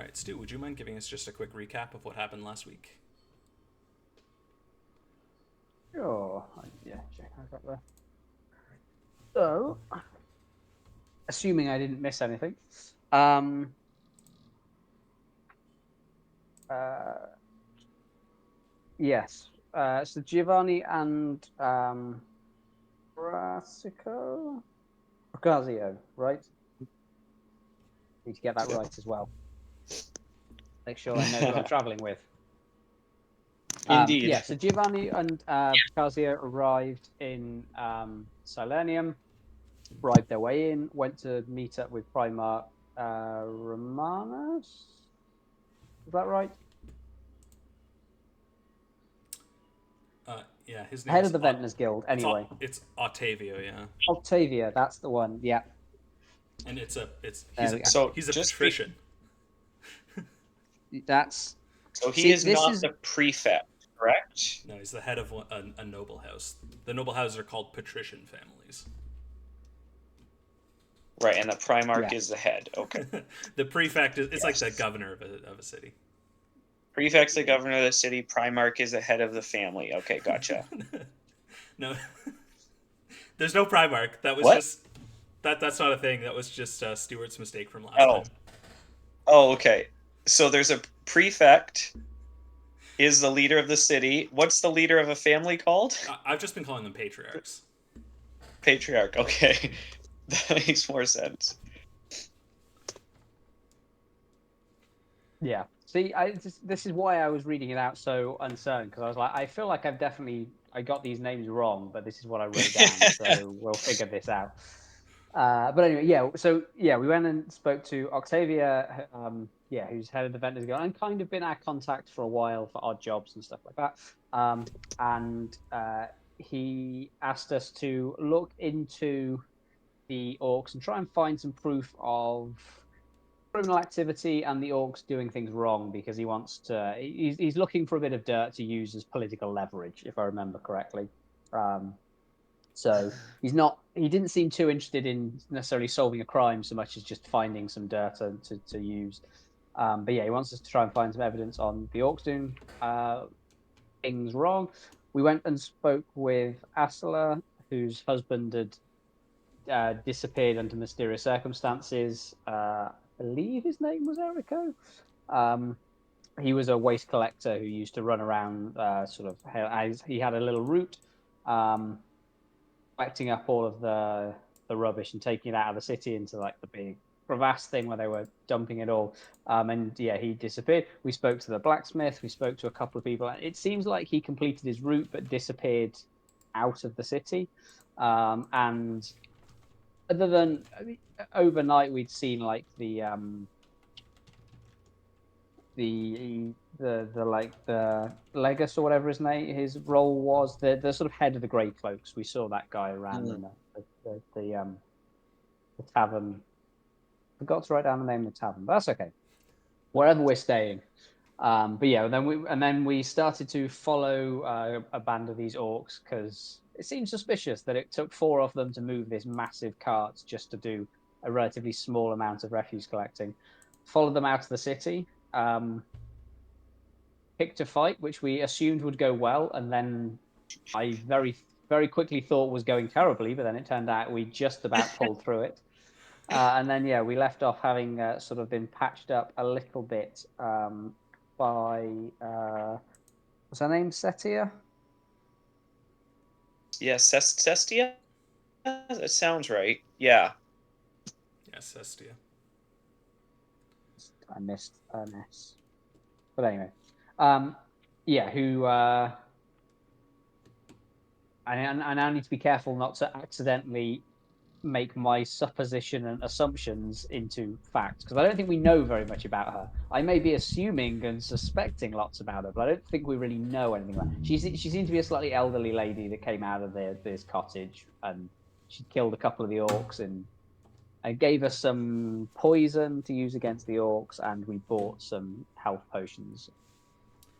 right, Stu, would you mind giving us just a quick recap of what happened last week? Sure. Yeah, check I got there. So, assuming I didn't miss anything, um, uh, yes. So Giovanni and Brasio, right? Need to get that Yep. right as well. Make sure I know who I'm traveling with. Indeed. Yeah, so Giovanni and Brasio arrived in Salernium, bribed their way in, went to meet up with Primarch Romanus. Is that right? Yeah, his name Head is of the Ventnors Guild, anyway. It's Octavio, yeah, Octavia, that's the one. Yeah. and There we go. So he's a just patrician. That's so he see, is this not is the prefect, correct? No, he's the head of a noble house. The noble houses are called patrician families. Right, and the Primarch Yeah. is the head. Okay. The prefect is it's like the Yes. governor of a city. Prefect's the governor of the city. Primarch is the head of the family. Okay, gotcha. No, there's no Primarch. That was What? just that's not a thing. That was just Stuart's mistake from last Oh. time. Oh, okay. So there's a prefect is the leader of the city. What's the leader of a family called? I've just been calling them patriarchs. Patriarch. Okay. That makes more sense. yeah. See, this is why I was reading it out so uncertain, because I was like, I feel like I got these names wrong, but this is what I wrote down, so we'll figure this out. But anyway, yeah. So yeah, we went and spoke to Octavia, who's head of the Ventnors Guild, and kind of been our contact for a while for odd jobs and stuff like that. And he asked us to look into the orcs and try and find some proof of criminal activity and the orcs doing things wrong, because he wants to. He's looking for a bit of dirt to use as political leverage, if I remember correctly. So he didn't seem too interested in necessarily solving a crime so much as just finding some dirt to use. But yeah, he wants us to try and find some evidence on the orcs doing things wrong. We went and spoke with Asela, whose husband had disappeared under mysterious circumstances. I believe his name was Erico. He was a waste collector who used to run around, he had a little route. Collecting up all of the rubbish and taking it out of the city into like the big crevasse thing where they were dumping it all. And yeah, he disappeared. We spoke to the blacksmith. We spoke to a couple of people. It seems like he completed his route but disappeared out of the city. And other than overnight, we'd seen like the Legus or whatever his role was, the sort of head of the Grey Cloaks. We saw that guy around in the tavern. Forgot to write down the name of the tavern, but that's okay. Wherever we're staying. But yeah, then we started to follow a band of these orcs, because it seemed suspicious that it took 4 of them to move this massive cart just to do a relatively small amount of refuse collecting. Followed them out of the city. Picked a fight, which we assumed would go well, and then I very, very quickly thought was going terribly, but then it turned out we just about pulled through it. And then, yeah, we left off having sort of been patched up a little bit by, what's her name, Setia? Yeah, Cestia? That sounds right. Yeah. Yes, Estia. I missed an S. But anyway, yeah, who I now need to be careful not to accidentally make my supposition and assumptions into fact, because I don't think we know very much about her. I may be assuming and suspecting lots about her, but I don't think we really know anything about her. She seemed to be a slightly elderly lady that came out of this cottage, and she killed a couple of the orcs and gave us some poison to use against the orcs, and we bought some health potions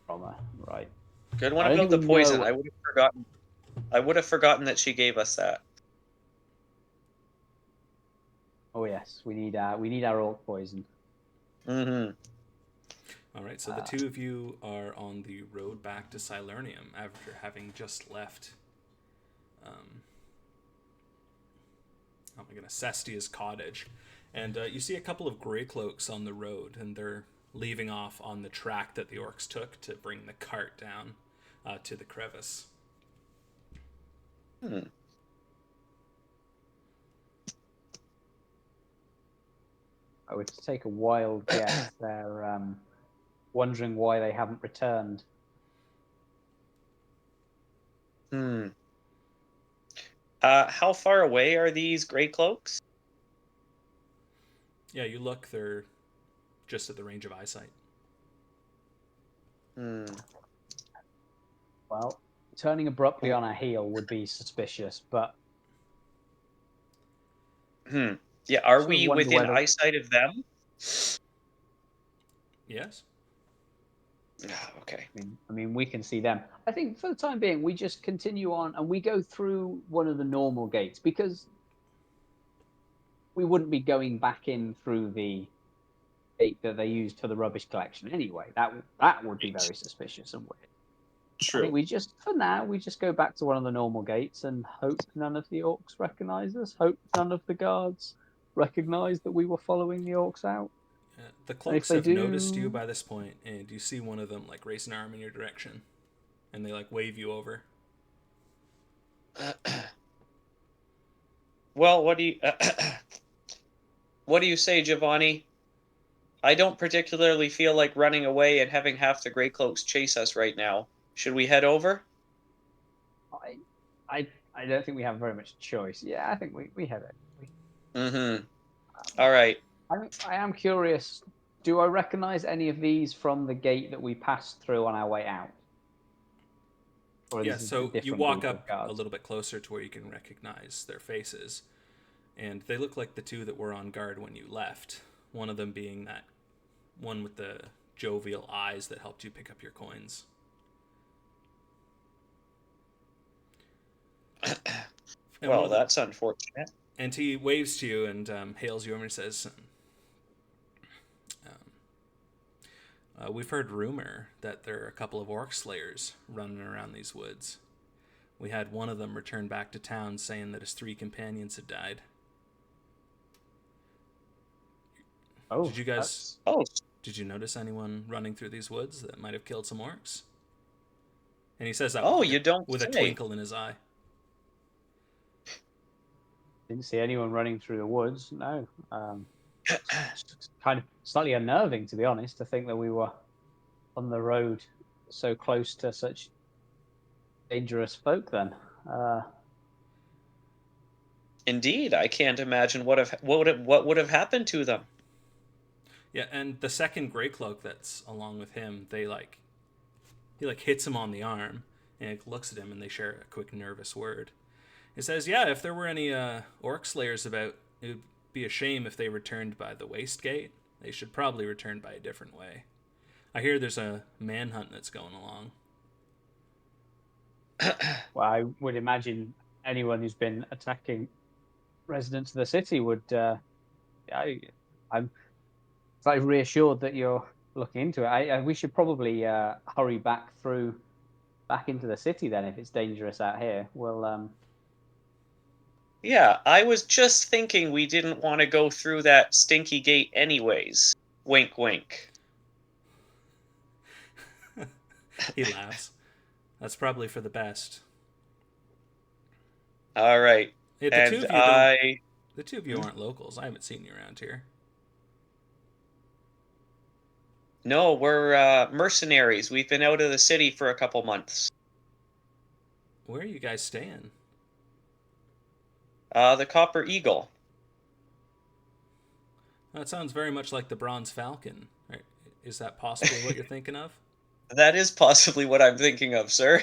from her. Right. Good one I don't about think the we poison. know. I would have forgotten that she gave us that. Oh yes, we need our orc poison. Mm-hmm. All right, so the two of you are on the road back to Silernium after having just left. Oh my goodness, Cestia's cottage, and you see a couple of gray cloaks on the road, and they're leaving off on the track that the orcs took to bring the cart down to the crevice. I would take a wild guess. They're wondering why they haven't returned. How far away are these gray cloaks? Yeah, you look, they're just at the range of eyesight. Well, turning abruptly on a heel would be suspicious, but Yeah, are sort of we wonder within whether- eyesight of them? Yes? Okay. I mean, we can see them. I think for the time being, we just continue on and we go through one of the normal gates because we wouldn't be going back in through the gate that they used for the rubbish collection anyway. That would be very suspicious and weird. True. I think we just, for now, we just go back to one of the normal gates and hope none of the orcs recognize us. Hope none of the guards recognize that we were following the orcs out. The cloaks they have do- noticed you by this point, and you see one of them like raise an arm in your direction, and they like wave you over. Well, what do you say, Giovanni? I don't particularly feel like running away and having half the gray cloaks chase us right now. Should we head over? I don't think we have very much choice. Yeah, I think we have it. All right. I am curious. Do I recognize any of these from the gate that we passed through on our way out? Or Yeah, this is a so you different walk group of up guards? a little bit closer to where you can recognize their faces, and they look like the two that were on guard when you left. One of them being that one with the jovial eyes that helped you pick up your coins. Well, that's unfortunate. And he waves to you and hails you over and says, we've heard rumor that there are a couple of orc slayers running around these woods. We had one of them return back to town saying that his 3 companions had died. Oh, Did you guys... Oh, Did you notice anyone running through these woods that might have killed some orcs? And he says that you don't with a say. twinkle in his eye. didn't see anyone running through the woods. No. It's kind of slightly unnerving, to be honest, to think that we were on the road so close to such dangerous folk. Then, Indeed, I can't imagine what would have happened to them. Yeah, and the second gray cloak that's along with him, he hits him on the arm and looks at him, and they share a quick nervous word. He says, "Yeah, if there were any orc slayers about, it would be a shame if they returned by the waste gate. They should probably return by a different way. I hear there's a manhunt that's going along." well, I would imagine anyone who's been attacking residents of the city would. I'm slightly reassured that you're looking into it. We should probably hurry back into the city then, if it's dangerous out here. Well, Yeah, I was just thinking we didn't want to go through that stinky gate anyways. Wink, wink. He laughs. That's probably for the best. All right. Hey, And the two of you aren't locals. I haven't seen you around here. No, we're mercenaries. We've been out of the city for a couple months. Where are you guys staying? The Copper Eagle. That sounds very much like the Bronze Falcon. Is that possibly what you're thinking of? That is possibly what I'm thinking of, sir.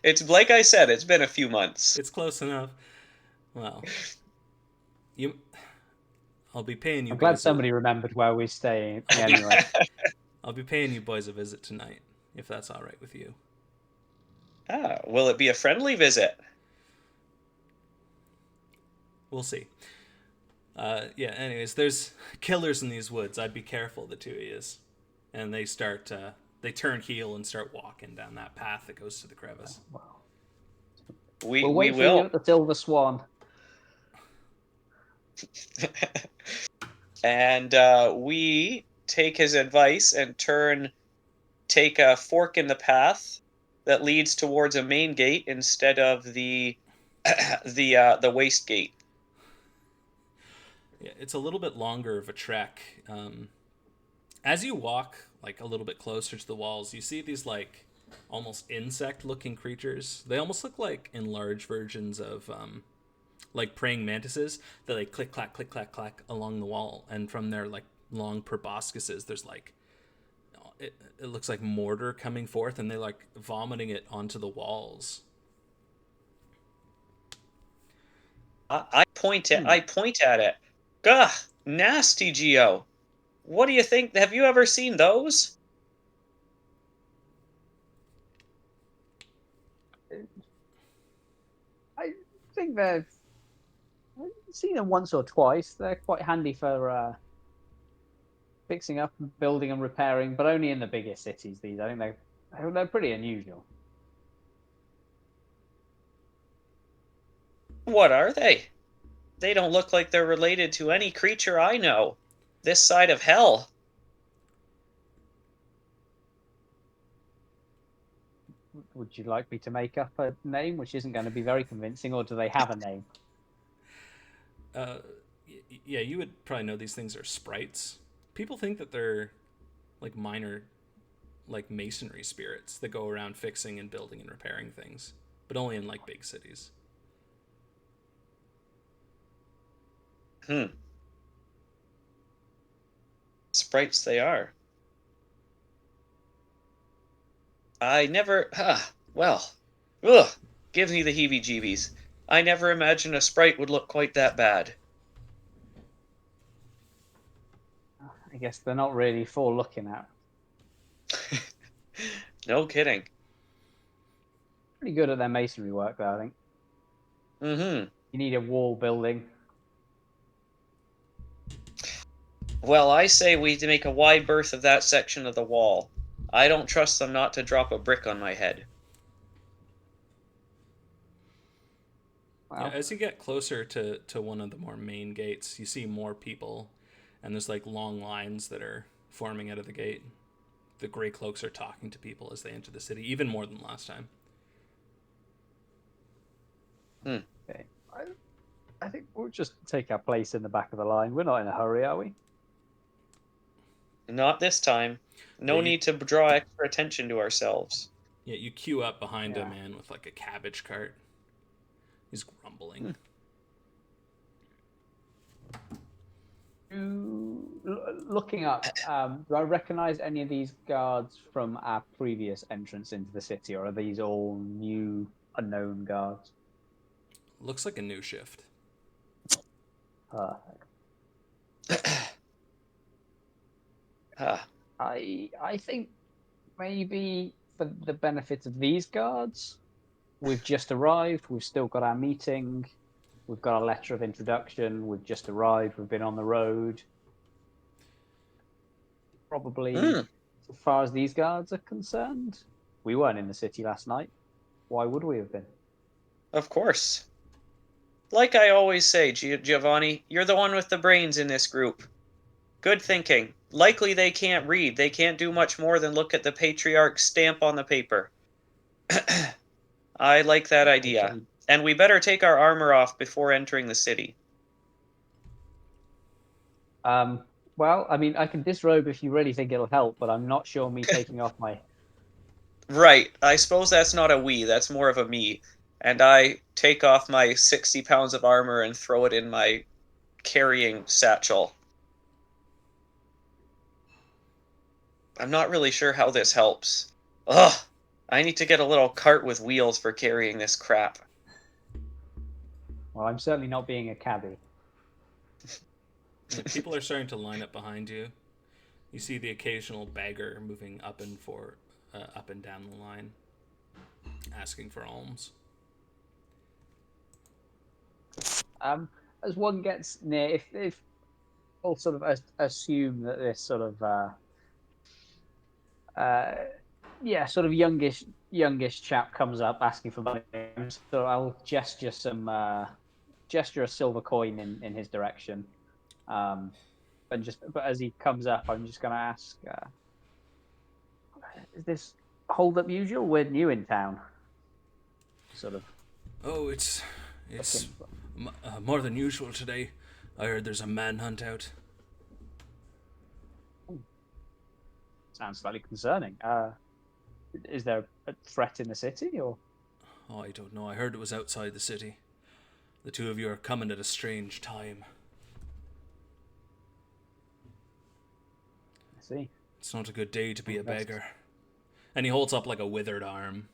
It's like I said, it's been a few months. It's close enough. Well, I'll be paying you. I'm glad boys somebody remembered where we're staying anyway. I'll be paying you boys a visit tonight, if that's all right with you. Will it be a friendly visit? We'll see. Anyways, there's killers in these woods. I'd be careful, the two of yous. and they start. They turn heel and start walking down that path that goes to the crevice. Well, We we'll we wait for you will. at the Silver Swan. And we take his advice and take a fork in the path that leads towards a main gate instead of the the waste gate. Yeah, it's a little bit longer of a trek. As you walk like a little bit closer to the walls, you see these like almost insect-looking creatures. They almost look like enlarged versions of like praying mantises that like click clack click clack clack along the wall, and from their like long proboscises, there's like it looks like mortar coming forth, and they like vomiting it onto the walls. I point at it. Gah, nasty, Geo. What do you think? Have you ever seen those? I think I've seen them once or twice. They're quite handy for fixing up, building, and repairing, but only in the bigger cities. These, I think they're pretty unusual. What are they? They don't look like they're related to any creature I know. This side of hell. Would you like me to make up a name, which isn't going to be very convincing, or do they have a name? Yeah, you would probably know these things are sprites. People think that they're like minor, like masonry spirits that go around fixing and building and repairing things, but only in like big cities. Sprites they are. I never. Well. Ugh. Gives me the heebie jeebies. I never imagined a sprite would look quite that bad. I guess they're not really for looking at. No kidding. Pretty good at their masonry work, though, I think. Mm-hmm. You need a wall building. Well, I say we make a wide berth of that section of the wall. I don't trust them not to drop a brick on my head. Wow. Yeah, as you get closer to one of the more main gates, you see more people, and there's like long lines that are forming out of the gate. The gray cloaks are talking to people as they enter the city, even more than last time. Okay. I think we'll just take our place in the back of the line. We're not in a hurry, are we? Not this time. No need to draw extra attention to ourselves. Yeah, you queue up behind a Yeah. man with like a cabbage cart. He's grumbling. Looking up, do I recognize any of these guards from our previous entrance into the city, or are these all new, unknown guards? Looks like a new shift. I think maybe for the benefit of these guards, we've just arrived. We've still got our meeting. We've got a letter of introduction. We've just arrived. We've been on the road. Probably, as far as these guards are concerned, we weren't in the city last night. Why would we have been? Of course. Like I always say, Giovanni, you're the one with the brains in this group. Good thinking. Likely they can't read. They can't do much more than look at the patriarch's stamp on the paper. I like that idea. And we better take our armor off before entering the city. Well, I mean, I can disrobe if you really think it'll help, but I'm not sure me taking off my... Right. I suppose that's not a we, that's more of a me. And I take off my 60 pounds of armor and throw it in my carrying satchel. I'm not really sure how this helps. Ugh! I need to get a little cart with wheels for carrying this crap. Well, I'm certainly not being a cabbie. Yeah, people are starting to line up behind you. You see the occasional beggar moving up and down the line, asking for alms. As one gets near, if we'll sort of assume that this sort of yeah, sort of youngish chap comes up asking for money. So I'll gesture a silver coin in his direction. But as he comes up, I'm just going to ask, is this hold up usual? We're new in town. Sort of. Oh, it's more than usual today. I heard there's a manhunt out. Sounds slightly concerning. Is there a threat in the city, or? Oh, I don't know. I heard it was outside the city. The two of you are coming at a strange time. I see. It's not a good day to be a beggar. And he holds up like a withered arm.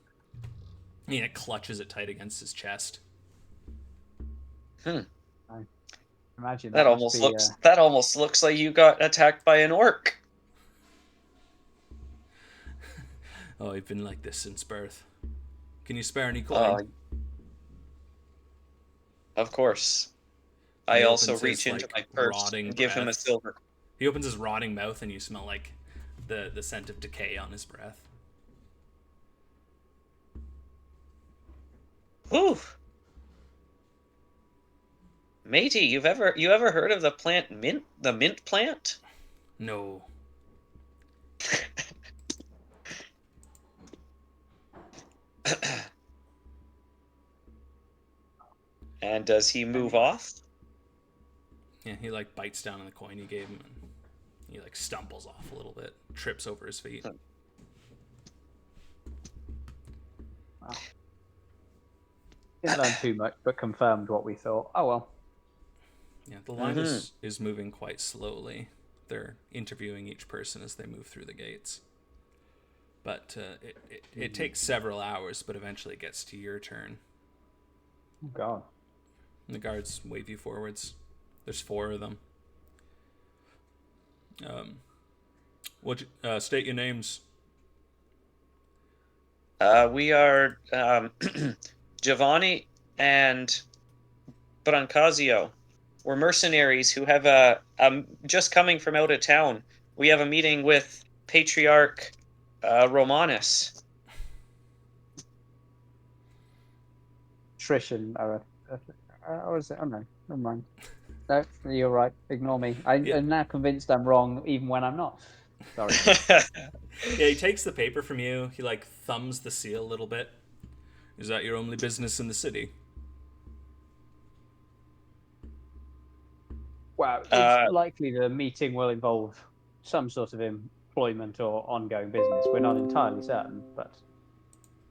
He clutches it tight against his chest. I imagine That almost looks like you got attacked by an orc. Oh, I've been like this since birth. Can you spare any coin? Of course. I also reach into my purse and give him a silver. He opens his rotting mouth and you smell like the scent of decay on his breath. Ooh. Matey, you ever heard of the plant mint? The mint plant? No. And does he move off? Yeah, he bites down on the coin you gave him and he stumbles off a little bit, trips over his feet. Wow. Didn't learn too much, but confirmed what we thought. Oh well. Yeah, the line is moving quite slowly. They're interviewing each person as they move through the gates. But it takes several hours, but eventually it gets to your turn. Oh God. And the guards wave you forwards. There's 4 of them. State your names. We are Giovanni and Brancazio. We're mercenaries who have just coming from out of town. We have a meeting with Patriarch Romanus. Attrition. Was it? Oh no, never mind. No, you're right. Ignore me. I'm now convinced I'm wrong, even when I'm not. Sorry. Yeah, he takes the paper from you. He thumbs the seal a little bit. Is that your only business in the city? Well, it's likely the meeting will involve some sort of employment or ongoing business. We're not entirely certain, but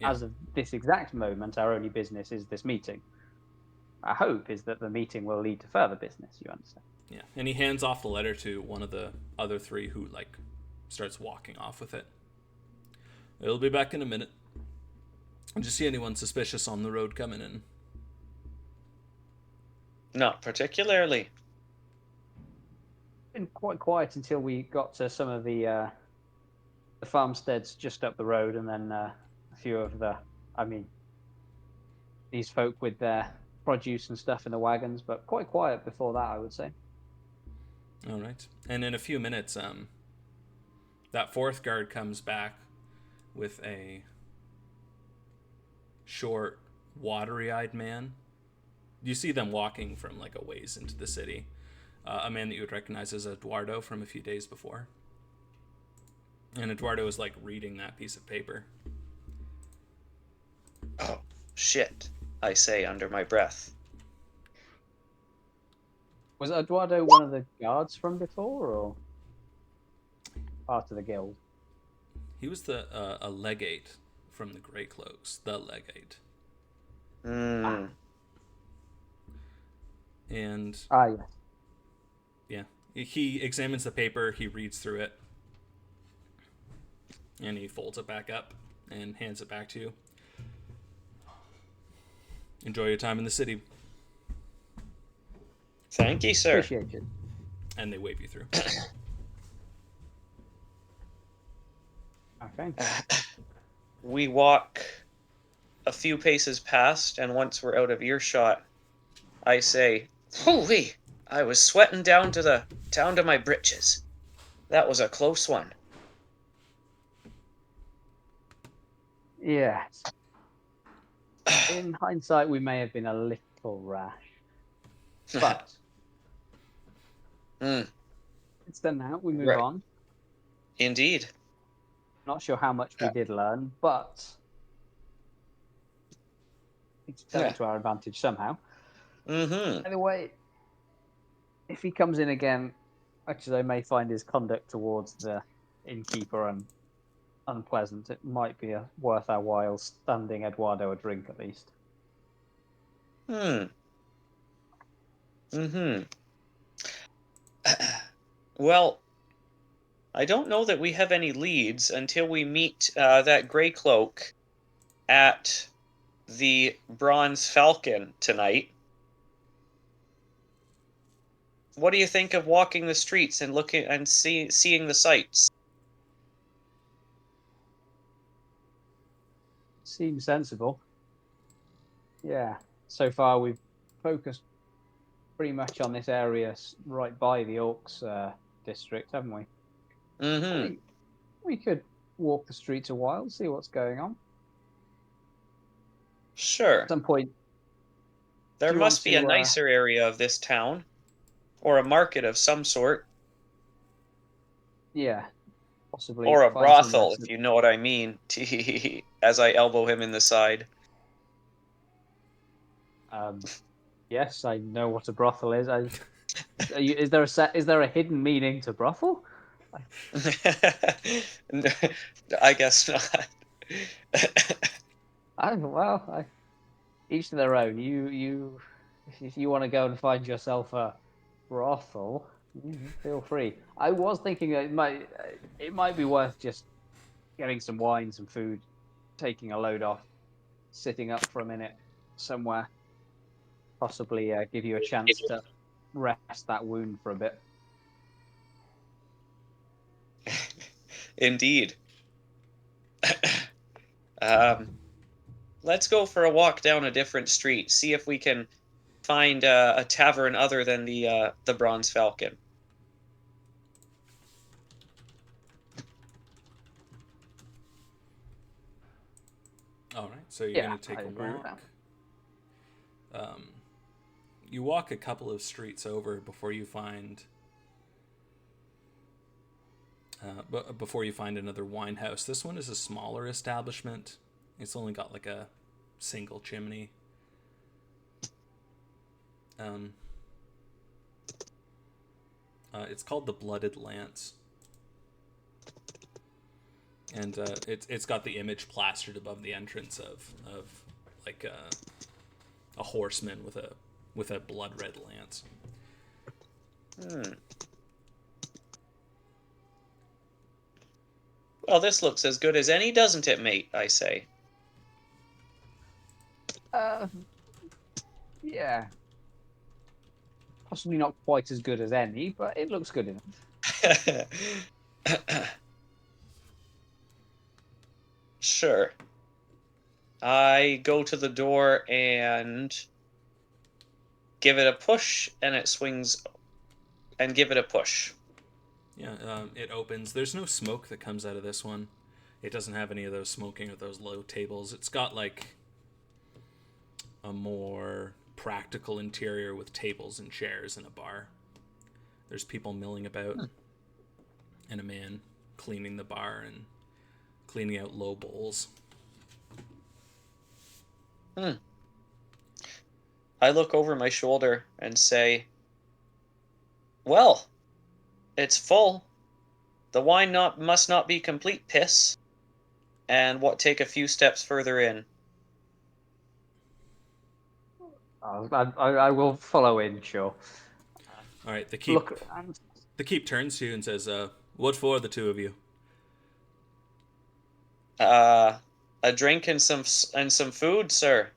as of this exact moment, our only business is this meeting. Our hope is that the meeting will lead to further business, you understand? Yeah, and he hands off the letter to one of the other 3 who, starts walking off with it. It'll be back in a minute. Did you see anyone suspicious on the road coming in? Not particularly. Been quite quiet until we got to some of the farmsteads just up the road, and then a few of these folk with their produce and stuff in the wagons, but quite quiet before that, I would say. All right. And in a few minutes, that 4th guard comes back with a short, watery-eyed man. You see them walking from a ways into the city. A man that you would recognize as Eduardo from a few days before. And Eduardo is reading that piece of paper. Oh, shit, I say under my breath. Was Eduardo one of the guards from before, or part of the guild? He was a legate from the Grey Cloaks, the legate. Mm. And yes. yeah, he examines the paper, he reads through it, and he folds it back up and hands it back to you. Enjoy your time in the city. Thank you, sir. Appreciate it. And they wave you through. Okay. We walk a few paces past, and once we're out of earshot, I say, "Holy! I was sweating down to my britches. That was a close one." Yes. In hindsight, we may have been a little rash, but Hmm. it's done now. We move Right. on. Indeed. Not sure how much we did learn, but it's turned Yeah. to our advantage somehow. Mm-hmm. Anyway, if he comes in again, actually, I may find his conduct towards the innkeeper unpleasant. It might be worth our while standing Eduardo a drink at least. Hmm. Mm-hmm. Well, I don't know that we have any leads until we meet that gray cloak at the Bronze Falcon tonight. What do you think of walking the streets and looking and seeing the sights? Seems sensible. Yeah. So far, we've focused pretty much on this area right by the Orcs district, haven't we? Mm-hmm. We could walk the streets a while, see what's going on. Sure. At some point, There do you want must be a to? nicer area of this town, or a market of some sort, Yeah, possibly or a find some brothel, less. if you know what I mean. As I elbow him in the side. Yes, I know what a brothel is. Is there is there a hidden meaning to brothel? I guess not. Each to their own. If you want to go and find yourself a brothel, feel free. I was thinking that it might be worth just getting some wine, some food, taking a load off, sitting up for a minute somewhere, possibly give you a chance to rest that wound for a bit. Indeed. um, let's go for a walk down a different street. See if we can find a tavern other than the Bronze Falcon. All right, so you're Yeah, going to take I a agree with walk. You walk a couple of streets over before you find another wine house. This one is a smaller establishment. It's only got like a single chimney. It's called the Blooded Lance, and it's got the image plastered above the entrance of like a horseman with a blood red lance. Well, this looks as good as any, doesn't it, mate? I say. Yeah, possibly not quite as good as any, but it looks good enough. Sure. I go to the door and give it a push, and it swings, and give it a push. Yeah, it opens. There's no smoke that comes out of this one. It doesn't have any of those smoking or those low tables. It's got like a more practical interior with tables and chairs and a bar. There's people milling about, and a man cleaning the bar and cleaning out low bowls. I look over my shoulder and say, well, it's full. The wine must not be complete piss. And take a few steps further in. I will follow in, sure. All right, Look, the keep turns to you and says, "What for, the two of you?" A drink and some food, sir.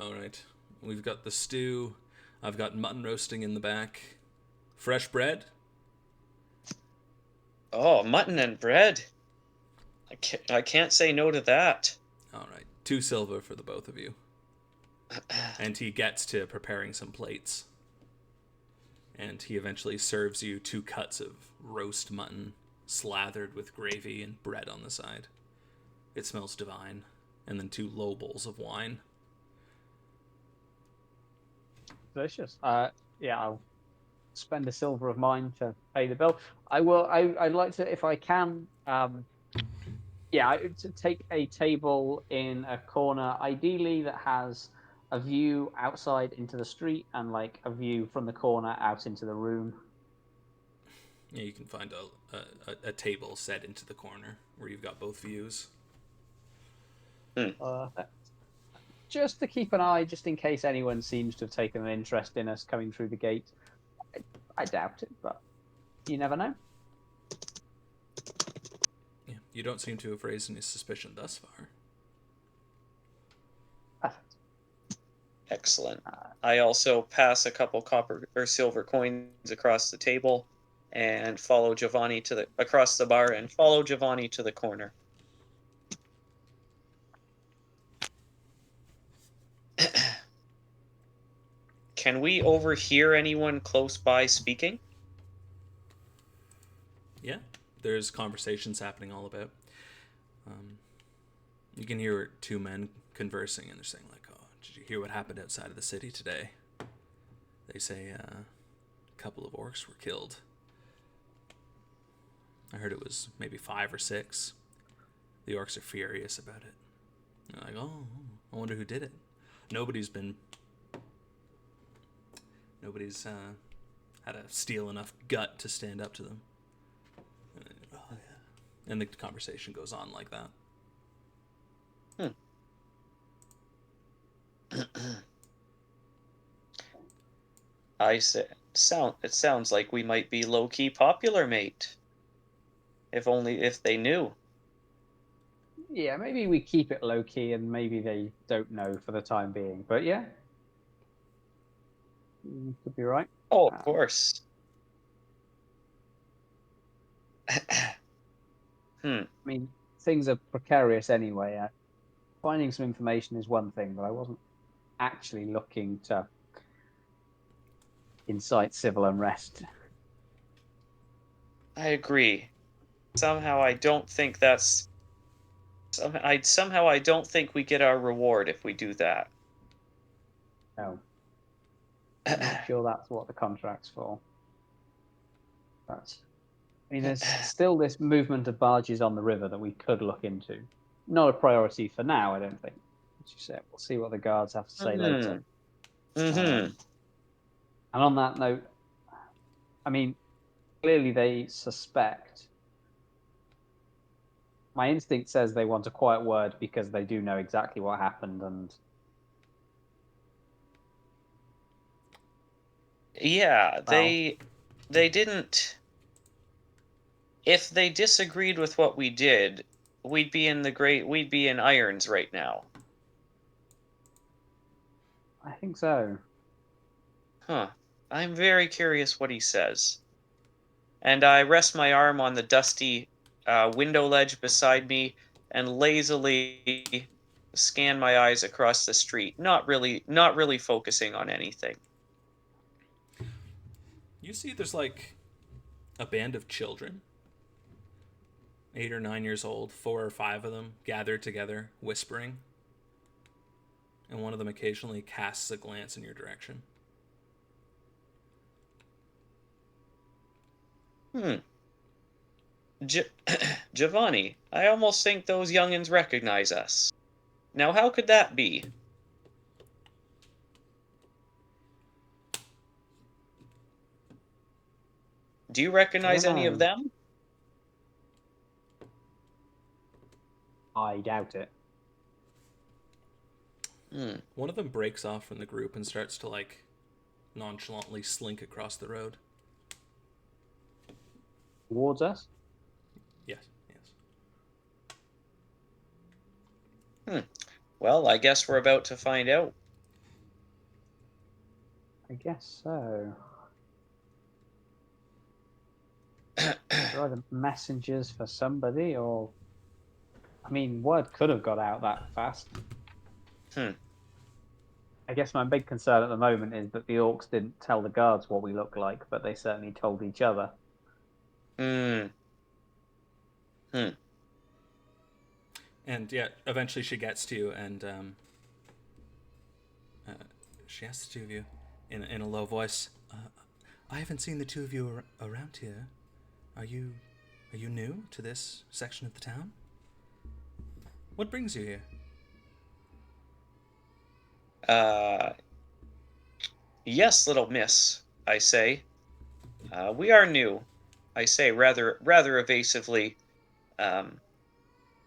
All right, we've got the stew. I've got mutton roasting in the back. Fresh bread. Oh, mutton and bread. I can't say no to that. All right, 2 silver for the both of you. And he gets to preparing some plates. And he eventually serves you 2 cuts of roast mutton slathered with gravy and bread on the side. It smells divine. And then 2 low bowls of wine. Delicious. Yeah, I'll spend a silver of mine to pay the bill. I will. I'd like to, if I can. To take a table in a corner, ideally that has a view outside into the street and like a view from the corner out into the room. Yeah, you can find a table set into the corner where you've got both views. Just to keep an eye, just in case anyone seems to have taken an interest in us coming through the gate. I doubt it, but you never know. Yeah, you don't seem to have raised any suspicion thus far. Perfect. Excellent. I also pass a couple copper or silver coins across the table and follow Giovanni across the bar and follow Giovanni to the corner. Can we overhear anyone close by speaking? Yeah, there's conversations happening all about. You can hear 2 men conversing, and they're saying like, "Oh, did you hear what happened outside of the city today?" They say a couple of orcs were killed. I heard it was maybe 5 or 6. The orcs are furious about it. They're like, "Oh, I wonder who did it." Nobody's had a steel enough gut to stand up to them. And the conversation goes on like that. It sounds like we might be low-key popular, mate. If they knew. Yeah, maybe we keep it low key, and maybe they don't know for the time being. But yeah, could be right. Oh, of course. I mean, things are precarious anyway. Finding some information is one thing, but I wasn't actually looking to incite civil unrest. I agree. Somehow I don't think we get our reward if we do that. No, I'm not sure that's what the contract's for. But I mean, there's still this movement of barges on the river that we could look into. Not a priority for now, I don't think. As you said, we'll see what the guards have to say later. And on that note, I mean, clearly they suspect. My instinct says they want a quiet word because they do know exactly what happened, and yeah, they didn't. If they disagreed with what we did, we'd be in irons right now. I think so. Huh. I'm very curious what he says. And I rest my arm on the dusty window ledge beside me and lazily scan my eyes across the street, not really focusing on anything. You see there's like a band of children, 8 or 9 years old, 4 or 5 of them gathered together, whispering. And one of them occasionally casts a glance in your direction. Giovanni, I almost think those youngins recognize us. Now, how could that be? Do you recognize any of them? I doubt it. One of them breaks off from the group and starts to like nonchalantly slink across the road. Towards us? Yes. Well, I guess we're about to find out. I guess so. They're either messengers for somebody, or I mean, word could have got out that fast. I guess my big concern at the moment is that the orcs didn't tell the guards what we look like, but they certainly told each other. And yeah, eventually she gets to you, and she asks the two of you in a low voice. I haven't seen the two of you around here. Are you new to this section of the town? What brings you here? Yes, little miss, I say. We are new, I say rather evasively. Um,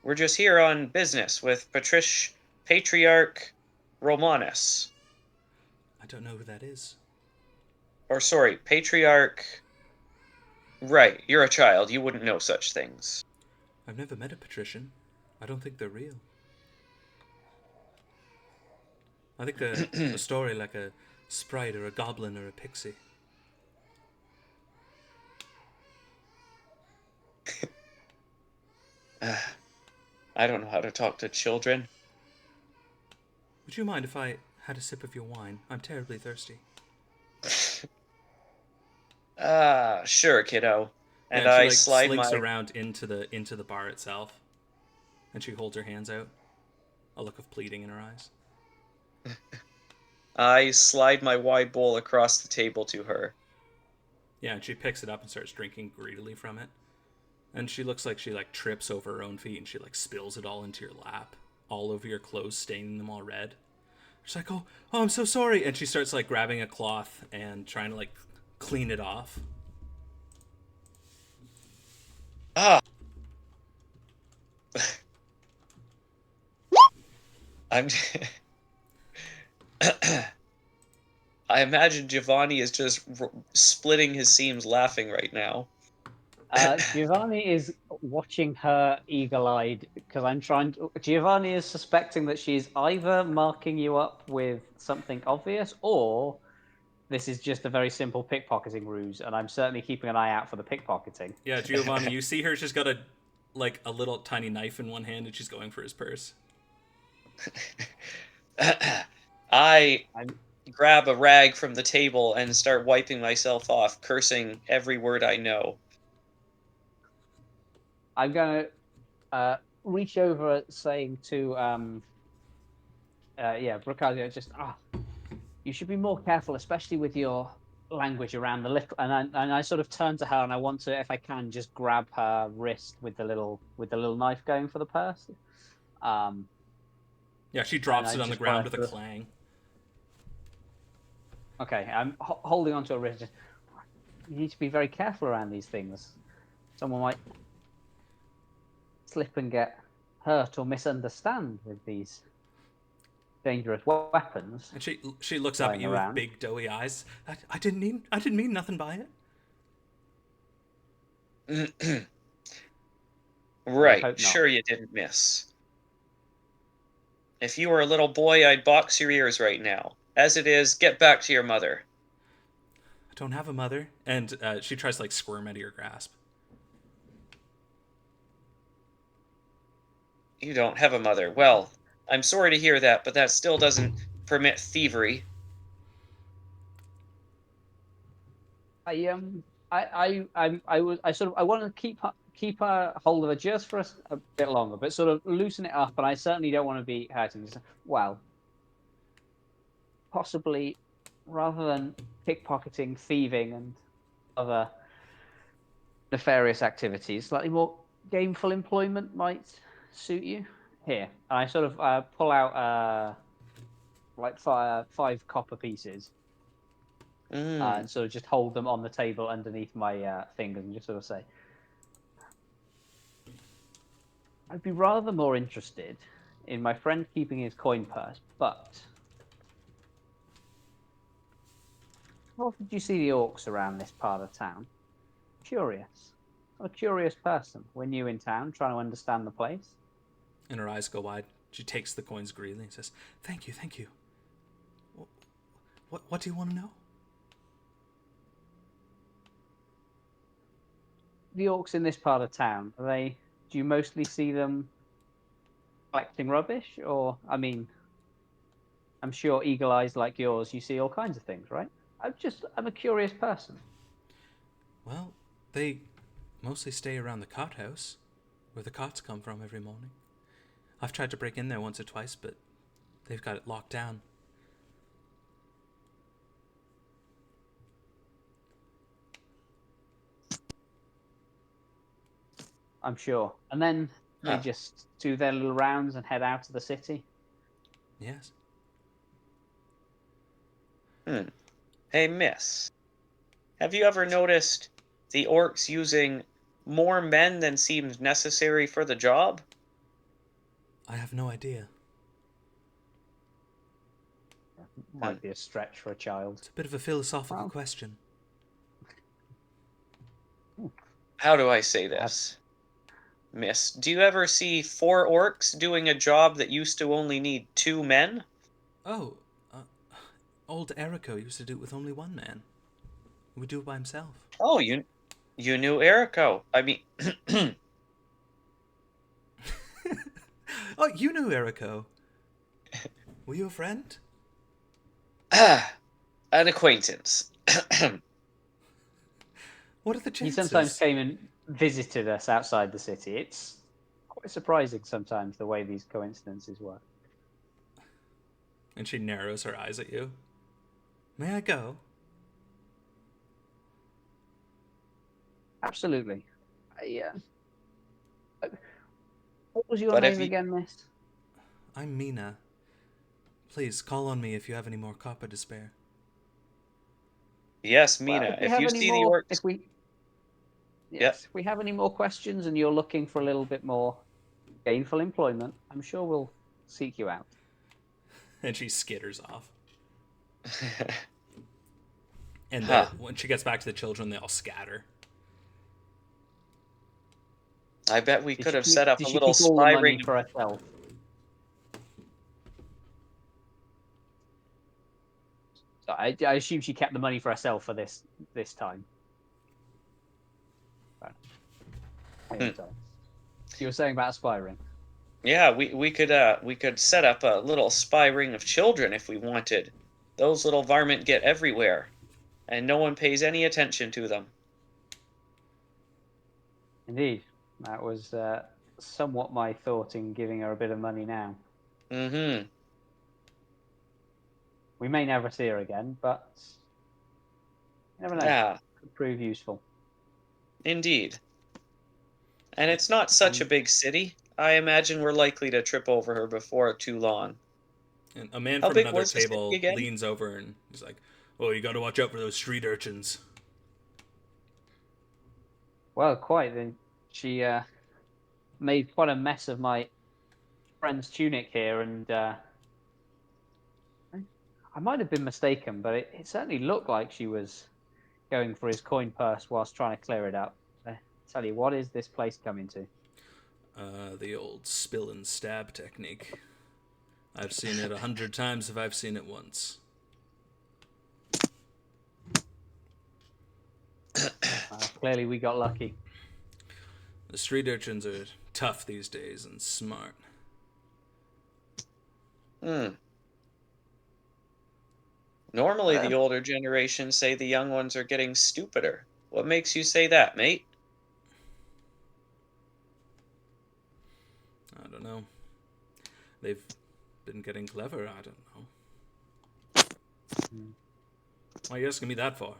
we're just here on business with Patriarch Romanus. I don't know who that is. Or sorry, Patriarch. Right, you're a child. You wouldn't know such things. I've never met a patrician. I don't think they're real. I think they're a story like a sprite or a goblin or a pixie. I don't know how to talk to children. Would you mind if I had a sip of your wine? I'm terribly thirsty. Sure, kiddo. Yeah, And and she I like slide slinks my around into the bar itself, and she holds her hands out, a look of pleading in her eyes. I slide my wide bowl across the table to her. Yeah, and she picks it up and starts drinking greedily from it. And she looks like she like trips over her own feet, and she like spills it all into your lap, all over your clothes, staining them all red. She's like, oh, I'm so sorry. And she starts like grabbing a cloth and trying to like clean it off. Ah. I'm. I imagine Giovanni is just splitting his seams laughing right now. Giovanni is watching her eagle-eyed because I'm trying to. Giovanni is suspecting that she's either marking you up with something obvious, or this is just a very simple pickpocketing ruse, and I'm certainly keeping an eye out for the pickpocketing. Yeah, Giovanni, you see her, she's got a little tiny knife in one hand and she's going for his purse. I I'm grab a rag from the table and start wiping myself off, cursing every word I know. I'm gonna reach over, saying to Brocazio, just you should be more careful, especially with your language around the little. And I sort of turn to her, and I want to, if I can, just grab her wrist with the little knife going for the purse. Yeah, she drops I it on the just ground wanna with a clang. Okay, I'm holding onto her wrist. Just, you need to be very careful around these things. Someone might slip and get hurt or misunderstand with these dangerous weapons. And she looks up at you around. with big doughy eyes. I didn't mean nothing by Right, hope not. sure you didn't miss. If you were a little boy, I'd box your ears right now. As it is, get back to your mother. I don't have a mother. And she tries to like squirm out of your grasp. You don't have a mother. Well, I'm sorry to hear that, but that still doesn't permit thievery. I want to keep her hold of her just for a bit longer, but sort of loosen it up. And I certainly don't want to be hurting. Well, possibly rather than pickpocketing, thieving, and other nefarious activities, slightly more gameful employment might suit you. Here, and I sort of pull out like five copper pieces. And sort of just hold them on the table underneath my fingers and just sort of say, I'd be rather more interested in my friend keeping his coin purse, but how often do you see the orcs around this part of town? Curious. I'm a curious person. We're new in town, trying to understand the place. And her eyes go wide. She takes the coins greedily and says, Thank you. What do you want to know? The orcs in this part of town, do you mostly see them collecting rubbish? Or, I mean, I'm sure eagle eyes like yours, you see all kinds of things, right? I'm a curious person. Well, they mostly stay around the cot house, where the cots come from every morning. I've tried to break in there once or twice, but they've got it locked down. I'm sure. And then they just do their little rounds and head out of the city. Yes. Hey, miss. Have you ever noticed the orcs using more men than seems necessary for the job? I have no idea. Might be a stretch for a child. It's a bit of a philosophical question. How do I say this? Miss, do you ever see 4 orcs doing a job that used to only need 2 men? Oh, old Erico used to do it with only one man. He would do it by himself. Oh, you knew Erico. I mean, Oh, you knew Erico. Were you a friend? an acquaintance. What are the chances? He sometimes came and visited us outside the city. It's quite surprising sometimes the way these coincidences work. And she narrows her eyes at you. May I go? Absolutely. What was your name again, miss? I'm Mina. Please call on me if you have any more copper to spare. Yes, Mina. Well, if you see the orcs, if we have any more questions and you're looking for a little bit more gainful employment, I'm sure we'll seek you out. And she skitters off. And when she gets back to the children, they all scatter. I bet we could have set up a little spy ring for herself. So I assume she kept the money for herself for this time. You were saying about a spy ring. Yeah, we could set up a little spy ring of children if we wanted. Those little varmint get everywhere, and no one pays any attention to them. Indeed, that was somewhat my thought in giving her a bit of money now. Mm-hmm. We may never see her again, but you never know. Yeah. Could prove useful. Indeed. And it's not such a big city. I imagine we're likely to trip over her before too long. And a man How from big another was the city table again? leans over and he's like, "Oh, you got to watch out for those street urchins." Well, quite. Then she made quite a mess of my friend's tunic here, and I might have been mistaken, but it certainly looked like she was going for his coin purse whilst trying to clear it up. I tell you, what is this place coming to? The old spill and stab technique. I've seen it 100 times if I've seen it once. Clearly, we got lucky. The street urchins are tough these days and smart. Normally, the older generation say the young ones are getting stupider. What makes you say that, mate? I don't know. They've been getting clever. I don't know. Why are you asking me that for?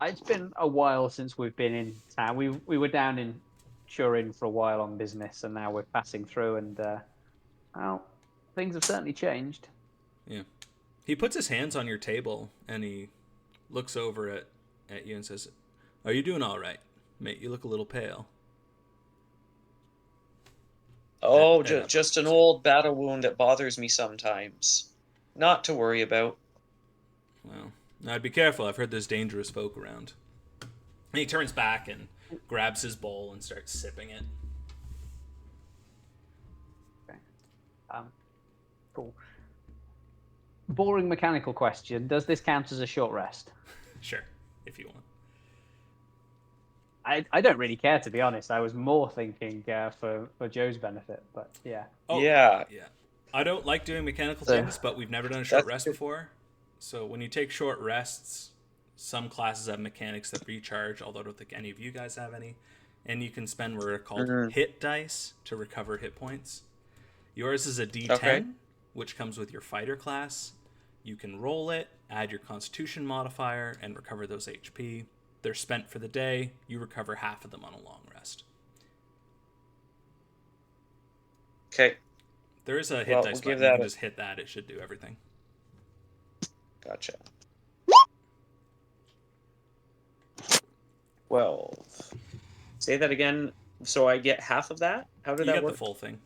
It's been a while since we've been in town. We were down in Turin for a while on business, and now we're passing through, and well, things have certainly changed. Yeah. He puts his hands on your table, and he looks over at you and says, "Are you doing all right, mate? You look a little pale." Oh, just an old battle wound that bothers me sometimes. Not to worry about. Well, I'd be careful. I've heard there's dangerous folk around. And he turns back and grabs his bowl and starts sipping it. Okay. Cool. Boring mechanical question. Does this count as a short rest? Sure, if you want. I don't really care, to be honest. I was more thinking for Joe's benefit, but yeah. Oh, yeah. I don't like doing mechanical things, but we've never done a short rest before. So when you take short rests, some classes have mechanics that recharge, although I don't think any of you guys have any. and you can spend what are called Mhm. hit dice to recover hit points. Yours is a D10, Okay. which comes with your fighter class. You can roll it, add your constitution modifier, and recover those HP. They're spent for the day. You recover half of them on a long rest. Okay. There is a hit Well, dice we'll give button. You that can a- just hit that. It should do everything. Gotcha. 12. Say that again. So I get half of that? How did You that get work? the full thing.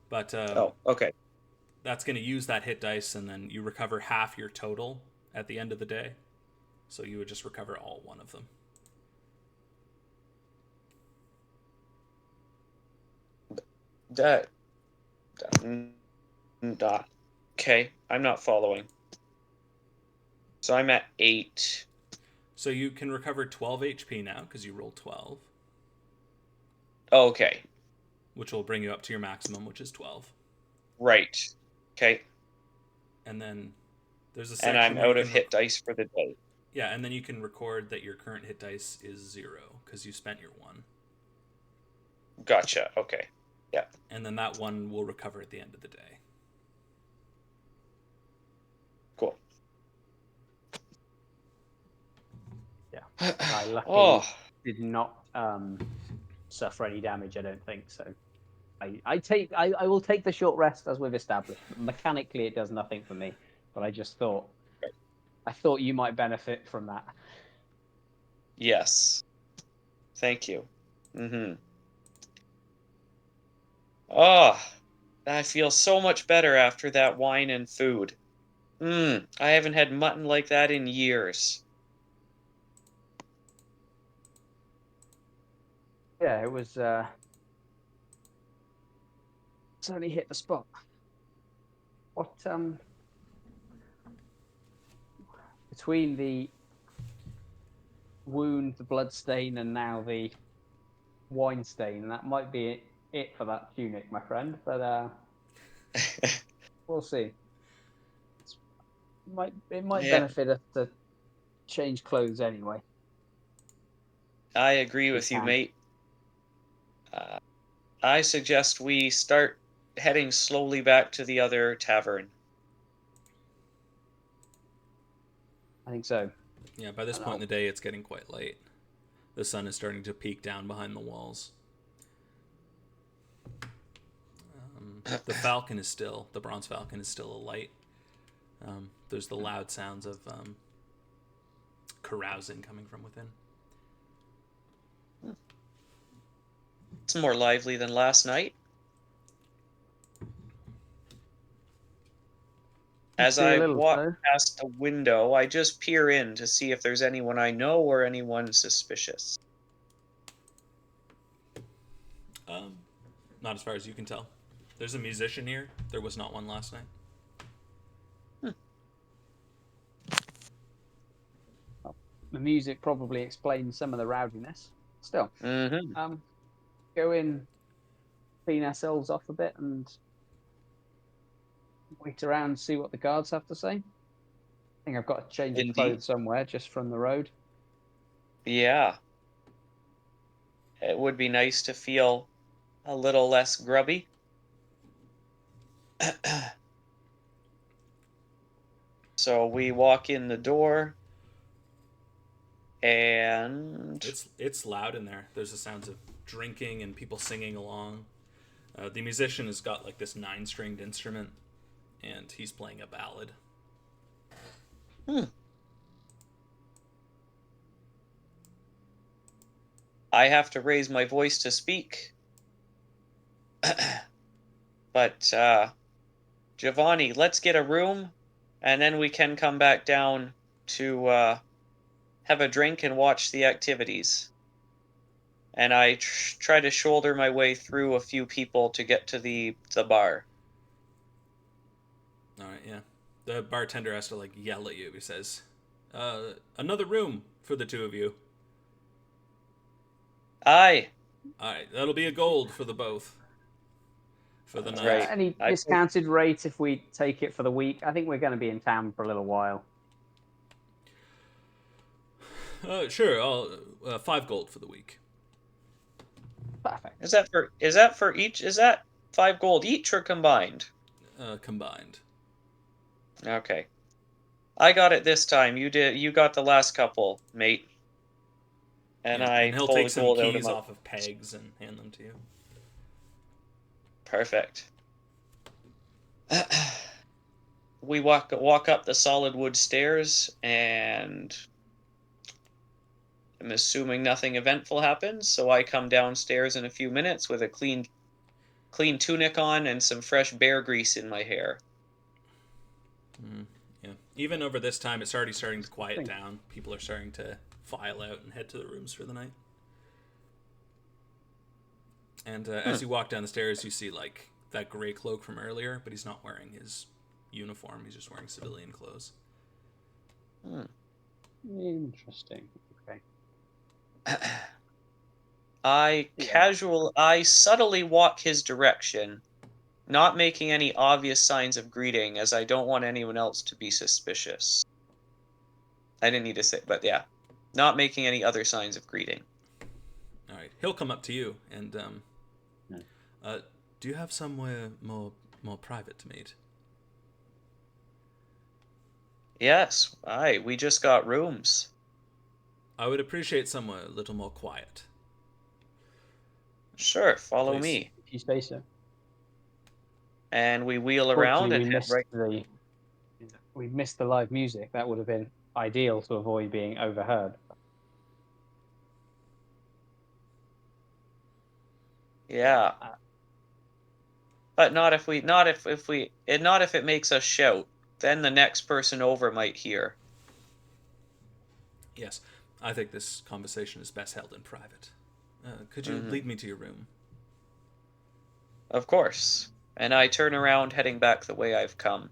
But Oh, okay. that's going to use that hit dice, and then you recover half your total at the end of the day. So you would just recover all one of them. That. Okay, I'm not following. So I'm at 8. So you can recover 12 HP now because you rolled 12, Okay, which will bring you up to your maximum, which is 12. right. Okay, And then there's a and section I'm where you out of can hit dice for the day. yeah, and then you can record that your current hit dice is 0 because you spent your 1. Gotcha. Okay. Yeah. And then that 1 will recover at the end of the day. Cool. Yeah. I luckily Oh, did not suffer any damage. I don't think so. I will take the short rest as we've established. Mechanically, it does nothing for me, but I just thought you might benefit from that. yes. Thank you. Mm-hmm. Oh, I feel so much better after that wine and food. I haven't had mutton like that in years. Yeah, it was certainly hit the spot. What between the wound, the blood stain, and now the wine stain, that might be it for that tunic, my friend. But we'll see. It might Yeah, benefit us to change clothes anyway. I agree We with you, can. mate. I suggest we start heading slowly back to the other tavern. I think so. Yeah, by this point in the day, it's getting quite late. The sun is starting to peek down behind the walls. The bronze falcon is still alight. There's the loud sounds of carousing coming from within. It's more lively than last night. As See a I little walk though. past the window, I just peer in to see if there's anyone I know or anyone suspicious. Not as far as you can tell. There's a musician here. There was not one last night. The music probably explains some of the rowdiness. Still, Mm-hmm. go in, clean ourselves off a bit, and wait around, see what the guards have to say. I think I've got a change of Indeed. clothes somewhere, just from the road. Yeah. It would be nice to feel a little less grubby. So we walk in the door, and It's loud in there. There's the sounds of drinking and people singing along. The musician has got like this 9-stringed instrument, and he's playing a ballad. I have to raise my voice to speak. But Giovanni, let's get a room, and then we can come back down to have a drink and watch the activities. And I try to shoulder my way through a few people to get to the bar. All right, yeah. The bartender has to like yell at you. He says, "Another room for the two of you." Aye. All right, that'll be a gold for the both. For the That's night. right. Any I- discounted rate if we take it for the week? I think we're going to be in town for a little while. Sure, I'll 5 gold for the week. Perfect. Is that for each? Is that 5 gold each or combined? Combined. Okay. I got it this time. You got the last couple, mate. And Yeah, and I he'll pull take the some gold out of keys my. off of pegs and hand them to you. Perfect. We walk up the solid wood stairs, and I'm assuming nothing eventful happens, so I come downstairs in a few minutes with a clean tunic on and some fresh bear grease in my hair. Yeah. Even over this time, it's already starting to quiet Think- down. People are starting to file out and head to the rooms for the night. And as you walk down the stairs, you see like that gray cloak from earlier, but he's not wearing his uniform. He's just wearing civilian clothes. Interesting. Okay. Yeah. I subtly walk his direction, not making any obvious signs of greeting, as I don't want anyone else to be suspicious. I didn't need to say, but yeah, not making any other signs of greeting. All right, he'll come up to you and No. do you have somewhere more private to meet? Yes, aye, we just got rooms. I would appreciate somewhere a little more quiet. Sure, follow Please. me. If you say so. And we wheel around Fortunately, and head right. we missed the live music. That would have been ideal to avoid being overheard. Yeah. But not if it makes us shout. Then the next person over might hear. Yes, I think this conversation is best held in private. Could you lead me to your room? Of course. And I turn around, heading back the way I've come.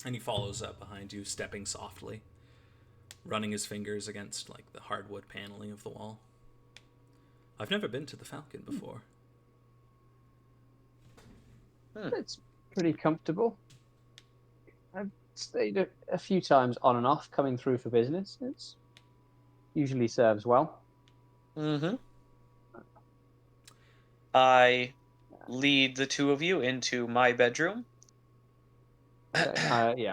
And he follows up behind you, stepping softly, running his fingers against like the hardwood paneling of the wall. I've never been to the Falcon before. It's pretty comfortable. I've stayed a few times on and off coming through for business. It's usually serves well. Mm-hmm. I lead the two of you into my bedroom. Okay.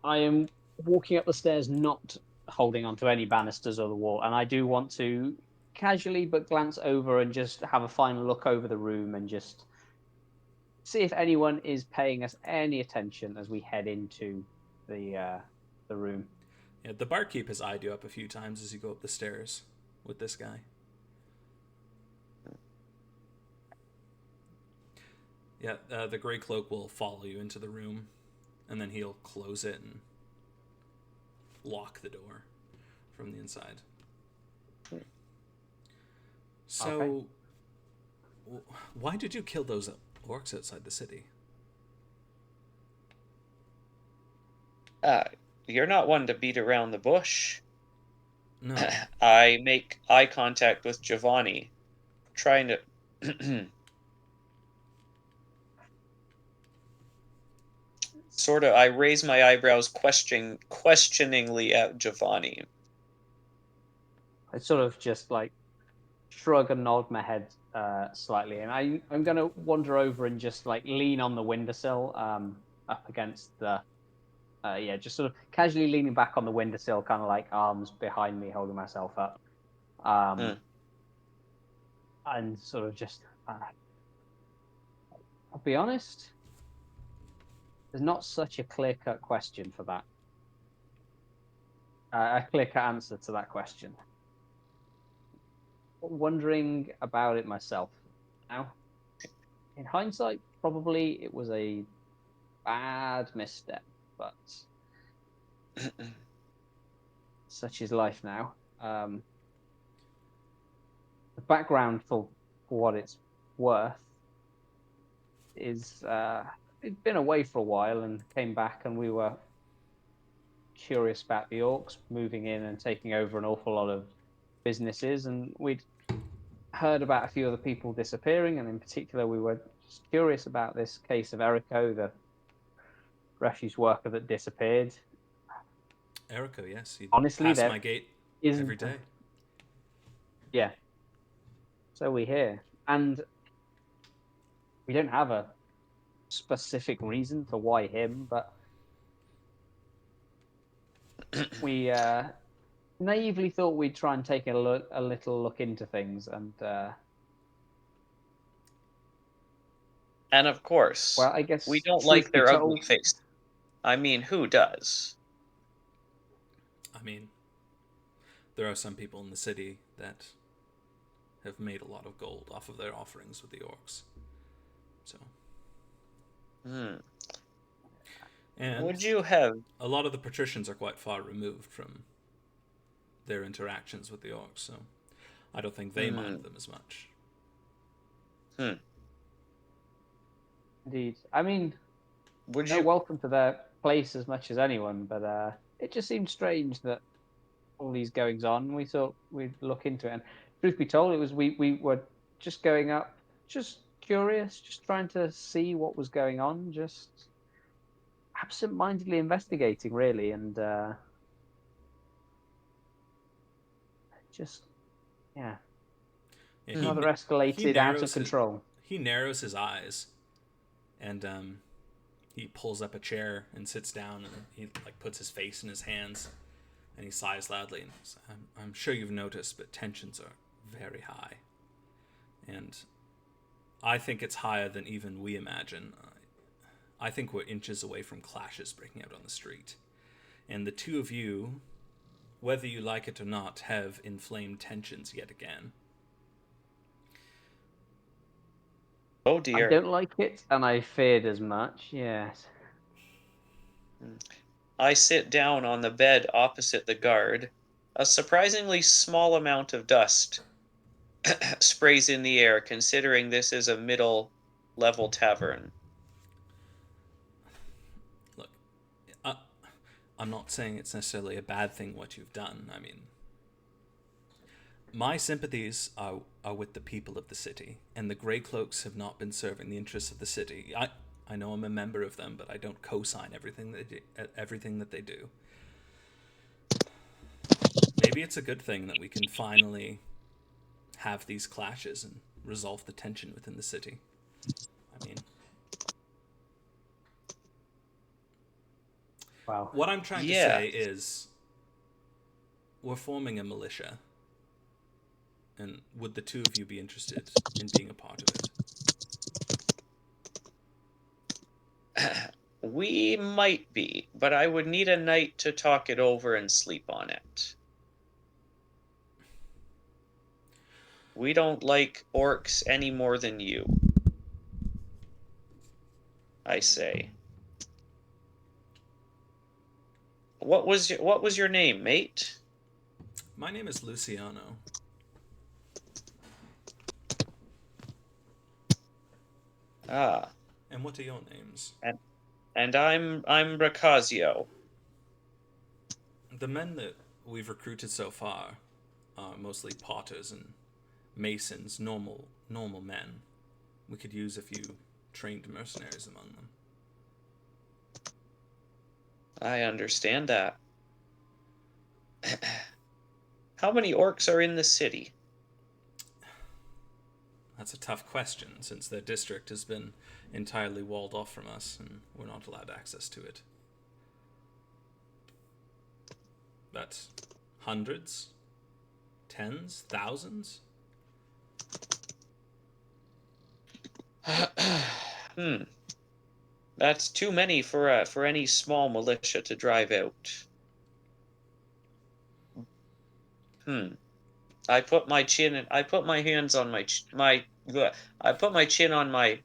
I am walking up the stairs, not holding onto any banisters or the wall, and I do want to casually but glance over and just have a final look over the room and just see if anyone is paying us any attention as we head into the room. Yeah, the barkeep has eyed you up a few times as you go up the stairs with this guy. Yeah, the gray cloak will follow you into the room, and then he'll close it and lock the door from the inside. So, why did you kill those orcs outside the city? You're not one to beat around the bush. No. I make eye contact with Giovanni, trying to. Sort of, I raise my eyebrows questioningly at Giovanni. I sort of just like shrug and nod my head slightly, and I'm going to wander over and just like lean on the windowsill up against the just sort of casually leaning back on the windowsill, kind of like arms behind me, holding myself up, and sort of just. I'll be honest. There's not such a clear-cut question for that. A clear-cut answer to that question. Wondering about it myself. Now, in hindsight, probably it was a bad misstep, but such is life now. The background for what it's worth is it'd been away for a while and came back, and we were curious about the orcs moving in and taking over an awful lot of businesses, and we'd heard about a few other people disappearing, and in particular we were just curious about this case of Erico, the refuse worker that disappeared. Erico, yes. He Honestly, passed there my gate isn't every day. Yeah, So we hear. And we don't have a specific reason for why him, but we naively thought we'd try and take a little look into things, and And of course, well, I guess we don't truth like be their ugly told, face. I mean, who does? I mean, there are some people in the city that have made a lot of gold off of their offerings with the orcs. So, and Would you have? a lot of the patricians are quite far removed from their interactions with the orcs, so I don't think they mind them as much. indeed. I mean, Would they're you? welcome to their place as much as anyone, but it just seemed strange that all these goings on. We thought we'd look into it, and truth be told, it was we were just going up, just curious, just trying to see what was going on, just absent-mindedly investigating, really, and just yeah, Yeah, another he escalated out of narrows control. he narrows his eyes, and he pulls up a chair and sits down, and he like puts his face in his hands, and he sighs loudly. And says, I'm sure you've noticed, but tensions are very high, and I think it's higher than even we imagine. I think we're inches away from clashes breaking out on the street, and the two of you, whether you like it or not, have inflamed tensions yet again. Oh I dear. don't like it, and I feared as much. Yes. I sit down on the bed opposite the guard. A surprisingly small amount of dust sprays in the air, considering this is a middle-level tavern. Look, I'm not saying it's necessarily a bad thing what you've done. I mean, my sympathies are with the people of the city, and the Grey Cloaks have not been serving the interests of the city. I know I'm a member of them, but I don't co-sign everything that they do. Maybe it's a good thing that we can finally have these clashes and resolve the tension within the city. I mean, Wow. what I'm trying to Yeah. say is we're forming a militia. And would the two of you be interested in being a part of it? We might be, but I would need a night to talk it over and sleep on it. We don't like orcs any more than you, I say. What was your name, mate? My name is Luciano. Ah, And what are your names? and I'm Ricasio. The men that we've recruited so far are mostly potters and masons, normal men. We could use a few trained mercenaries among them. I understand that. How many orcs are in the city? That's a tough question, since their district has been entirely walled off from us, and we're not allowed access to it. But hundreds? Tens? Thousands? That's too many for any small militia to drive out. I put my hands on I put my chin on my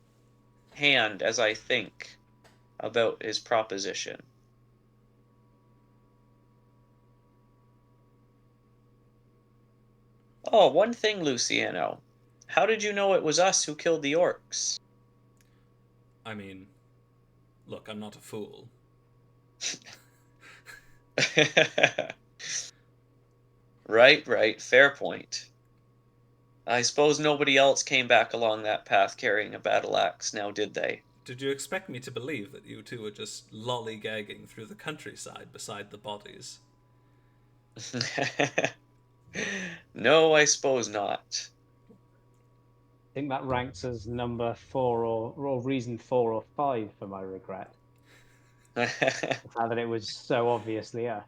hand as I think about his proposition. Oh, one thing, Luciano. How did you know it was us who killed the orcs? I mean, look, I'm not a fool. Right. Fair point. I suppose nobody else came back along that path carrying a battle axe, now did they? Did you expect me to believe that you two were just lollygagging through the countryside beside the bodies? No, I suppose not. think that ranks as number 4 or reason 4 or 5 for my regret. The fact that it was so obviously us.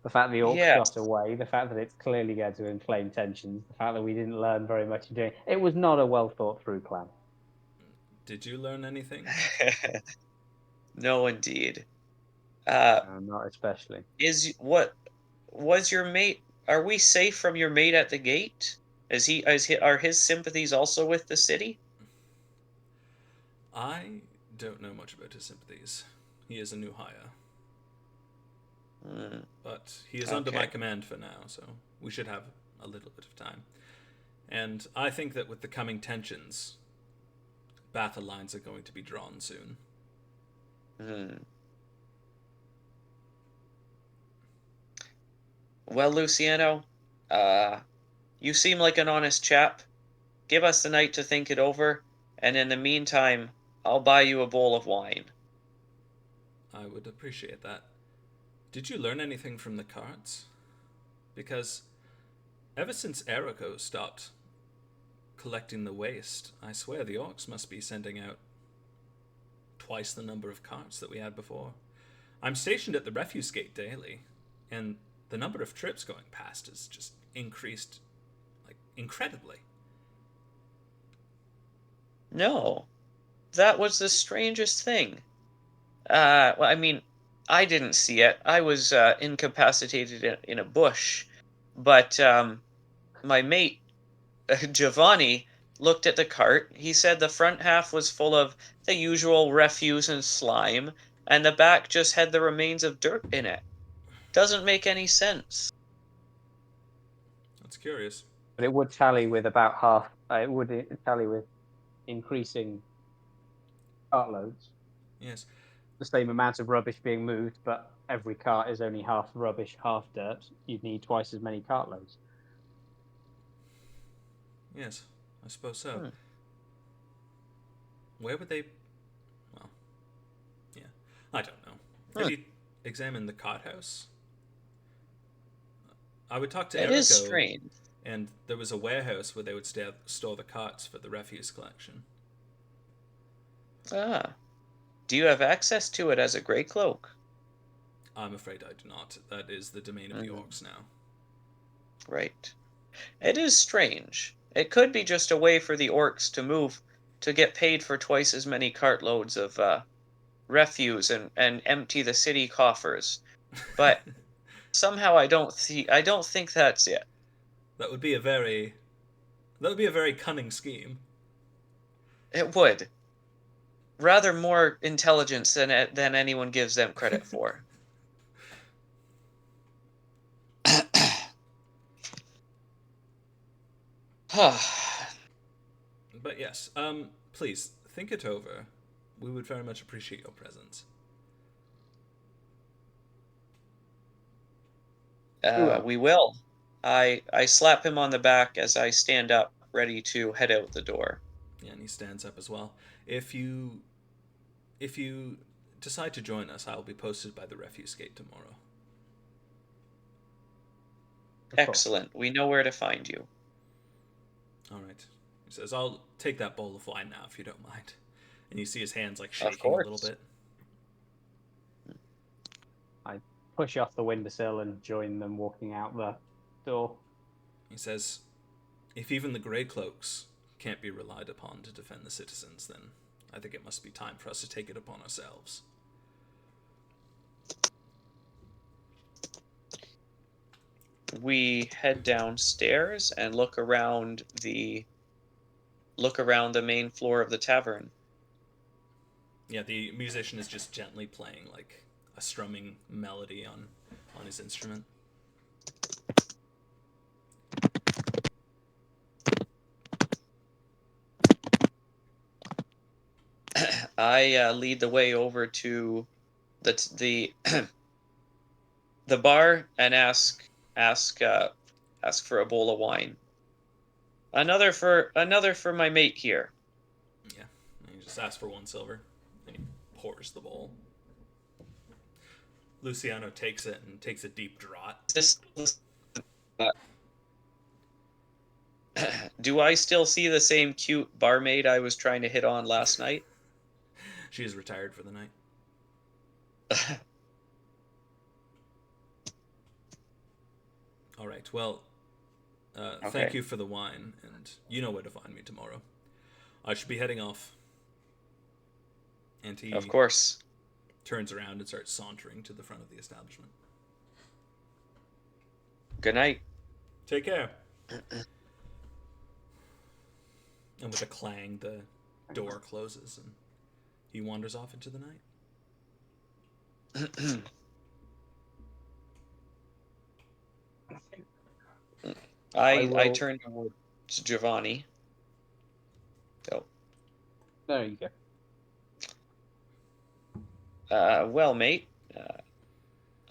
The fact the orcs Yeah. got away, the fact that it's clearly going to inflame tensions, the fact that we didn't learn very much in doing it. It was not a well thought through plan. Did you learn anything? No, indeed. No, not especially. What was your mate? Are we safe from your mate at the gate? Are his sympathies also with the city? I don't know much about his sympathies. He is a new hire. Hmm, But he is under my okay. command for now, so we should have a little bit of time. And I think that with the coming tensions, battle lines are going to be drawn soon. Hmm. Well, Luciano, uh, you seem like an honest chap. Give us the night to think it over, and in the meantime, I'll buy you a bowl of wine. I would appreciate that. Did you learn anything from the cards? Because ever since Eriko stopped collecting the waste, I swear the orcs must be sending out twice the number of carts that we had before. I'm stationed at the refuse gate daily, and the number of trips going past has just increased, like, incredibly. No, that was the strangest thing. Well, I mean, I didn't see it. I was incapacitated in a bush, but my mate Giovanni looked at the cart. He said the front half was full of the usual refuse and slime, and the back just had the remains of dirt in it. Doesn't make any sense. That's curious. But it would tally with about half. It would tally with increasing cartloads. Yes. The same amount of rubbish being moved, but every cart is only half rubbish, half dirt. You'd need twice as many cartloads. Yes, I suppose so. Hmm. Where would they... Well, yeah. I don't know. Have Hmm. you examined the cart house? I would talk to It is Eriko, strange. and there was a warehouse where they would store the carts for the refuse collection. Ah. Do you have access to it as a Grey Cloak? I'm afraid I do not. That is the domain of the Hmm. orcs now. Right. It is strange. It could be just a way for the orcs to move to get paid for twice as many cartloads of refuse and empty the city coffers. But somehow I don't think that's it. That would be a very... That would be a very cunning scheme. It would. Rather more intelligence than anyone gives them credit for. But yes, please, think it over. We would very much appreciate your presence. We will. I slap him on the back as I stand up, ready to head out the door. Yeah, and he stands up as well. If you decide to join us, I will be posted by the refuse gate tomorrow. Of course. Excellent. We know where to find you. All right. He says, "I'll take that bowl of wine now, if you don't mind." And you see his hands like Of shaking a little course. bit. I push off the windowsill and join them walking out the door. He says, "If even the Grey Cloaks can't be relied upon to defend the citizens, then I think it must be time for us to take it upon ourselves." We head downstairs and look around the main floor of the tavern. Yeah, the musician is just gently playing like a strumming melody on his instrument. I lead the way over to the the bar and ask for a bowl of wine. Another for my mate here. Yeah, and he just asks for 1 silver, and he pours the bowl. Luciano takes it and takes a deep draught. This Do I still see the same cute barmaid I was trying to hit on last night? She is retired for the night. All right. Well, Okay. thank you for the wine, and you know where to find me tomorrow. I should be heading off. And he Of course. turns around and starts sauntering to the front of the establishment. Good night. Take care. And with a clang, the door closes, and he wanders off into the night. I turn to Giovanni. Oh. There you go. Well, mate,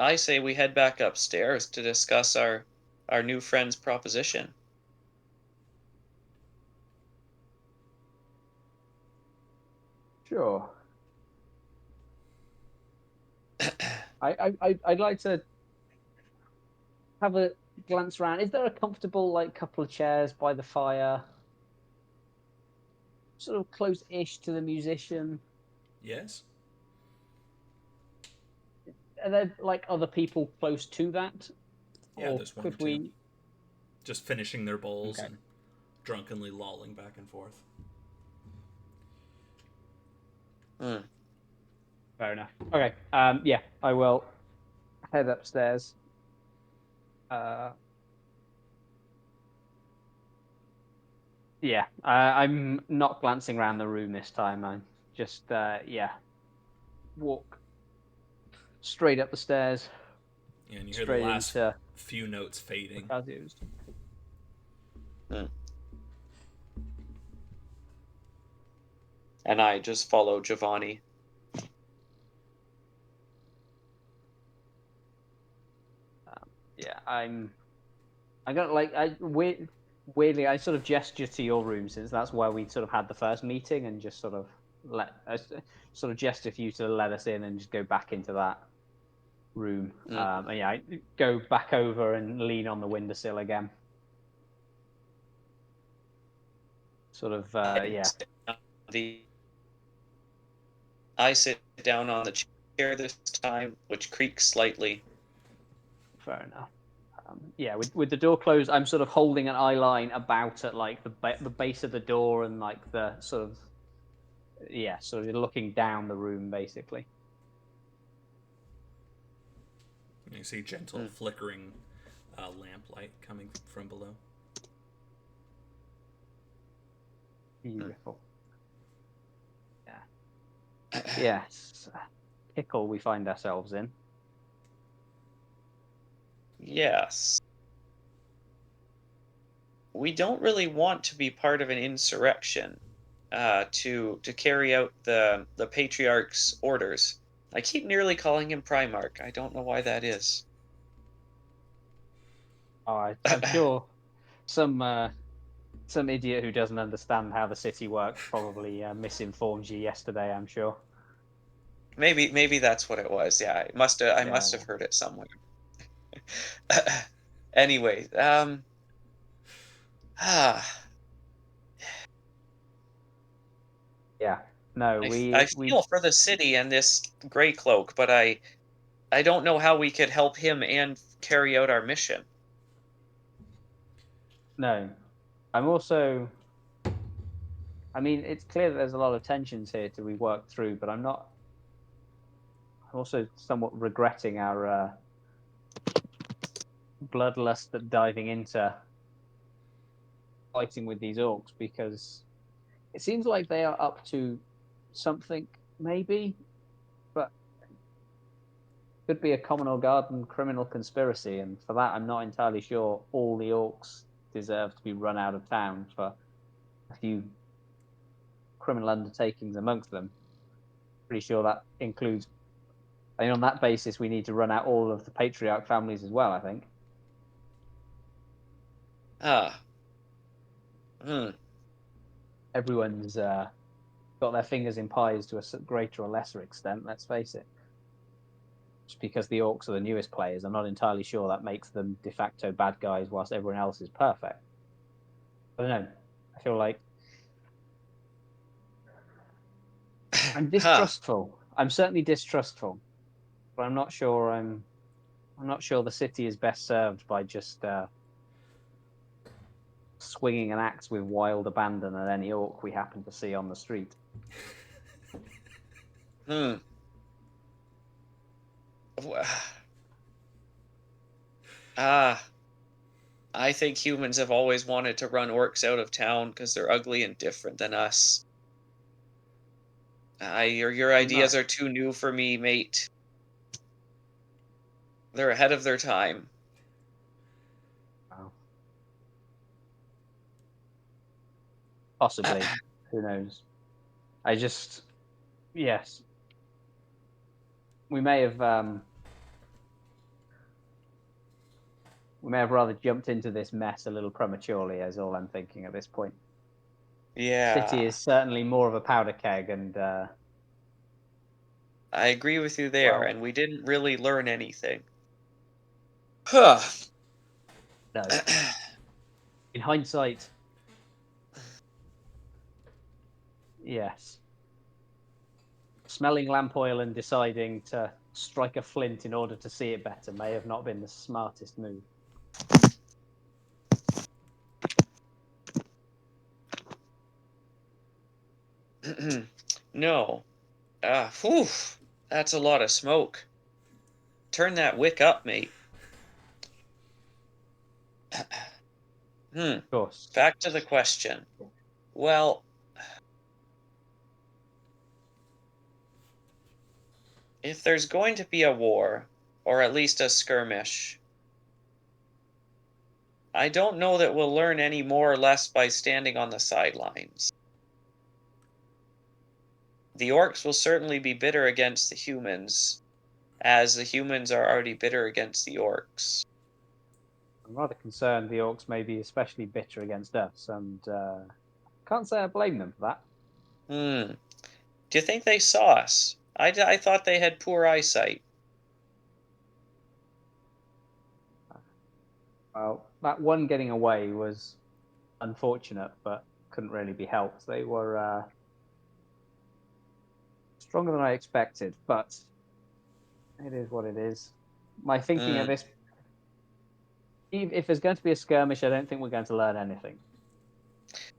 I say we head back upstairs to discuss our new friend's proposition. Sure. I'd like to have a glance around. Is there a comfortable like couple of chairs by the fire? Sort of close-ish to the musician. Yes? Are there like other people close to that? Yeah, Or there's one or could two. we? Just finishing their bowls Okay. and drunkenly lolling back and forth. Fair enough. Okay. Yeah, I will head upstairs. Yeah, I'm not glancing around the room this time. I'm just walk straight up the stairs. Yeah, and you hear the Straight last into few notes fading. Casio's. And I just follow Giovanni. Yeah, I'm gonna weirdly I sort of gesture to your room since that's where we sort of had the first meeting and just sort of sort of gesture for you to let us in and just go back into that room. And yeah, I go back over and lean on the windowsill again. Sort of yeah. I sit down on the chair this time, which creaks slightly. Fair enough. Yeah, with the door closed, I'm sort of holding an eye line about at like the base of the door and like the sort of sort of looking down the room basically. You see gentle flickering lamplight coming from below. Beautiful. Yeah. Yes. Pickle we find ourselves in. Yes. We don't really want to be part of an insurrection to carry out the patriarch's orders. I keep nearly calling him Primarch. I don't know why that is. Oh, I'm sure some idiot who doesn't understand how the city works probably misinformed you yesterday. I'm sure. Maybe that's what it was. Yeah, I must have heard it somewhere. Anyway, Yeah. No, I feel for the city and this gray cloak, but I don't know how we could help him and carry out our mission. No. I'm also. I mean, it's clear that there's a lot of tensions here to be worked through, but I'm also somewhat regretting our bloodlust at diving into fighting with these orcs because it seems like they are up to something, maybe, but could be a common or garden criminal conspiracy, and for that, I'm not entirely sure all the orcs deserve to be run out of town for a few criminal undertakings amongst them. Pretty sure that includes. I mean, on that basis, we need to run out all of the patriarch families as well. I think. Everyone's got their fingers in pies to a greater or lesser extent. Let's face it. Just because the orcs are the newest players, I'm not entirely sure that makes them de facto bad guys, whilst everyone else is perfect. I don't know. feel like I'm Huh. distrustful. I'm certainly distrustful, but I'm not sure. I'm not sure the city is best served by just swinging an axe with wild abandon at any orc we happen to see on the street. Hmm. Ah, I think humans have always wanted to run orcs out of town because they're ugly and different than us. Your ideas No. are too new for me, mate. They're ahead of their time. Wow. Possibly. Who knows? I just, yes, we may have rather jumped into this mess a little prematurely, is all I'm thinking at this point. City Yeah, is certainly more of a powder keg, and I agree with you there, well, and we didn't really learn anything. Huh. no. In hindsight, yes. Smelling lamp oil and deciding to strike a flint in order to see it better may have not been the smartest move. No. Whew. That's a lot of smoke. Turn that wick up, mate. Of course. Back to the question. Well, if there's going to be a war, or at least a skirmish, I don't know that we'll learn any more or less by standing on the sidelines. The orcs will certainly be bitter against the humans, as the humans are already bitter against the orcs. I'm rather concerned the orcs may be especially bitter against us, and can't say I blame them for that. Do you think they saw us? I thought they had poor eyesight. Well, that one getting away was unfortunate, but couldn't really be helped. They were stronger than I expected, but it is what it is. My thinking at Mm, this, if there's going to be a skirmish, I don't think we're going to learn anything.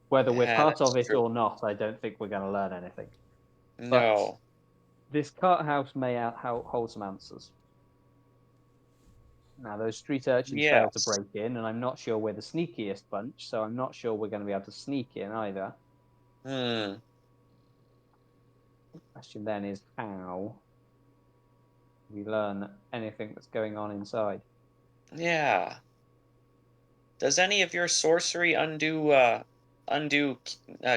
Whether we're yeah, part that's of it true. or not, I don't think we're going to learn anything. But No. this cart house may hold some answers. Now, those street urchins failed to Yes. break in, and I'm not sure we're the sneakiest bunch, so I'm not sure we're going to be able to sneak in either. Hmm. Question then is how we learn anything that's going on inside. Yeah. Does any of your sorcery undo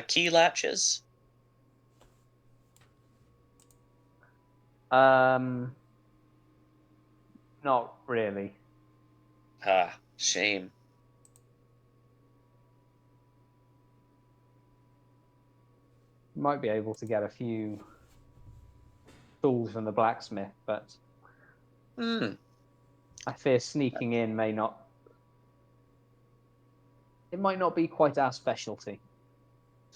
key latches? Um, Not really. Ah, shame. Might be able to get a few tools from the blacksmith, but Hmm. I fear sneaking in may not. It might not be quite our specialty.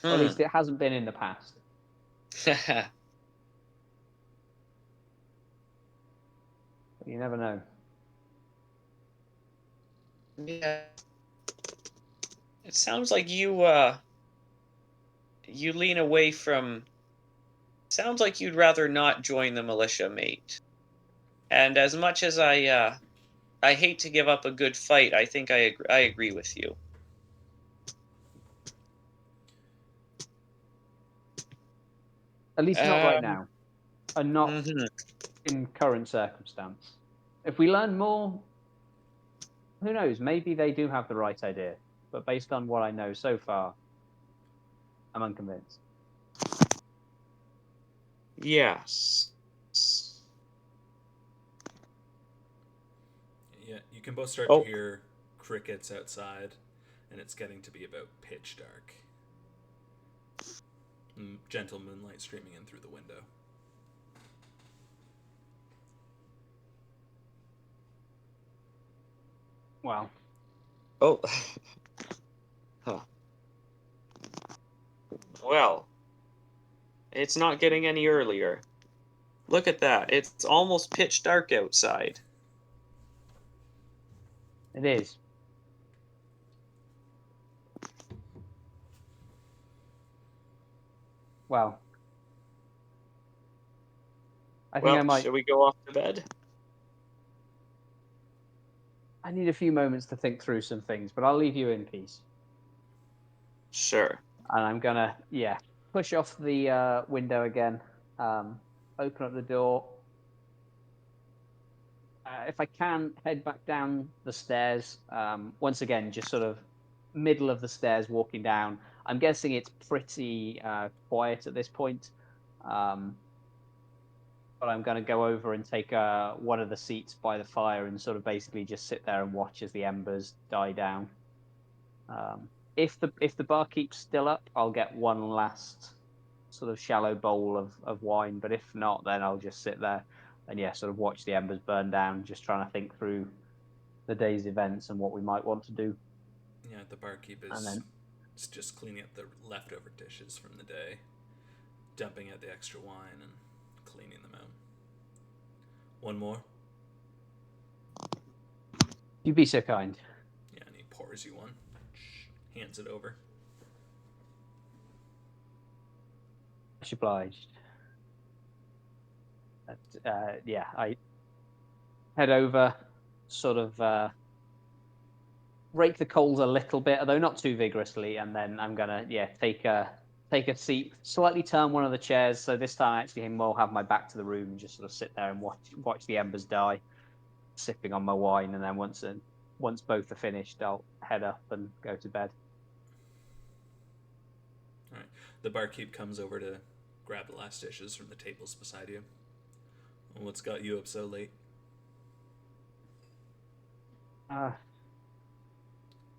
Or at Hmm. least it hasn't been in the past. But you never know. Yeah. It sounds like you lean away from. Sounds like you'd rather not join the militia, mate. And as much as I hate to give up a good fight, I think I agree with you. At least not right Um. now, and not Mhm. in current circumstance. If we learn more, who knows? Maybe they do have the right idea. But based on what I know so far, I'm unconvinced. Yes. Yeah, you can both start to Oh. hear crickets outside, and it's getting to be about pitch dark. Gentle moonlight streaming in through the window. Well, Oh. Huh. It's not getting any earlier. Look at that. It's almost pitch dark outside. It is. Well, I think I might. Should we go off to bed? I need a few moments to think through some things, but I'll leave you in peace. Sure. And I'm gonna, push off the window again, open up the door. If I can, head back down the stairs. Once again, just sort of middle of the stairs, walking down. I'm guessing it's pretty quiet at this point. But I'm going to go over and take one of the seats by the fire and sort of basically just sit there and watch as the embers die down. If the barkeep's still up, I'll get one last sort of shallow bowl of wine. But if not, then I'll just sit there and sort of watch the embers burn down, just trying to think through the day's events and what we might want to do. Yeah, the barkeep is just cleaning up the leftover dishes from the day, dumping out the extra wine and cleaning them out. One more? You'd be so kind. Yeah, and he pours you one. Hands it over. Much obliged. I head over, sort of rake the coals a little bit, although not too vigorously, and then I'm gonna take a seat, slightly turn one of the chairs, so this time I actually will have my back to the room and just sort of sit there and watch the embers die, sipping on my wine, and then once both are finished, I'll head up and go to bed. All right. The barkeep comes over to grab the last dishes from the tables beside you. What's got you up so late?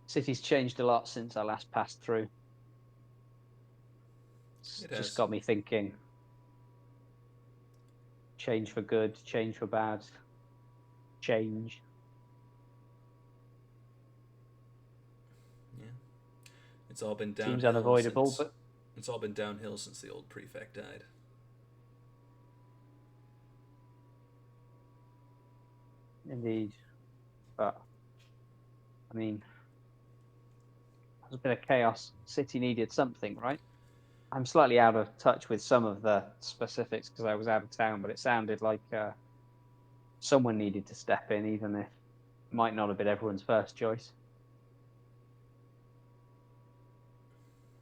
City's changed a lot since I last passed through. It just has. got me thinking. Change for good, change for bad. Change. Yeah. It's all been downhill. Seems unavoidable, but it's all been downhill since the old prefect died. Indeed. But I mean, there's a bit of chaos. City needed something, right? I'm slightly out of touch with some of the specifics because I was out of town, but it sounded like someone needed to step in, even if it might not have been everyone's first choice.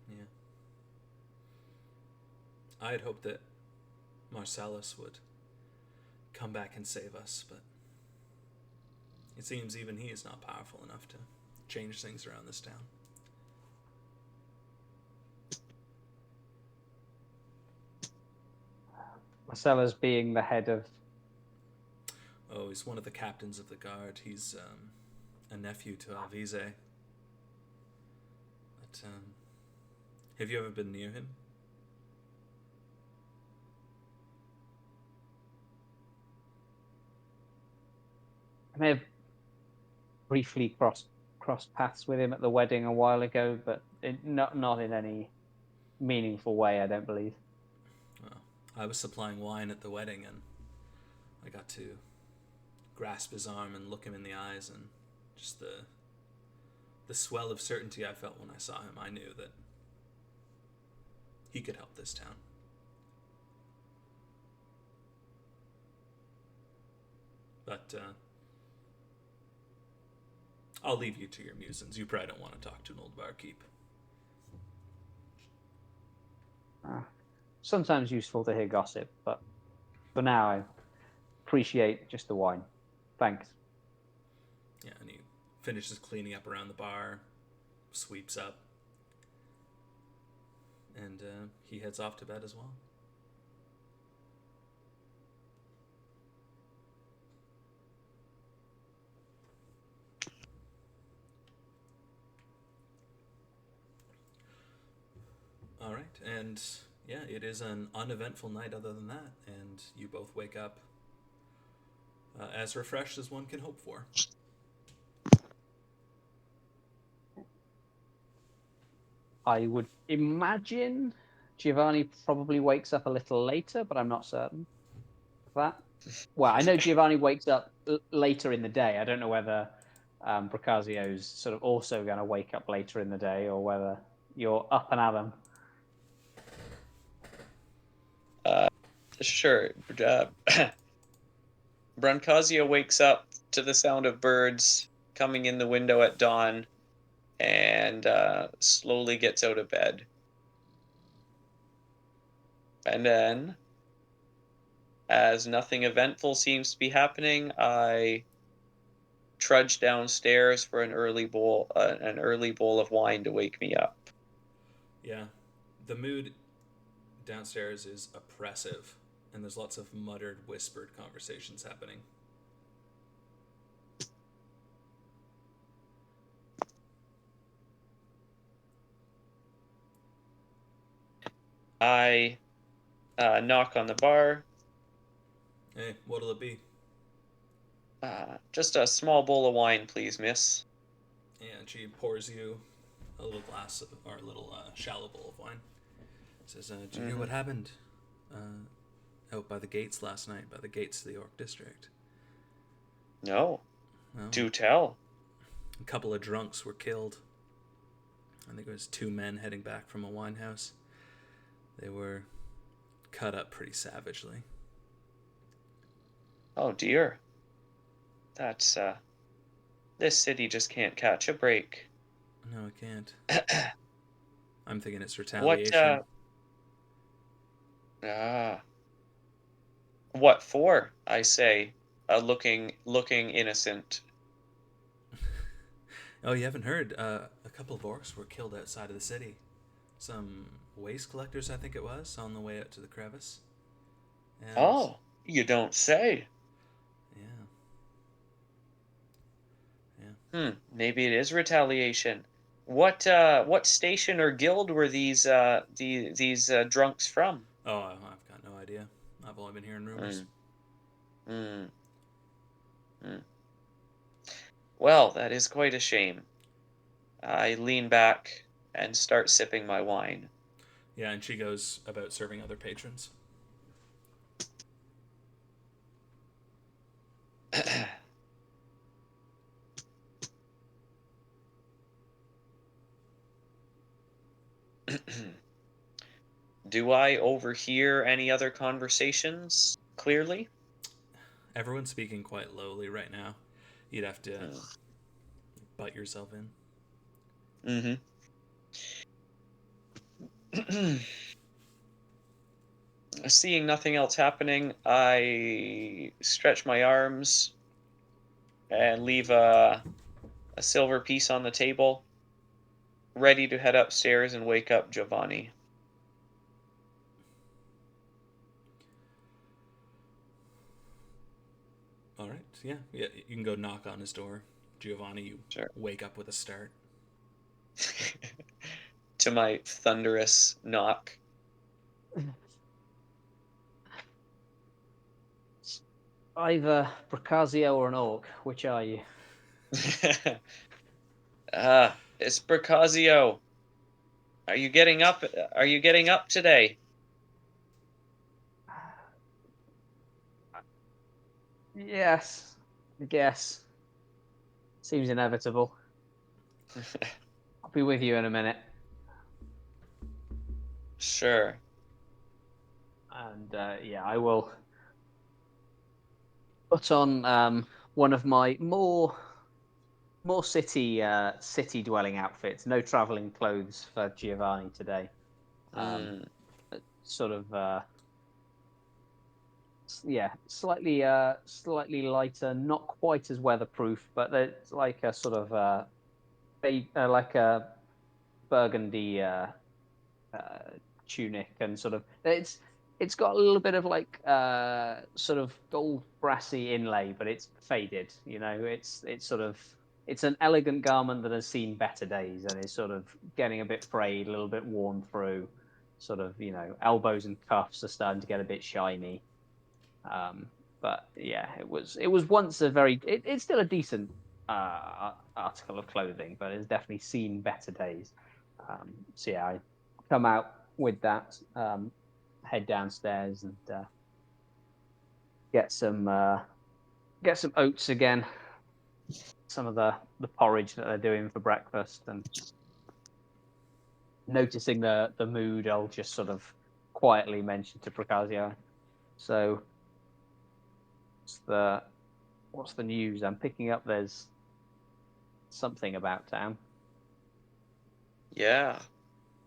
Yeah. I had hoped that Marcellus would come back and save us, but it seems even he is not powerful enough to change things around this town. Marcellus being the head of... Oh, he's one of the captains of the guard. He's a nephew to Alvise. But, have you ever been near him? I may have briefly crossed paths with him at the wedding a while ago, but not in any meaningful way, I don't believe. Well, I was supplying wine at the wedding, and I got to grasp his arm and look him in the eyes, and just the swell of certainty I felt when I saw him, I knew that he could help this town. But I'll leave you to your musings. You probably don't want to talk to an old barkeep. Sometimes useful to hear gossip, but for now I appreciate just the wine. Thanks. Yeah, and he finishes cleaning up around the bar, sweeps up, and he heads off to bed as well. All right, and yeah, it is an uneventful night other than that, and you both wake up as refreshed as one can hope for. I would imagine Giovanni probably wakes up a little later, but I'm not certain of that. Well, I know Giovanni wakes up later in the day. I don't know whether Bracazio's sort of also going to wake up later in the day, or whether you're up and at 'em. Sure. Brancazio wakes up to the sound of birds coming in the window at dawn and slowly gets out of bed. And then, as nothing eventful seems to be happening, I trudge downstairs for an early bowl of wine to wake me up. Yeah. The mood downstairs is oppressive, and there's lots of muttered, whispered conversations happening. I knock on the bar. Hey, what'll it be? Just a small bowl of wine, please, miss. And she pours you a little glass or a little shallow bowl of wine. Says, "Did you hear what happened out by the gates last night? By the gates of the York District." No. Well, Do tell. a couple of drunks were killed. I think it was 2 men heading back from a wine house. They were cut up pretty savagely. Oh dear. That's this city just can't catch a break. No, I can't. I'm thinking it's What retaliation. what for? I say, looking innocent. Oh, you haven't heard? A couple of orcs were killed outside of the city. Some waste collectors, I think it was, on the way out to the crevice. And, Oh, you don't say. yeah. Yeah. Maybe it is retaliation. What station or guild were these drunks from? Oh, I've got no idea. I've only been hearing rumors. Hmm. Well, that is quite a shame. I lean back and start sipping my wine. Yeah, and she goes about serving other patrons. Do I overhear any other conversations clearly? Everyone's speaking quite lowly right now. You'd have to butt yourself in. Mm-hmm. Seeing nothing else happening, I stretch my arms and leave a silver piece on the table, ready to head upstairs and wake up Giovanni. All right, yeah. You can go knock on his door. Giovanni, you Sure. wake up with a start. To my thunderous knock. Either Bracazio or an orc. Which are you? It's Bracazio. Are you getting up? Are you getting up today? Yes, I guess. Seems inevitable. I'll be with you in a minute. Sure. And yeah, I will put on one of my more city dwelling outfits. No traveling clothes for Giovanni today. Sort of yeah, slightly lighter, not quite as weatherproof, but it's like a sort of like a burgundy tunic, and sort of it's got a little bit of like sort of gold brassy inlay, but it's faded. You know, it's sort of it's an elegant garment that has seen better days and is sort of getting a bit frayed, a little bit worn through. Sort of, you know, elbows and cuffs are starting to get a bit shiny. But yeah, it was once a very it's still a decent article of clothing, but it's definitely seen better days. So yeah, I come out with that, head downstairs and get some oats again. Some of the porridge that they're doing for breakfast, and noticing the mood, I'll just sort of quietly mention to Procasio. So, what's the news? I'm picking up there's something about town. Yeah,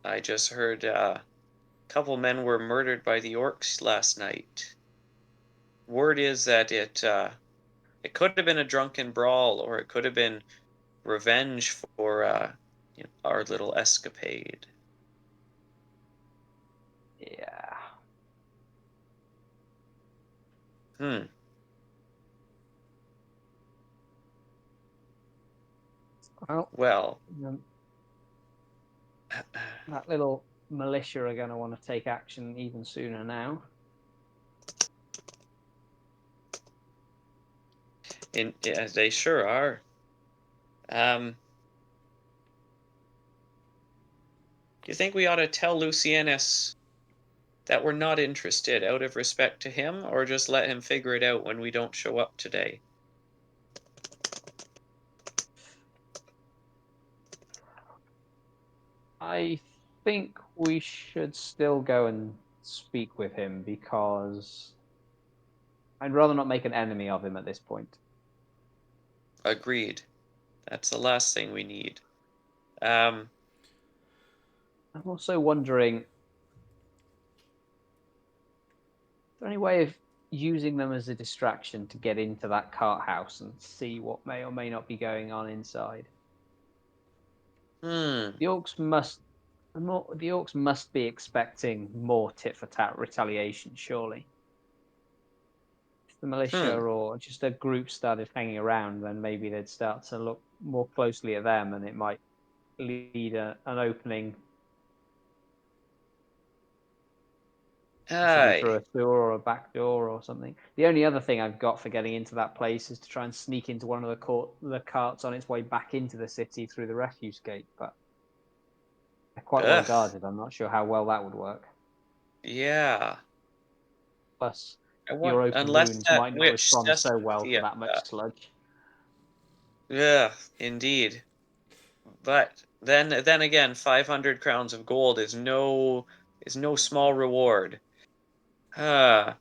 I just heard a couple men were murdered by the orcs last night. Word is that it could have been a drunken brawl, or it could have been revenge for our little escapade. Yeah. Hmm. Well, Well, that little militia are going to want to take action even sooner now. yeah, they sure are. Do you think we ought to tell Lucianus that we're not interested out of respect to him, or just let him figure it out when we don't show up today? I think we should still go and speak with him because I'd rather not make an enemy of him at this point. Agreed. That's the last thing we need. Um, I'm also wondering, is there any way of using them as a distraction to get into that cart house and see what may or may not be going on inside? hmm. The orcs must be expecting more tit for tat retaliation, surely. If the militia Hmm. or just a group started hanging around, then maybe they'd start to look more closely at them, and it might lead an opening, possibly through Aye. a sewer or a back door or something. The only other thing I've got for getting into that place is to try and sneak into one of the carts on its way back into the city through the refuse gate, but they're quite well Ugh. guarded. I'm not sure how well that would work. Yeah. Plus, I want your open unless wounds that might not witch respond so well to Cestia. that much sludge. Yeah, indeed. But then again, 500 crowns of gold is no small reward. Uh,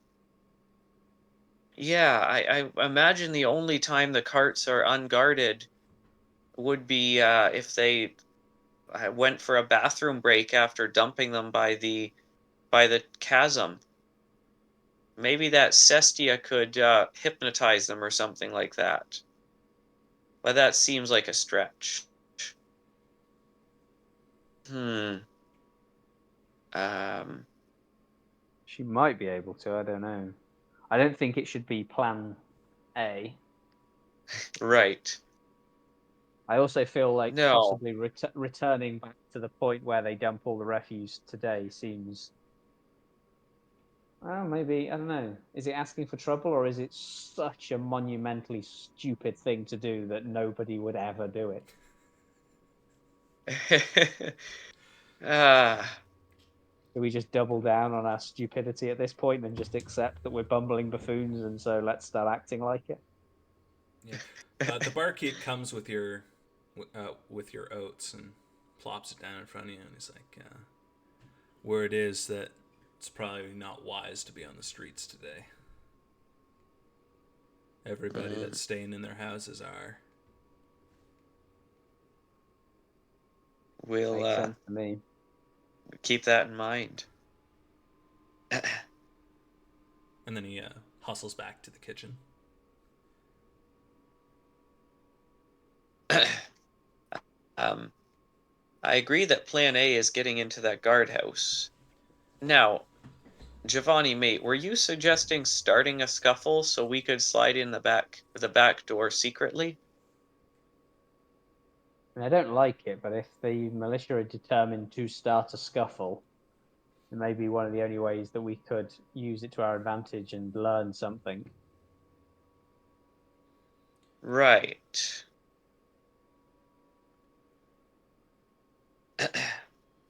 yeah, I imagine the only time the carts are unguarded would be if they went for a bathroom break after dumping them by the chasm. Maybe that Cestia could hypnotize them or something like that. But that seems like a stretch. Hmm. Um. She might be able to. I don't know. I don't think it should be Plan A. Right. I also feel like No. possibly returning back to the point where they dump all the refuse today seems. Well, maybe I don't know. Is it asking for trouble, or is it such a monumentally stupid thing to do that nobody would ever do it? Ah. Do we just double down on our stupidity at this point and just accept that we're bumbling buffoons, and so let's start acting like it? Yeah. The barkeep comes with your oats and plops it down in front of you, and he's like, "Word is that it's probably not wise to be on the streets today. Everybody that's staying in their houses are." We'll Makes sense to me. keep that in mind. And then he hustles back to the kitchen. um, I agree that Plan A is getting into that guardhouse. Now, Giovanni, mate, were you suggesting starting a scuffle so we could slide in the back door secretly? I don't like it, but if the militia are determined to start a scuffle, it may be one of the only ways that we could use it to our advantage and learn something. Right.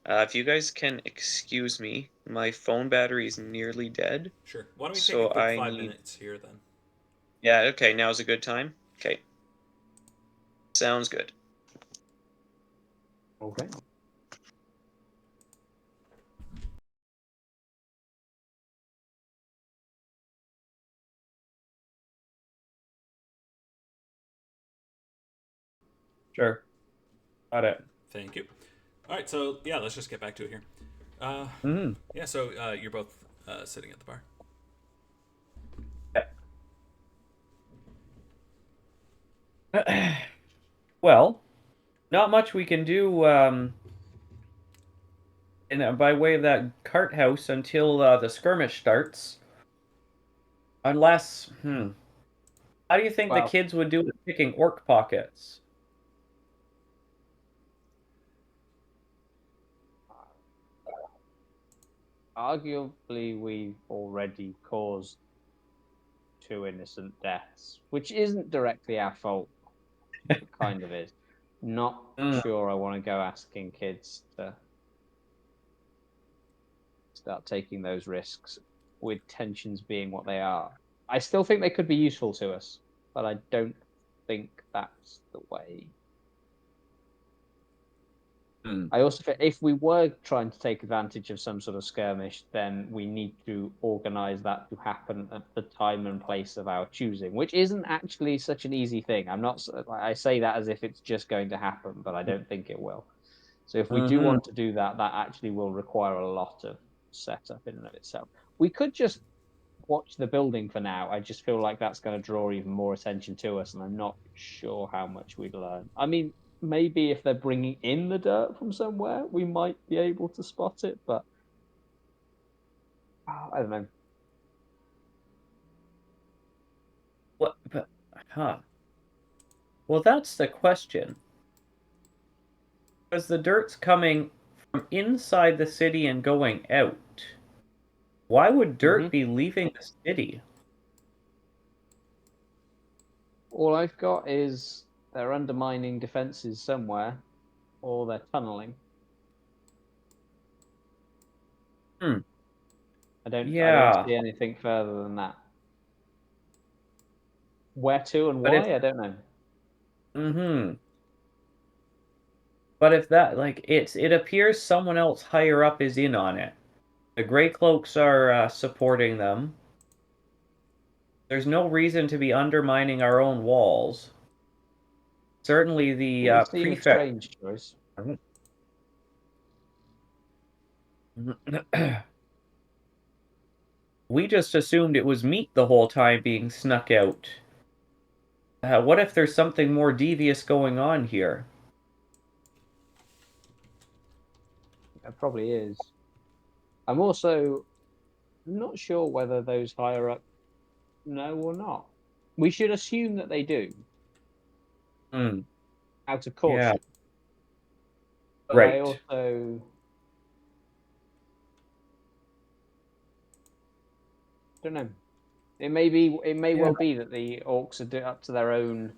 If you guys can excuse me, my phone battery is nearly dead. Sure. Why don't we take a So quick I 5 need. minutes here then? Yeah, okay, now's a good time. Okay. Sounds good. Okay. Sure. Got it. Thank you. All right, so yeah, let's just get back to it here. Mm-hmm. Yeah, so you're both sitting at the bar. Well, not much we can do by way of that cart house until the skirmish starts. Unless, how do you think the Well, kids would do with picking orc pockets? arguably, we've already caused 2 innocent deaths, which isn't directly our fault, but kind of is. Not Mm. sure I want to go asking kids to start taking those risks with tensions being what they are. I still think they could be useful to us, but I don't think that's the way. Hmm. I also think if we were trying to take advantage of some sort of skirmish, then we need to organise that to happen at the time and place of our choosing, which isn't actually such an easy thing. I say that as if it's just going to happen, but I don't think it will. So if we do Mm-hmm. want to do that, that actually will require a lot of setup in and of itself. We could just watch the building for now. I just feel like that's going to draw even more attention to us, and I'm not sure how much we'd learn. I mean, maybe if they're bringing in the dirt from somewhere, we might be able to spot it, but I don't know. What? But, Well, that's the question. Because the dirt's coming from inside the city and going out. Why would dirt be leaving the city? All I've got is they're undermining defenses somewhere, or they're tunneling. Hmm. I don't Yeah. see anything further than that. Where to and But if why, I don't know. mm-hmm. But if that it appears someone else higher up is in on it. The Grey Cloaks are supporting them. There's no reason to be undermining our own walls. Certainly the It would seem a prefect. strange choice. We just assumed it was meat the whole time being snuck out. What if there's something more devious going on here? It probably is. I'm also not sure whether those higher up know or not. We should assume that they do, Hmm. out of Yeah. caution. But I Right. also don't know. It may Yeah. well be that the orcs are up to their own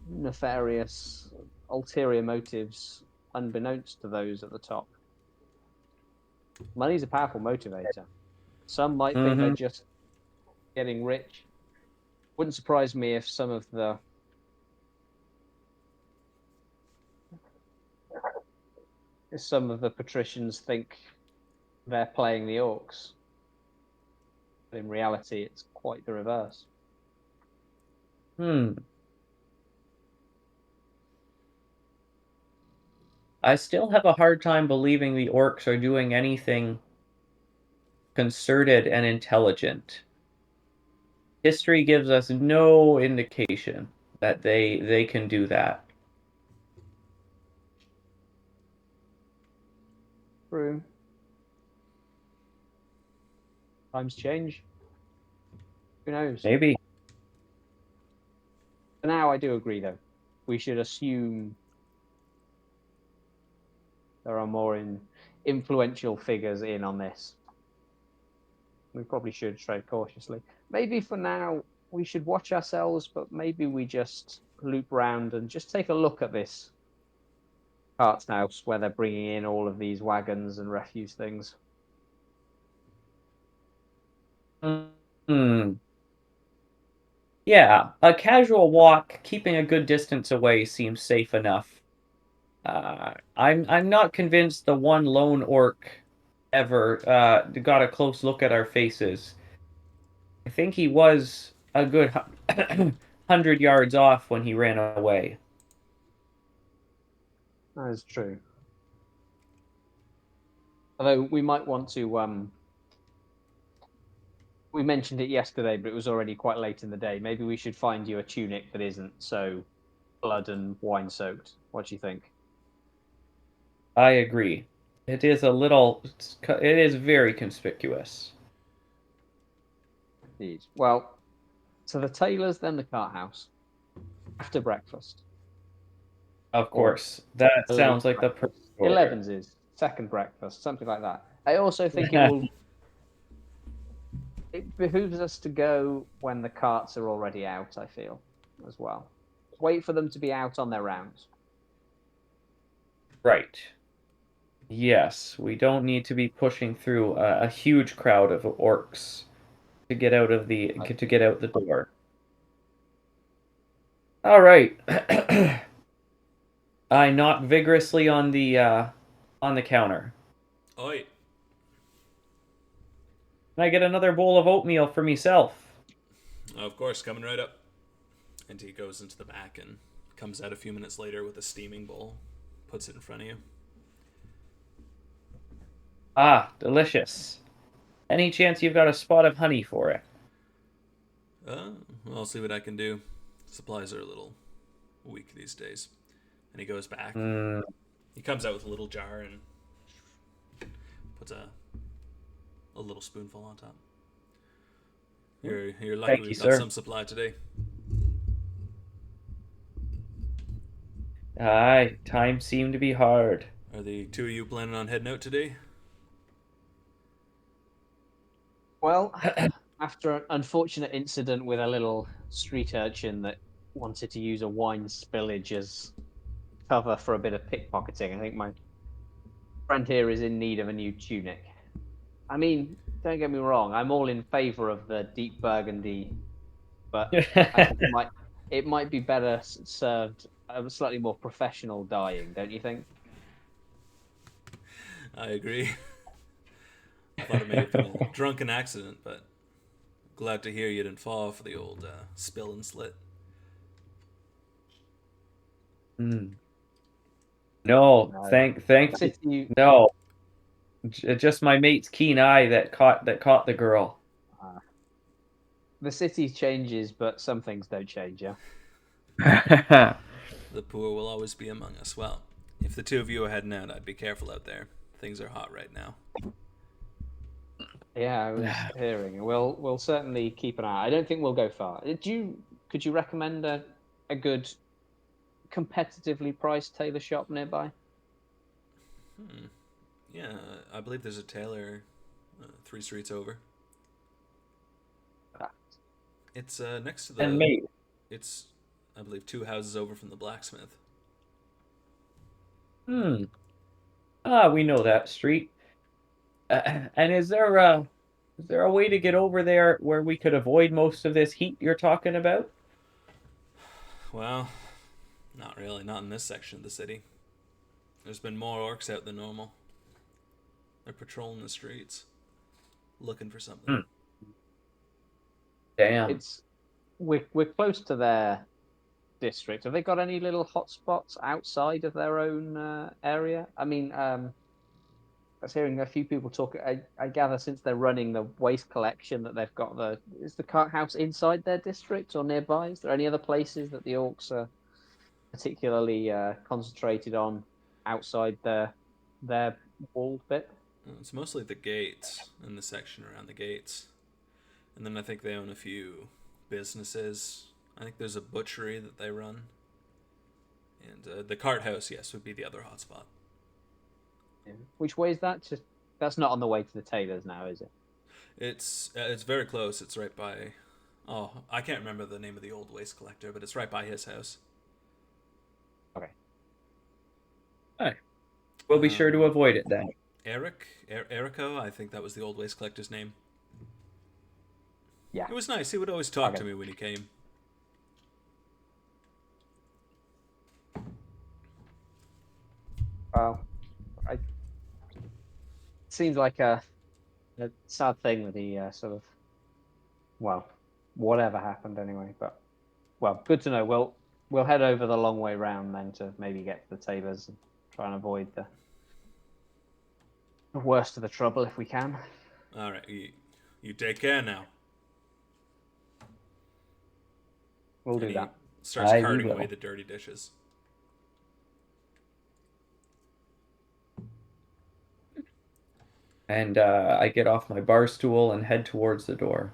nefarious, ulterior motives, unbeknownst to those at the top. Money's a powerful motivator. Some might think they're Mm-hmm. just getting rich. Wouldn't surprise me if some of the patricians think they're playing the orcs. But in reality, it's quite the reverse. Hmm. I still have a hard time believing the orcs are doing anything concerted and intelligent. History gives us no indication that they can do that. True. Times change. Who knows? Maybe. For now, I do agree, though. We should assume there are more influential figures in on this. We probably should tread cautiously. Maybe for now, we should watch ourselves, but maybe we just loop round and just take a look at this cart's house where they're bringing in all of these wagons and refuse things. Hmm. Yeah, a casual walk, keeping a good distance away, seems safe enough. I'm not convinced the one lone orc ever got a close look at our faces. I think he was a good 100 yards off when he ran away. That is true. Although we might want to. We mentioned it yesterday, but it was already quite late in the day. Maybe we should find you a tunic that isn't so blood and wine soaked. What do you think? I agree. It is a little. It is very conspicuous. Indeed. Well, so the tailors, then the cart house. After breakfast. Of Or course, that late sounds like the breakfast. perfect order. 11's is second breakfast, something like that. I also think it behooves us to go when the carts are already out, I feel, as well. Wait for them to be out on their rounds. Right. Yes, we don't need to be pushing through a huge crowd of orcs to get out of to get out the door. All right. I knock vigorously on the counter. Oi. Can I get another bowl of oatmeal for myself? Of course, coming right up. And he goes into the back and comes out a few minutes later with a steaming bowl, puts it in front of you. Ah, delicious. Any chance you've got a spot of honey for it? I'll see what I can do. Supplies are a little weak these days. And he goes back. Mm, He comes out with a little jar and puts a little spoonful on top. You're lucky Thank you, we've got sir. some supply today. aye, times seem to be hard. Are the two of you planning on heading out today? Well, after an unfortunate incident with a little street urchin that wanted to use a wine spillage as cover for a bit of pickpocketing, I think my friend here is in need of a new tunic. I mean, don't get me wrong, I'm all in favour of the deep burgundy, but I think it might be better served a slightly more professional dyeing, don't you think? I agree. I thought it may have been a drunken accident, but glad to hear you didn't fall for the old spill and slit. Mm. No, No. thank City, no. Just my mate's keen eye that caught the girl. the city changes, but some things don't change, yeah. The poor will always be among us. Well, if the two of you are heading out, I'd be careful out there. Things are hot right now. Yeah, I was hearing. We'll certainly keep an eye. I don't think we'll go far. Could you recommend a good competitively priced tailor shop nearby? Yeah, I believe there's a tailor 3 streets over. It's next to the. And mate, It's, I believe, 2 houses over from the blacksmith. we know that street. And is there a way to get over there where we could avoid most of this heat you're talking about? Well, not really. Not in this section of the city. There's been more orcs out than normal. They're patrolling the streets, looking for something. Damn. We're close to their district. Have they got any little hotspots outside of their own area? I mean, I was hearing a few people talk. I gather since they're running the waste collection that they've got is the cart house inside their district or nearby? Is there any other places that the orcs are particularly concentrated on outside their walled bit? It's mostly the gates and the section around the gates. And then I think they own a few businesses. I think there's a butchery that they run. And the cart house, yes, would be the other hotspot. Yeah. Which way is that? That's not on the way to the tailors now, is it? It's very close. It's right by. Oh, I can't remember the name of the old waste collector, but it's right by his house. Okay. Hey. We'll be sure to avoid it then. Erico, I think that was the old waste collector's name. Yeah. It was nice. He would always talk to me when he came. Well, it seems like a sad thing that he sort of, well, whatever happened anyway. But well, good to know. We'll head over the long way round then to maybe get to the Tabors and try and avoid the worst of the trouble if we can. All right, you take care now. We'll And do he that. starts We carting will. away the dirty dishes. And I get off my bar stool and head towards the door.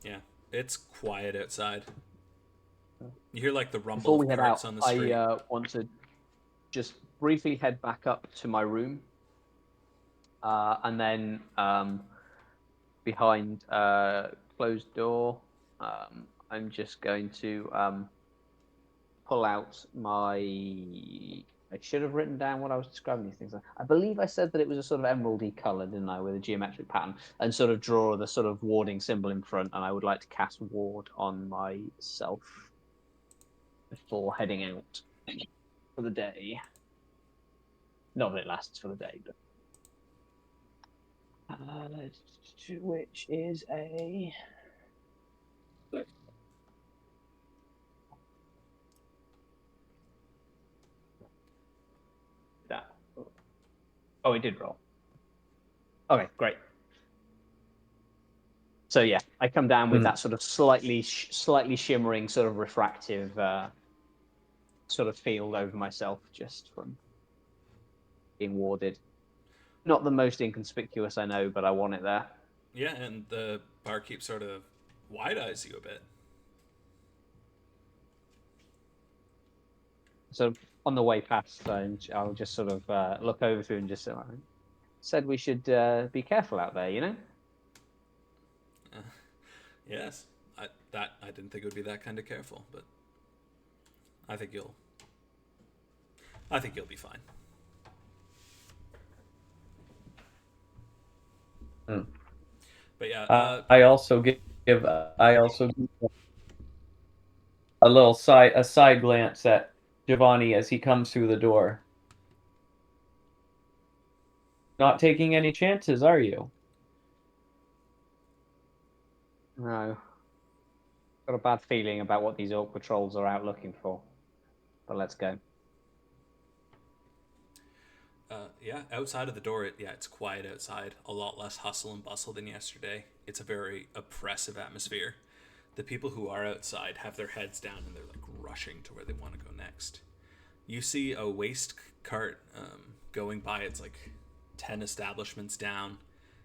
Yeah, it's quiet outside. You hear like the rumble Before we of head carts out, on the street. I want to just briefly head back up to my room, and then behind closed door, I'm just going to pull out my. I should have written down what I was describing these things. I believe I said that it was a sort of emeraldy colour, didn't I, with a geometric pattern, and sort of draw the sort of warding symbol in front. And I would like to cast ward on myself before heading out for the day. Not that it lasts for the day, but which is a that. Oh, it did roll. Okay, great. So yeah, I come down with that sort of slightly shimmering, sort of refractive sort of field over myself, just from being warded. Not the most inconspicuous, I know, but I want it there. Yeah, and the barkeep sort of wide eyes you a bit. So on the way past, I'll just sort of look over to him and just say, said we should be careful out there, you know? Yes, I didn't think it would be that kind of careful, but I think you'll be fine. But yeah, I also give a little side glance at Giovanni as he comes through the door. Not taking any chances, are you? No. Got a bad feeling about what these orc patrols are out looking for. But let's go. yeah, outside of the door, it's quiet outside. A lot less hustle and bustle than yesterday. It's a very oppressive atmosphere. The people who are outside have their heads down and they're like rushing to where they want to go next. You see a waste cart going by. It's like 10 establishments down,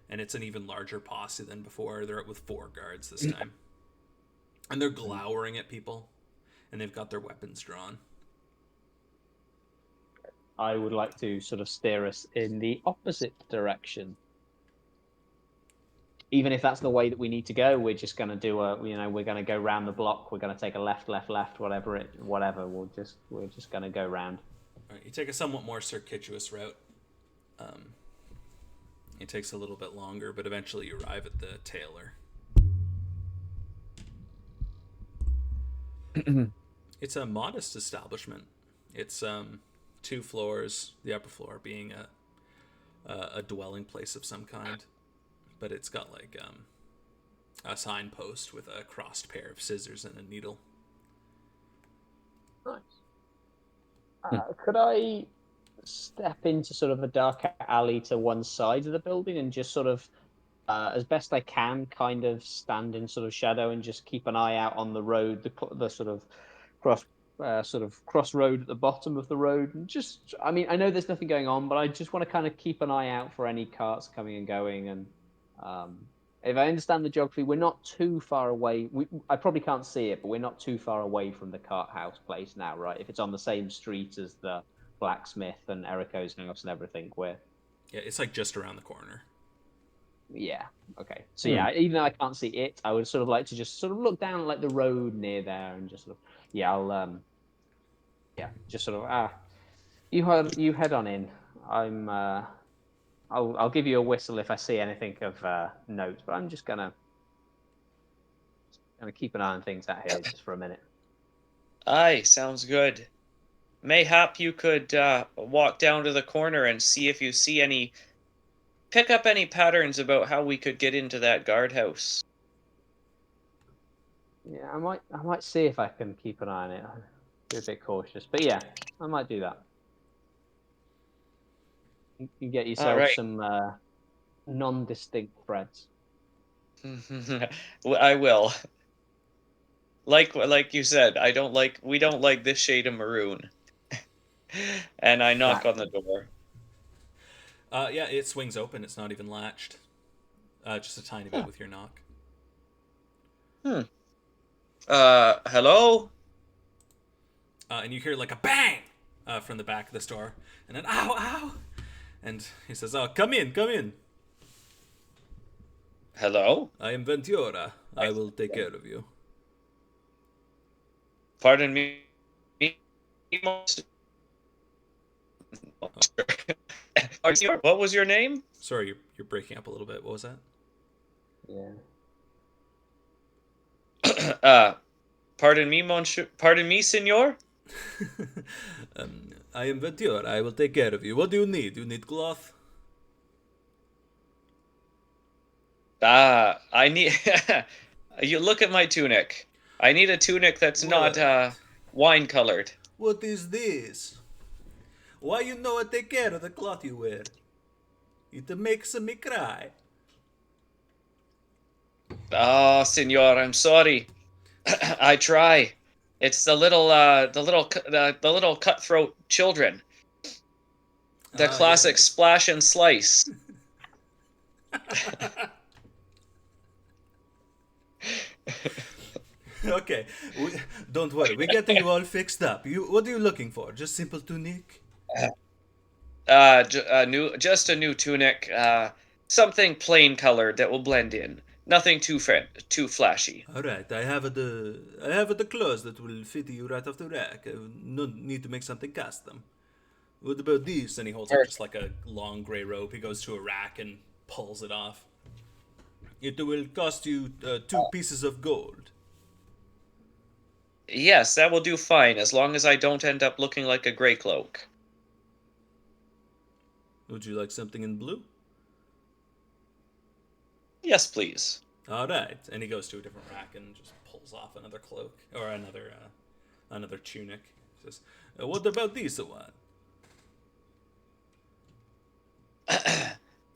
and it's an even larger posse than before. They're out with 4 guards this time. And they're glowering at people, and they've got their weapons drawn. I would like to sort of steer us in the opposite direction. Even if that's the way that we need to go, we're just going to do we're going to go round the block. We're going to take a left, whatever. We're just going to go round. All right, you take a somewhat more circuitous route. It takes a little bit longer, but eventually you arrive at the tailor. It's a modest establishment. It's 2 floors, the upper floor being a dwelling place of some kind, but it's got like a signpost with a crossed pair of scissors and a needle. Nice. Could I step into sort of a dark alley to one side of the building and just sort of, as best I can, kind of stand in sort of shadow and just keep an eye out on the road, the sort of crossroad at the bottom of the road, and just, I mean, I know there's nothing going on, but I just want to kind of keep an eye out for any carts coming and going. And if I understand the geography, we're not too far away. I probably can't see it, but we're not too far away from the cart house place now, right? If it's on the same street as the blacksmith and Erico's house and everything, Yeah, it's like just around the corner. Yeah. Okay. So yeah, even though I can't see it, I would sort of like to just sort of look down like the road near there and just sort of, I'll just sort of You head on in. I'm. I'll give you a whistle if I see anything of note, but I'm just gonna keep an eye on things out here just for a minute. Aye, sounds good. Mayhap you could walk down to the corner and see if you see any. Pick up any patterns about how we could get into that guardhouse. Yeah, I might see if I can keep an eye on it. I'll be a bit cautious, but yeah, I might do that. You can get yourself right. some non-distinct threads. I will. Like you said, we don't like this shade of maroon. And I knock on the door. Yeah, it swings open. It's not even latched. Just a tiny bit with your knock. Hello? And you hear like a bang from the back of the store, and an ow, ow. And he says, "Oh, come in, come in. Hello? I am Ventura. I will take care of you." Pardon me. What was your name? Sorry, you're breaking up a little bit. What was that? Yeah. Pardon me, monsieur. Pardon me, senor. I am Ventura. I will take care of you. What do you need? You need cloth? I need. You look at my tunic. I need a tunic that's not wine colored. What is this? Why you know I take care of the cloth you wear? It makes me cry. Oh, senor, I'm sorry. I try. It's the little cutthroat children. The classic yes. splash and slice. Okay, don't worry. We're getting you all fixed up. What are you looking for? Just simple tunic? Just a new tunic. Something plain colored that will blend in. Nothing too flashy. All right, I have the clothes that will fit you right off the rack. I no need to make something custom. What about these? And he holds up just like a long gray rope. He goes to a rack and pulls it off. It will cost you 2 pieces of gold. Yes, that will do fine, as long as I don't end up looking like a gray cloak. Would you like something in blue? Yes, please. All right, and he goes to a different rack and just pulls off another cloak or another tunic. He says, "What about this one?"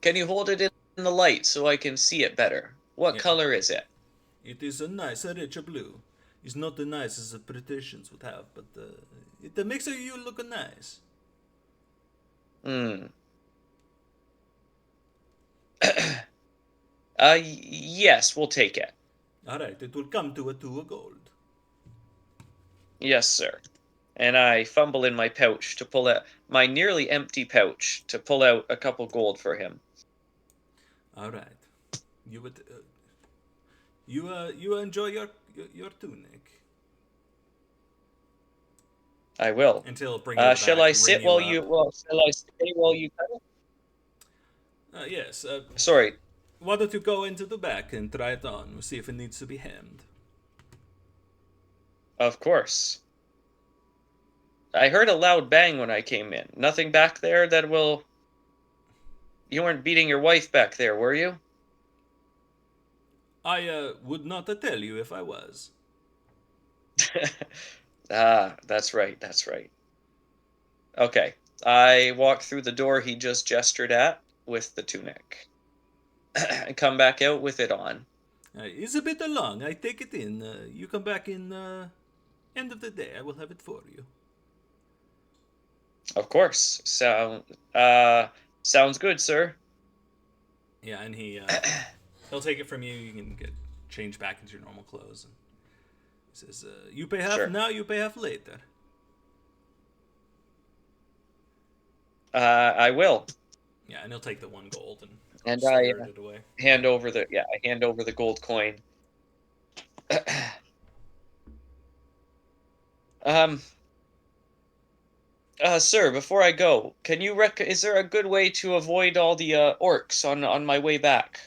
Can you hold it in the light so I can see it better? What Yeah. color is it? It is a nice, rich blue. It's not as nice as the British would have, but it makes you look nice. Hmm. Yes, we'll take it. All right, it will come to a 2 gold. Yes, sir. And I fumble in my pouch to pull out my nearly empty pouch to pull out a couple gold for him. All right, you would you enjoy your tunic. I will. Until bring it back. Shall I sit while you? Up. Well, shall I stay while you cut it? Yes. Sorry. Why don't you go into the back and try it on? We'll see if it needs to be hemmed. Of course. I heard a loud bang when I came in. Nothing back there that will. You weren't beating your wife back there, were you? I would not tell you if I was. That's right. That's right. Okay. I walk through the door he just gestured at with the tunic. And come back out with it on. It's a bit long. I take it in. You come back in end of the day. I will have it for you. Of course. Sounds good, sir. Yeah, and he'll take it from you. You can get changed back into your normal clothes. And he says, "You pay half now. You pay half later." I will. Yeah, and he'll take the 1 gold and I it away. hand over the gold coin. Sir, before I go, can you is there a good way to avoid all the orcs on my way back?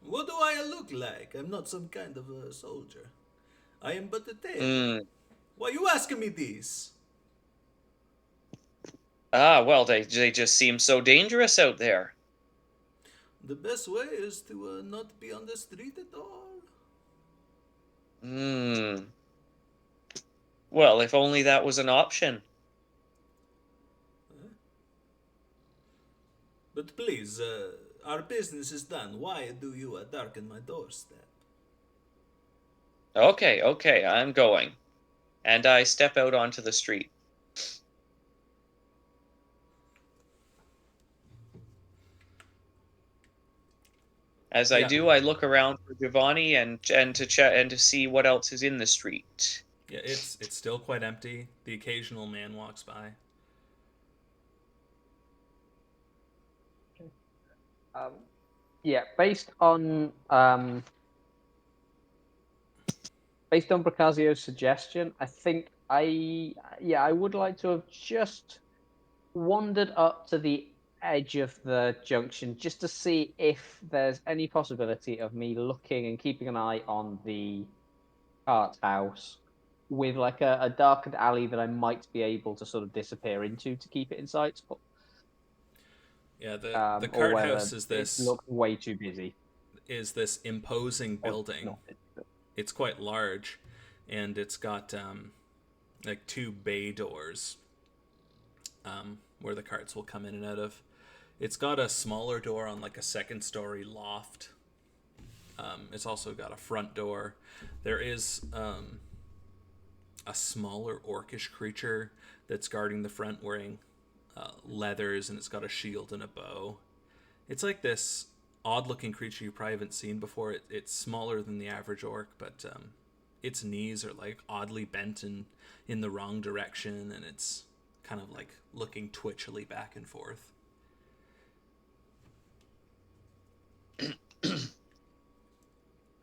What do I look like? I'm not some kind of a soldier. I am but a tailor. Hmm. Why you asking me this? Ah, well, they just seem so dangerous out there. The best way is to not be on the street at all. Hmm. Well, if only that was an option. But please, our business is done. Why do you darken my doorstep? Okay, okay, I'm going. And I step out onto the street. As I Yeah, do, I look around for Giovanni and to see what else is in the street. yeah, it's still quite empty. The occasional man walks by. Um, yeah, based on Bracazio's suggestion, I think I would like to have just wandered up to the edge of the junction just to see if there's any possibility of me looking and keeping an eye on the cart house with like a darkened alley that I might be able to sort of disappear into to keep it in sight, Yeah, the or cart whether house is it this looks way too busy imposing or building. not. It's quite large, and it's got like two bay doors where the carts will come in and out of. It's got a smaller door on like a second story loft. It's also got a front door. There is a smaller orcish creature that's guarding the front wearing leathers, and it's got a shield and a bow. It's like this odd looking creature you probably haven't seen before. It's smaller than the average orc, but its knees are like oddly bent in the wrong direction, and it's kind of like looking twitchily back and forth.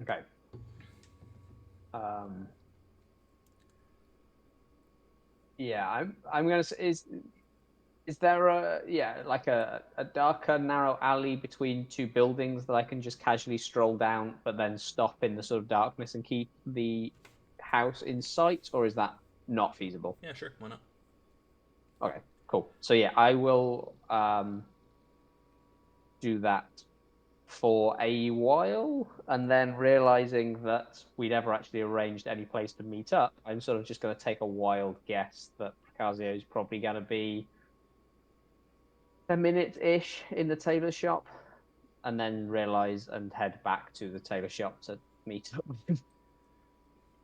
Okay. Um, yeah, I'm gonna say is there like a darker narrow alley between two buildings that I can just casually stroll down but then stop in the sort of darkness and keep the house in sight, or is that not feasible? Yeah, sure, why not? Okay, cool. So yeah, I will do that for a while, and then realizing that we never actually arranged any place to meet up, I'm sort of just going to take a wild guess that Procasio is probably going to be a minute ish in the tailor shop, and then realize and head back to the tailor shop to meet up with him.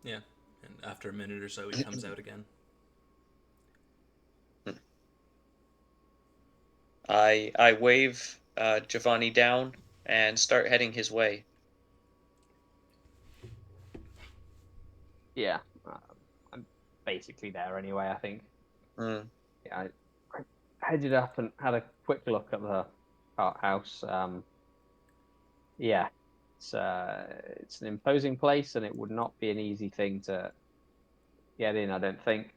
Yeah, and after a minute or so, he comes out again. I wave Giovanni down and start heading his way. Yeah, I'm basically there anyway, I think. Mm. Yeah, I headed up and had a quick look at the cart house. Yeah, it's an imposing place, and it would not be an easy thing to get in. I don't think.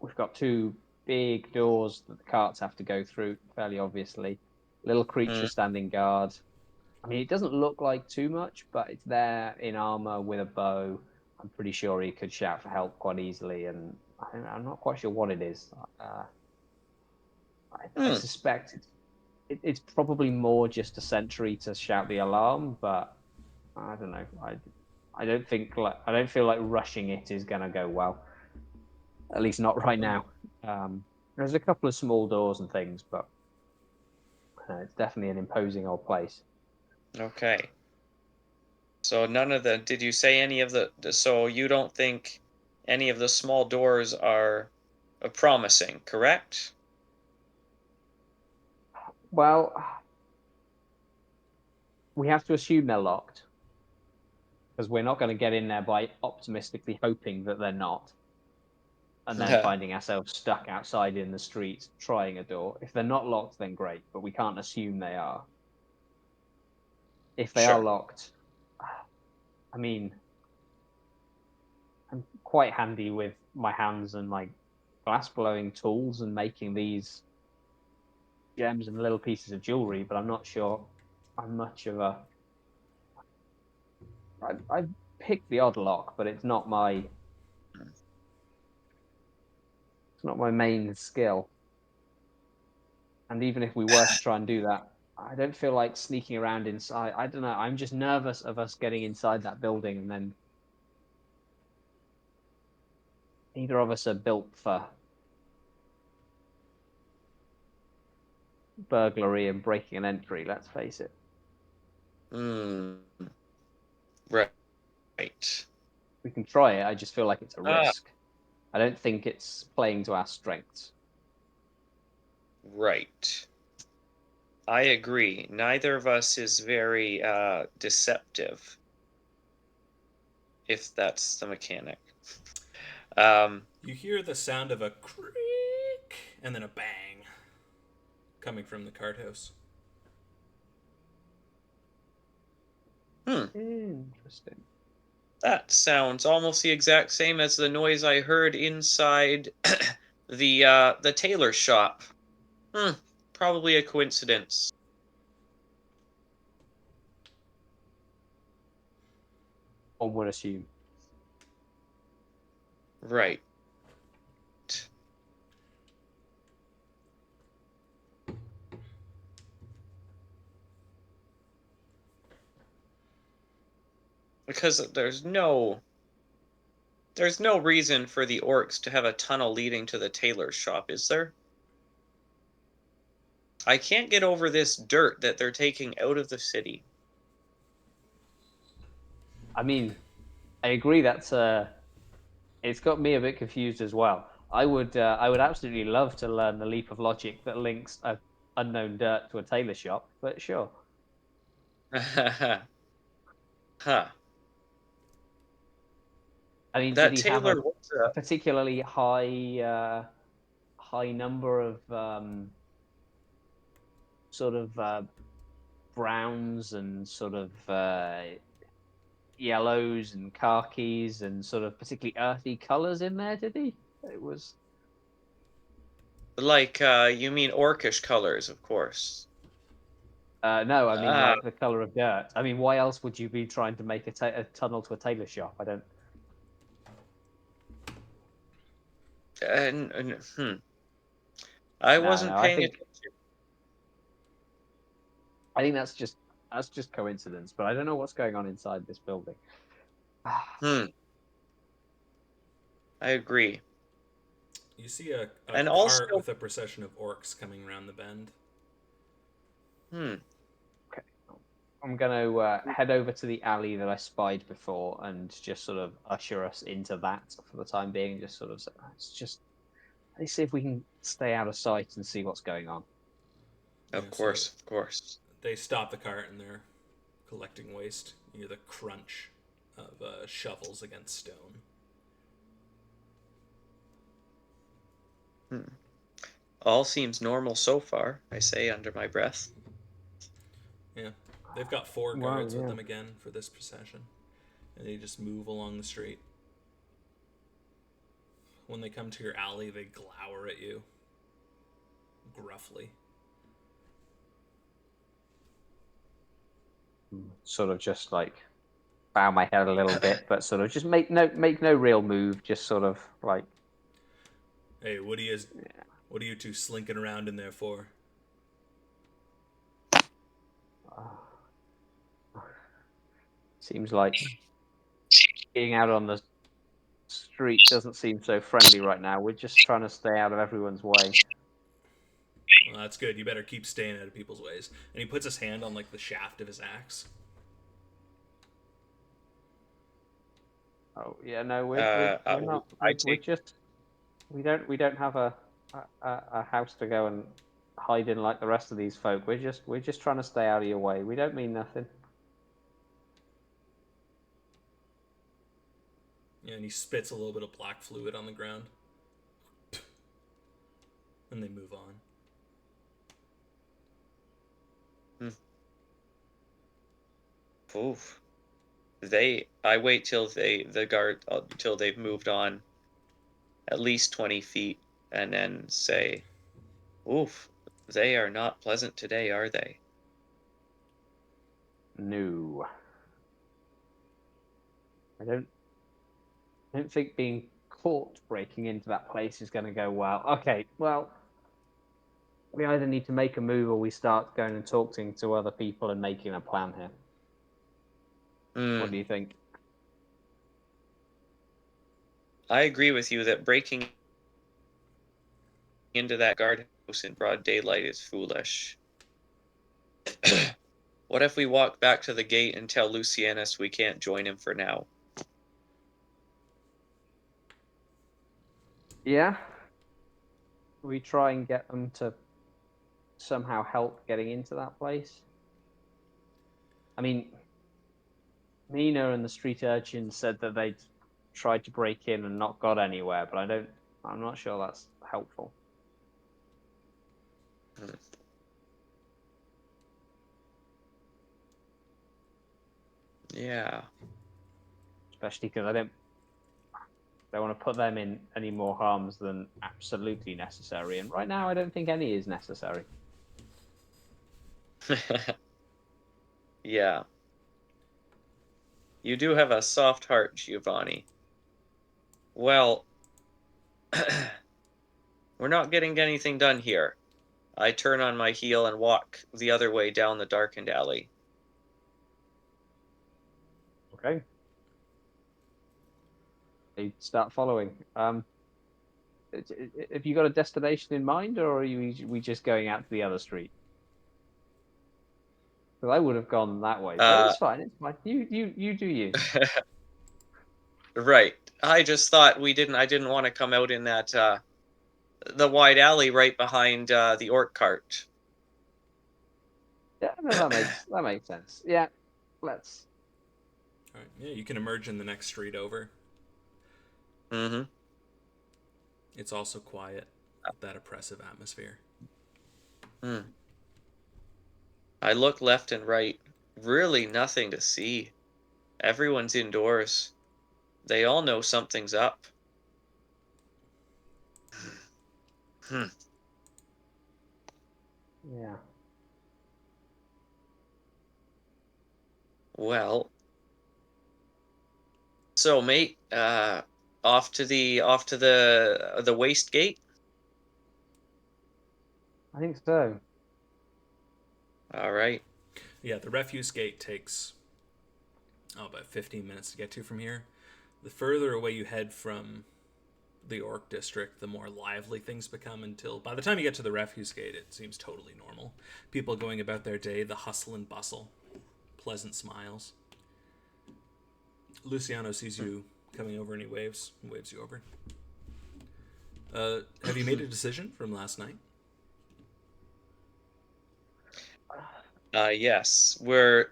We've got two big doors that the carts have to go through, fairly obviously. Little creature Mm. standing guard. I mean, it doesn't look like too much, but it's there in armor with a bow. I'm pretty sure he could shout for help quite easily, and I'm not quite sure what it is. I Mm. suspect it's probably more just a sentry to shout the alarm, but I don't know. I don't feel like rushing it is gonna go well. At least not right now. There's a couple of small doors and things, but it's definitely an imposing old place. Okay. So none of the. Did you say any of So you don't think any of the small doors are promising, correct? Well, we have to assume they're locked because we're not going to get in there by optimistically hoping that they're not, and then finding ourselves stuck outside in the street trying a door. If they're not locked, then great, but we can't assume they are. If they are Sure. locked, I mean, I'm quite handy with my hands and my glass blowing tools and making these gems and little pieces of jewelry, but I'm not sure I'm much of a. I picked the odd lock, but it's not my main skill. And even if we were to try and do that, I don't feel like sneaking around inside. I don't know. I'm just nervous of us getting inside that building, and then neither of us are built for burglary and breaking an entry. Let's face it. Right. Right. We can try it. I just feel like it's a Ah. risk. I don't think it's playing to our strengths. Right. I agree. Neither of us is very deceptive, if that's the mechanic. You hear the sound of a creak and then a bang coming from the cart house. Interesting. That sounds almost the exact same as the noise I heard inside the tailor shop. Probably a coincidence. One would assume. Right. Because there's no reason for the orcs to have a tunnel leading to the tailor's shop, is there? I can't get over this dirt that they're taking out of the city. I mean, I agree that's it's got me a bit confused as well. I would absolutely love to learn the leap of logic that links a unknown dirt to a tailor shop, but sure. Huh. I mean, That did he have tailor a was particularly high number of sort of browns and sort of yellows and khakis and sort of particularly earthy colors in there? Did he? It was. like you mean orcish colors, of course. No, I mean Ah, like the color of dirt. I mean, why else would you be trying to make a tunnel to a tailor shop? I don't. I No, wasn't no. I paying think attention. that's just coincidence. But I don't know what's going on inside this building. I agree. You see a And cart also, with a procession of orcs coming around the bend. Okay, I'm gonna head over to the alley that I spied before and just sort of usher us into that for the time being. Just sort of, let's see if we can stay out of sight and see what's going on. of So course, of course. they stop the cart and they're collecting waste. You hear the crunch of shovels against stone. All seems normal so far, I say under my breath. Yeah, they've got 4 Wow, guards with yeah. them again for this procession, and they just move along the street. When they come to your alley, they glower at you gruffly. Sort of just like bow my head a little bit, but sort of just make no real move. Just sort of like, Hey, what are you two slinking around in there for? seems like being out on the street doesn't seem so friendly right now. We're just trying to stay out of everyone's way. Well, that's good. You better keep staying out of people's ways. And he puts his hand on like the shaft of his axe. Oh yeah, no, I we're not. We're take just we don't have a house to go and hide in like the rest of these folk. We're just trying to stay out of your way. We don't mean nothing. Yeah, and he spits a little bit of black fluid on the ground. And they move on. Oof. I wait till the guard till they've moved on at least 20 feet and then say, "Oof, they are not pleasant today, are they?" No. I don't think being caught breaking into that place is going to go well. Okay, well, we either need to make a move or we start going and talking to other people and making a plan here. What do Hmm. you think? I agree with you that breaking into that guardhouse in broad daylight is foolish. What if we walk back to the gate and tell Lucianus we can't join him for now? Yeah? We try and get them to somehow help getting into that place? I mean, Mina and the street urchins said that they'd tried to break in and not got anywhere, but I'm not sure that's helpful. Hmm. Yeah. Especially because I don't want to put them in any more harms than absolutely necessary. And right now, I don't think any is necessary. Yeah. You do have a soft heart, Giovanni. Well, we're not getting anything done here. I turn on my heel and walk the other way down the darkened alley. Okay. They start following. Have you got a destination in mind, or are we just going out to the other street? Because I would have gone that way, but Uh, it's fine. It's fine. You do you. right. I just thought I didn't want to come out in that the wide alley right behind the orc cart. Yeah, no, that makes sense. Yeah, let's. All right. Yeah, you can emerge in the next street over. Mm-hmm. It's also quiet with that oppressive atmosphere. Hmm. I look left and right. Really nothing to see. Everyone's indoors. They all know something's up. Hmm. Yeah. Well, so mate, off to the waste gate. I think so. All right. Yeah, the refuse gate takes about 15 minutes to get to from here. The further away you head from the Orc district, the more lively things become until by the time you get to the refuse gate, it seems totally normal. People going about their day, the hustle and bustle, pleasant smiles. Luciano sees you coming over and he waves you over. Have you made a decision from last night? Yes, we're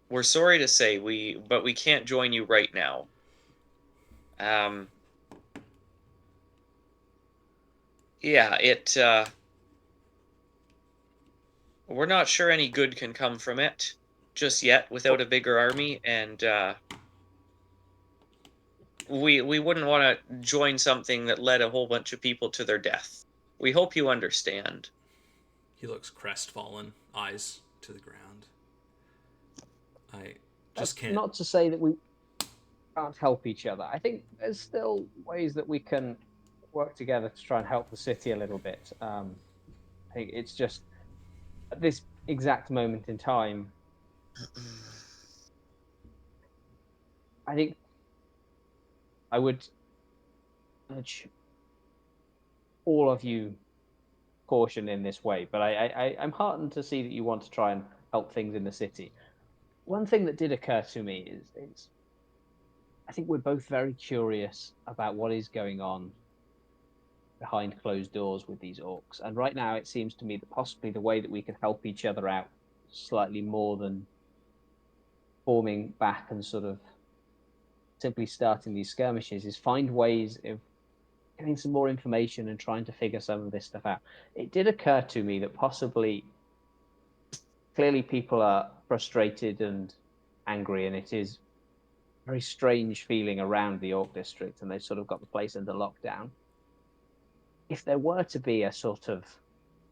we're sorry to say but we can't join you right now. Um, yeah, it we're not sure any good can come from it just yet without a bigger army, and we wouldn't want to join something that led a whole bunch of people to their death. We hope you understand. He looks crestfallen, eyes to the ground. I just That's can't. not to say that we can't help each other. I think there's still ways that we can work together to try and help the city a little bit. I think it's just at this exact moment in time, I think I would urge all of you caution in this way, but I'm heartened to see that you want to try and help things in the city. One thing that did occur to me is I think we're both very curious about what is going on behind closed doors with these orcs. And right now, it seems to me that possibly the way that we can help each other out slightly more than forming back and sort of simply starting these skirmishes is find ways of getting some more information and trying to figure some of this stuff out. It did occur to me that possibly, clearly, people are frustrated and angry, and it is a very strange feeling around the Orc district, and they've sort of got the place under lockdown. if there were to be a sort of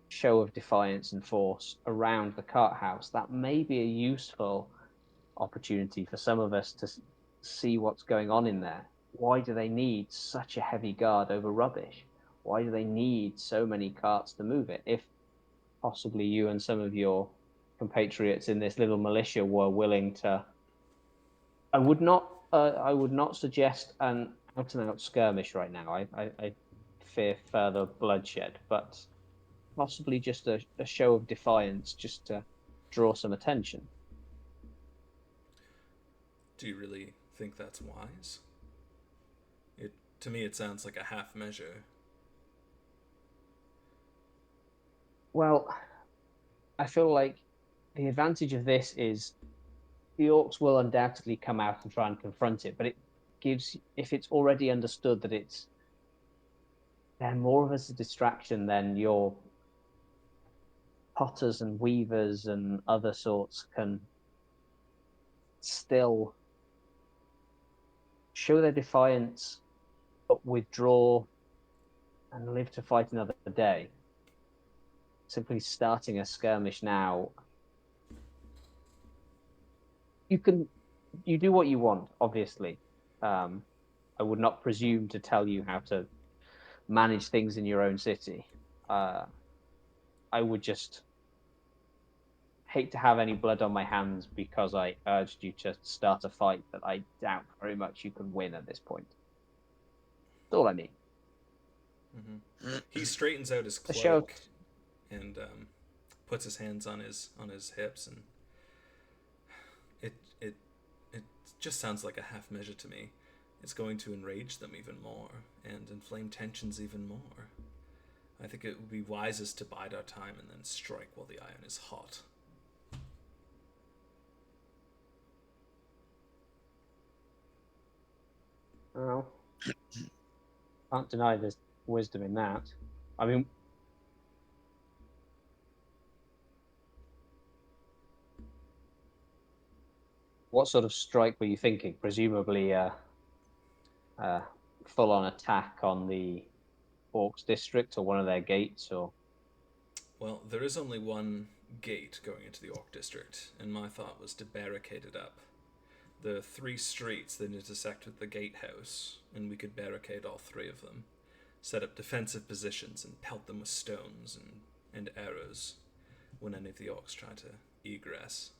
show of defiance and force around the cart house, that may be a useful opportunity for some of us to see what's going on in there. Why do they need such a heavy guard over rubbish? Why do they need so many carts to move it? If possibly you and some of your compatriots in this little militia were willing to, I would not suggest an out and out skirmish right now. I fear further bloodshed, but possibly just a show of defiance, just to draw some attention. Do you really think that's wise? To me, it sounds like a half measure. Well, I feel like the advantage of this is the orcs will undoubtedly come out and try and confront it, but it gives, if it's already understood that it's, they're more of a distraction than your potters and weavers and other sorts can still show their defiance, but withdraw and live to fight another day. Simply starting a skirmish now, you do what you want, obviously. I would not presume to tell you how to manage things in your own city. I would just hate to have any blood on my hands because I urged you to start a fight that I doubt very much you can win at this point. That's all I mean. Mm-hmm. He straightens out his cloak and puts his hands on his hips, and it just sounds like a half measure to me. It's going to enrage them even more and inflame tensions even more. I think it would be wisest to bide our time and then strike while the iron is hot. Well, can't deny there's wisdom in that. I mean, what sort of strike were you thinking? Presumably full-on attack on the Orcs district or one of their gates, or... Well, there is only one gate going into the Orc district, and my thought was to barricade it up. There are 3 streets that intersect with the gatehouse, and we could barricade all 3 of them, set up defensive positions, and pelt them with stones and arrows when any of the Orcs try to egress.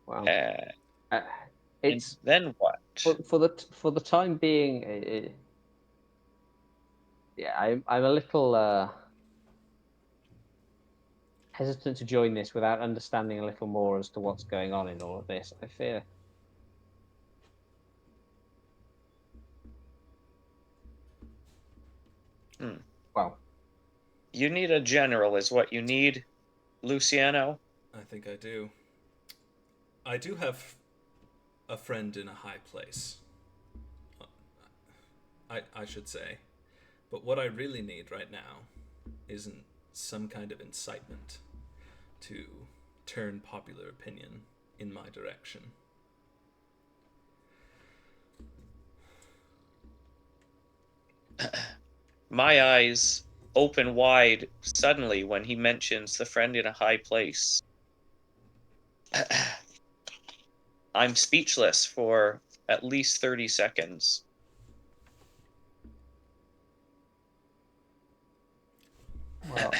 Wow. It's then what? For the time being, I'm a little hesitant to join this without understanding a little more as to what's going on in all of this. I fear. Well, you need a general, is what you need, Luciano. I think I do. I do have a friend in a high place. I should say. But what I really need right now isn't some kind of incitement to turn popular opinion in my direction. My eyes open wide suddenly when he mentions the friend in a high place. I'm speechless for at least 30 seconds. Well,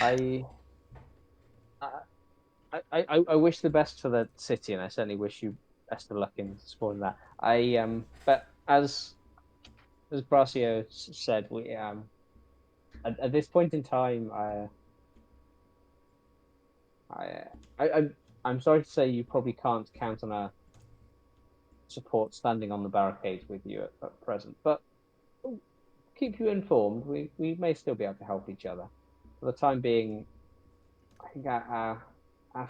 I wish the best for the city, and I certainly wish you best of luck in supporting that. But as Brasio said, we at this point in time, I'm sorry to say you probably can't count on a support standing on the barricades with you at present, but we'll keep you informed. We may still be able to help each other. For the time being, I think our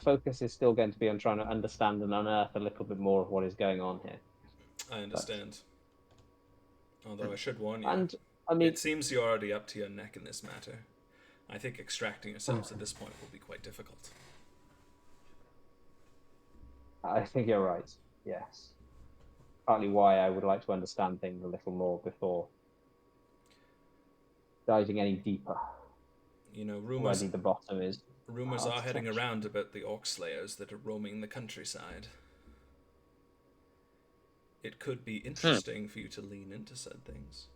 focus is still going to be on trying to understand and unearth a little bit more of what is going on here. I understand. Although I should warn you, and I mean, it seems you're already up to your neck in this matter. I think extracting yourselves at this point will be quite difficult. I think you're right. Yes. partly why I would like to understand things a little more before diving any deeper. You know, Already the bottom is rumors hard are to heading touch. around about the orc slayers that are roaming the countryside. It could be interesting for you to lean into said things.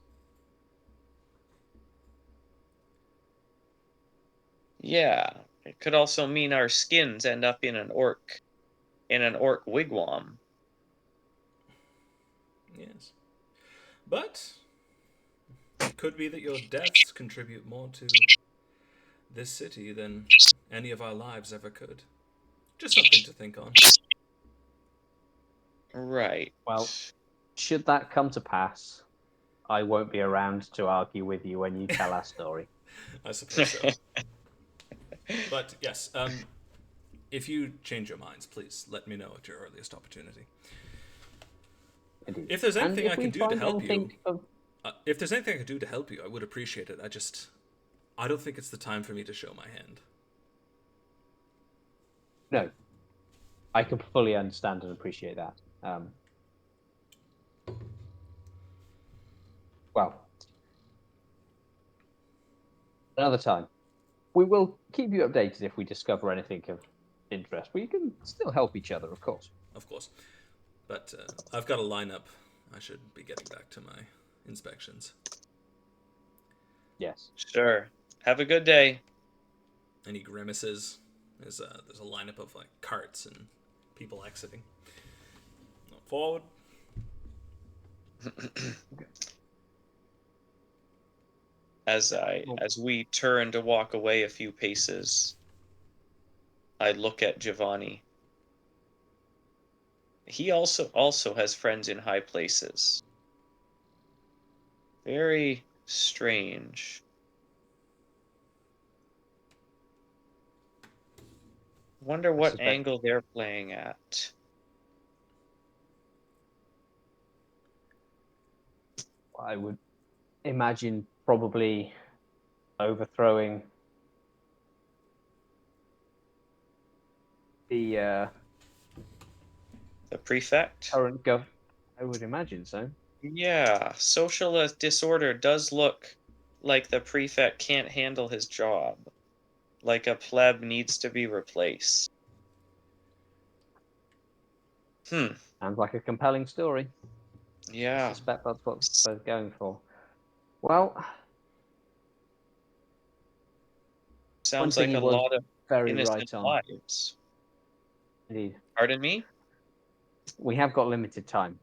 Yeah, it could also mean our skins end up in an orc wigwam. Yes. But it could be that your deaths contribute more to this city than any of our lives ever could. Just something to think on. Right. Well, should that come to pass, I won't be around to argue with you when you tell our story. I suppose so. But yes, if you change your minds, please let me know at your earliest opportunity. Indeed. If there's anything I we can do to find help you, anything of- if there's anything I can do to help you, I would appreciate it. I don't think it's the time for me to show my hand. No, I can fully understand and appreciate that. Well, another time. We will keep you updated if we discover anything of interest. We can still help each other, of course. Of course. But I've got a lineup. I should be getting back to my inspections. Yes. Sure. Have a good day. Any grimaces? There's a lineup of like carts and people exiting. Forward. As we turn to walk away a few paces, I look at Giovanni. He also has friends in high places. Very strange. Wonder what suspect- angle they're playing at. I would imagine probably overthrowing the The prefect? current gov. I would imagine so. Yeah, social disorder does look like the prefect can't handle his job. Like a pleb needs to be replaced. Sounds like a compelling story. I Yeah. suspect that's what they're going for. Well, Sounds one like thing a he was lot of very innocent right on. lives. Indeed. Pardon me? We have got limited time.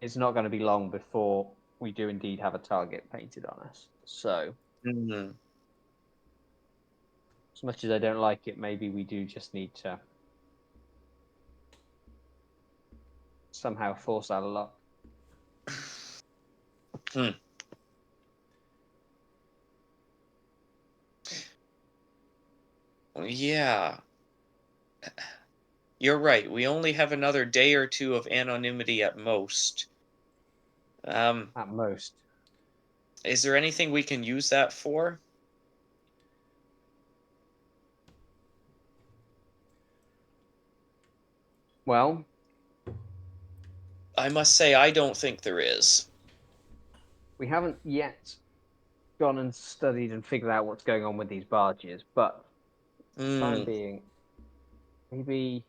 It's not going to be long before we do indeed have a target painted on us. So, Hmm. as much as I don't like it, maybe we do just need to somehow force our luck. Yeah. You're right. We only have another day or two of anonymity at most. At most. Is there anything we can use that for? Well, I must say, I don't think there is. we haven't yet gone and studied and figured out what's going on with these barges, but for the time being, maybe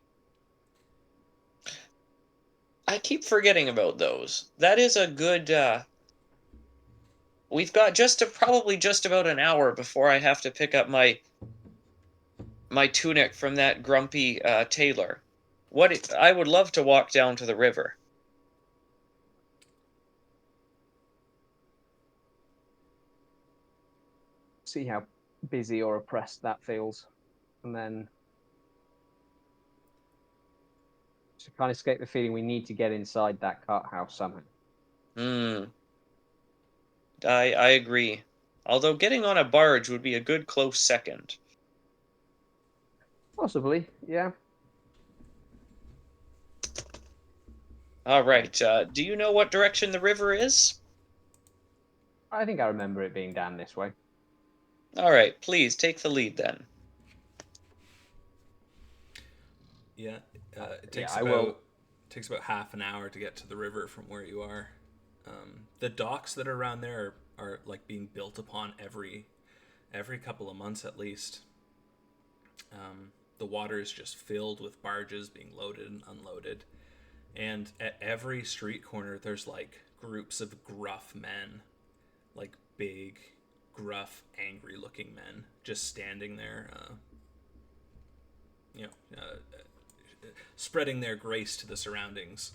I keep forgetting about those. That is a good. We've got probably just about an hour before I have to pick up my tunic from that grumpy tailor. I would love to walk down to the river. see how busy or oppressed that feels, and then to kind of escape the feeling we need to get inside that cart house somehow. I agree. Although getting on a barge would be a good close second. Possibly, yeah. All right. Do you know what direction the river is? I think I remember it being down this way. All right. Please take the lead then. Yeah, it takes I about will. takes about half an hour to get to the river from where you are. The docks that are around there are like being built upon every couple of months at least. The water is just filled with barges being loaded and unloaded. And at every street corner, there's like groups of gruff men, like big, gruff, angry-looking men, just standing there, spreading their grace to the surroundings.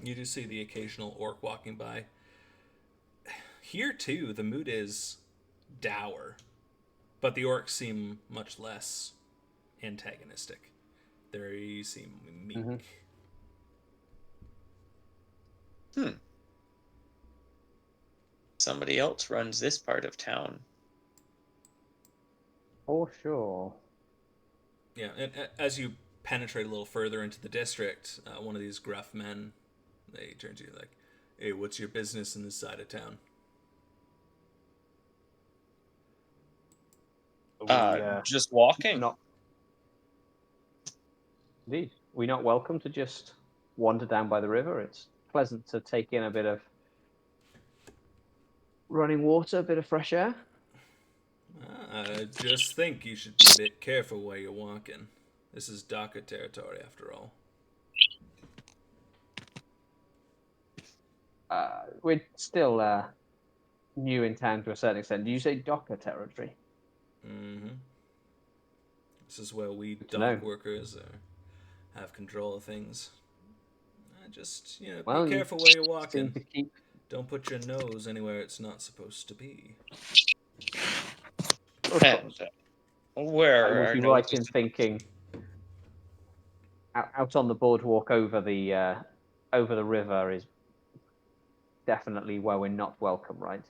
You do see the occasional orc walking by. Here, too, the mood is dour, but the orcs seem much less antagonistic. They seem meek. Mm-hmm. Somebody else runs this part of town. For sure. Yeah, and as you penetrate a little further into the district, one of these gruff men, they turn to you like, "Hey, what's your business in this side of town?" Just walking. Not. Indeed, we're not welcome to just wander down by the river. It's pleasant to take in a bit of running water, a bit of fresh air. I just think you should be a bit careful where you're walking. This is Docker territory, after all. We're still new in town to a certain extent. Do you say Docker territory? Mm-hmm. This is where we to know. dock workers have control of things. Just, Well, be you careful where you're Seem walking. to keep. Don't put your nose anywhere it's not supposed to be. Of course. Where I would are be no right in thinking out on the boardwalk over the river is definitely where we're not welcome, right?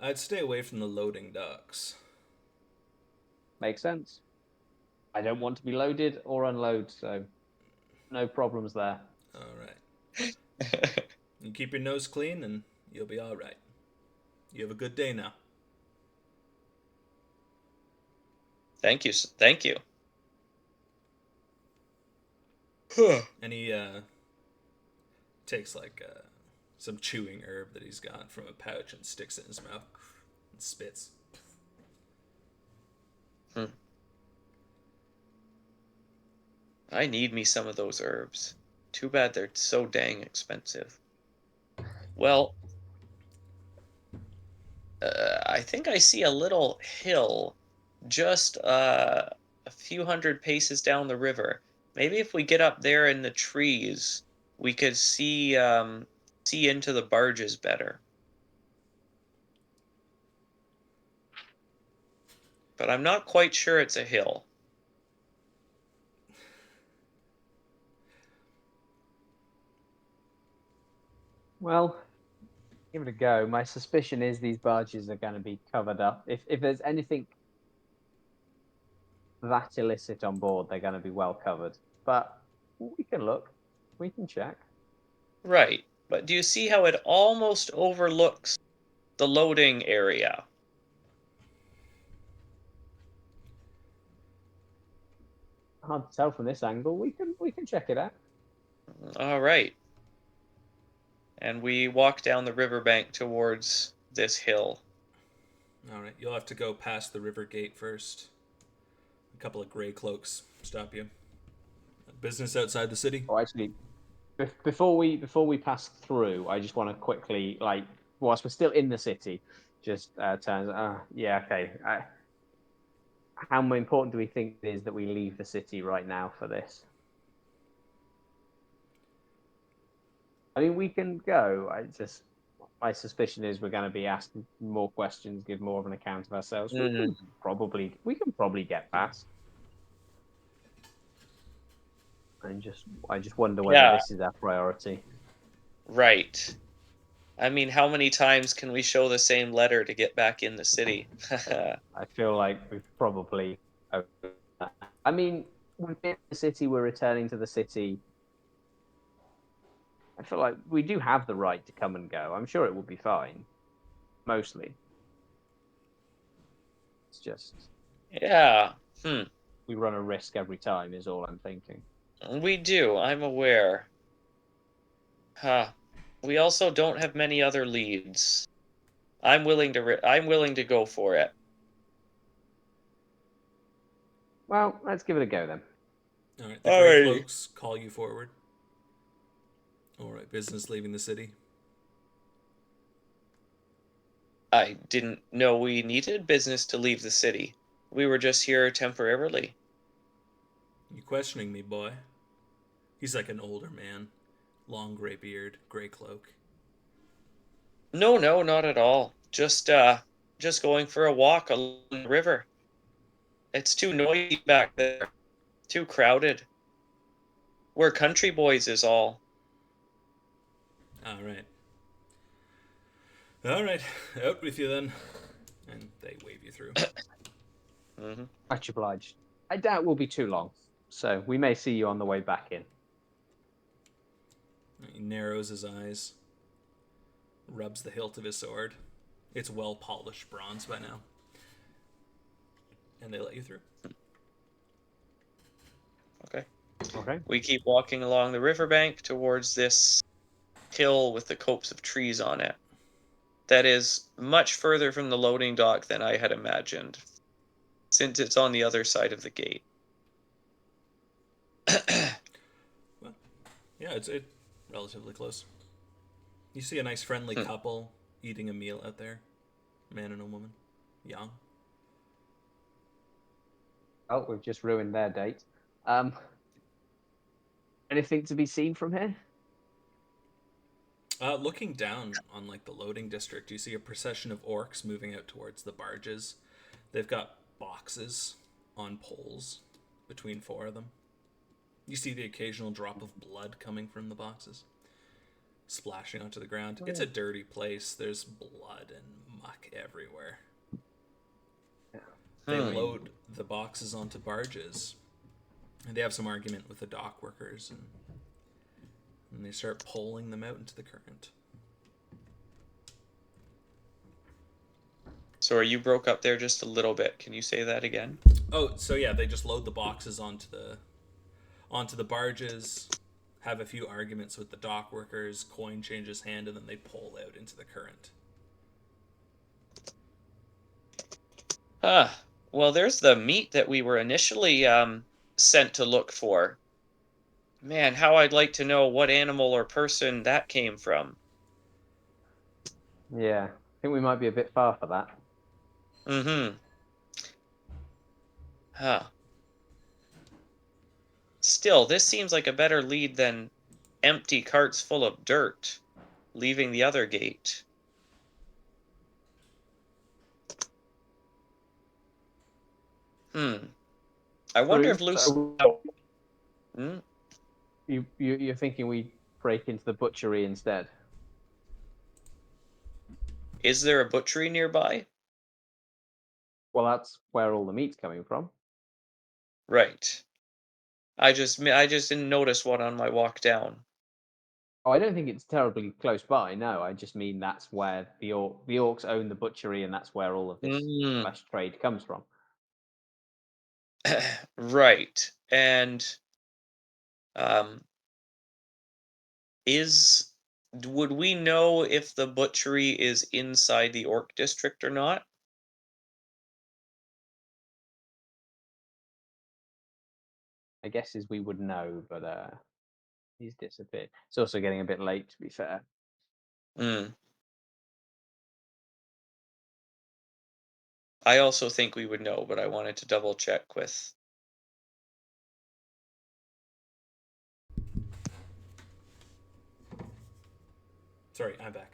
I'd stay away from the loading docks. Makes sense. I don't want to be loaded or unload, so no problems there. All right. You keep your nose clean and you'll be all right. You have a good day now. Thank you. Thank you. And he takes like some chewing herb that he's got from a pouch and sticks it in his mouth and spits. I need me some of those herbs. Too bad they're so dang expensive. Well, I think I see a little hill just a few hundred paces down the river. Maybe if we get up there in the trees, we could see into the barges better. But I'm not quite sure it's a hill. Well, give it a go. My suspicion is these barges are going to be covered up. If there's anything that illicit on board, they're going to be well covered. But we can look. We can check. Right. But do you see how it almost overlooks the loading area? Hard to tell from this angle. We can check it out. All right. And we walk down the riverbank towards this hill. All right, you'll have to go past the river gate first. A couple of gray cloaks stop you. Business outside the city? Oh, actually, before we pass through, I just want to quickly, whilst we're still in the city, just turn. Yeah, okay. How important do we think it is that we leave the city right now for this? I mean, we can go. My suspicion is we're going to be asked more questions, give more of an account of ourselves. We can probably get past. I just wonder whether this is our priority. Right. I mean, how many times can we show the same letter to get back in the city? I feel like we've probably. I mean, we've been in the city. We're returning to the city. I feel like we do have the right to come and go. I'm sure it will be fine. Mostly. It's just. Yeah. We run a risk every time, is all I'm thinking. We do, I'm aware. Huh. We also don't have many other leads. I'm willing to go for it. Well, let's give it a go then. All right, the Grey Alrighty. Cloaks call you forward. All right, business leaving the city. I didn't know we needed business to leave the city. We were just here temporarily. You questioning me, boy? He's like an older man, long gray beard, gray cloak. No, not at all. Just going for a walk along the river. It's too noisy back there. Too crowded. We're country boys is all. All right. All right, out with you then. And they wave you through. Mm-hmm. Much obliged. I doubt we'll be too long, so we may see you on the way back in. He narrows his eyes, rubs the hilt of his sword. It's well polished bronze by now. And they let you through. Okay. Okay. We keep walking along the riverbank towards this hill with the copse of trees on it. That is much further from the loading dock than I had imagined, since it's on the other side of the gate. Well, yeah, it's relatively close. You see a nice friendly couple eating a meal out there. A man and a woman. Young. Oh, we've just ruined their date. Anything to be seen from here? Looking down on like the loading district, you see a procession of orcs moving out towards the barges. They've got boxes on poles between four of them. You see the occasional drop of blood coming from the boxes, splashing onto the ground. It's a dirty place. There's blood and muck everywhere. They load the boxes onto barges, and they have some argument with the dock workers, and they start pulling them out into the current. Sorry, you broke up there just a little bit. Can you say that again? Oh, so yeah, they just load the boxes onto the barges, have a few arguments with the dock workers, coin changes hand, and then they pull out into the current. Well, there's the meat that we were initially sent to look for. Man, how I'd like to know what animal or person that came from. Yeah, I think we might be a bit far for that. Mm-hmm. Huh. Still, this seems like a better lead than empty carts full of dirt, leaving the other gate. I wonder if Lucy... So Hmm? you're thinking we break into the butchery instead? Is there a butchery nearby? Well, that's where all the meat's coming from. Right. I just didn't notice one on my walk down. Oh, I don't think it's terribly close by. No, I just mean that's where the orcs own the butchery, and that's where all of this flesh trade comes from. Right. And um would we know if the butchery is inside the orc district or not? I guess is we would know, but he's disappeared. It's also getting a bit late, to be fair. I also think we would know, but I wanted to double check with... Sorry, I'm back.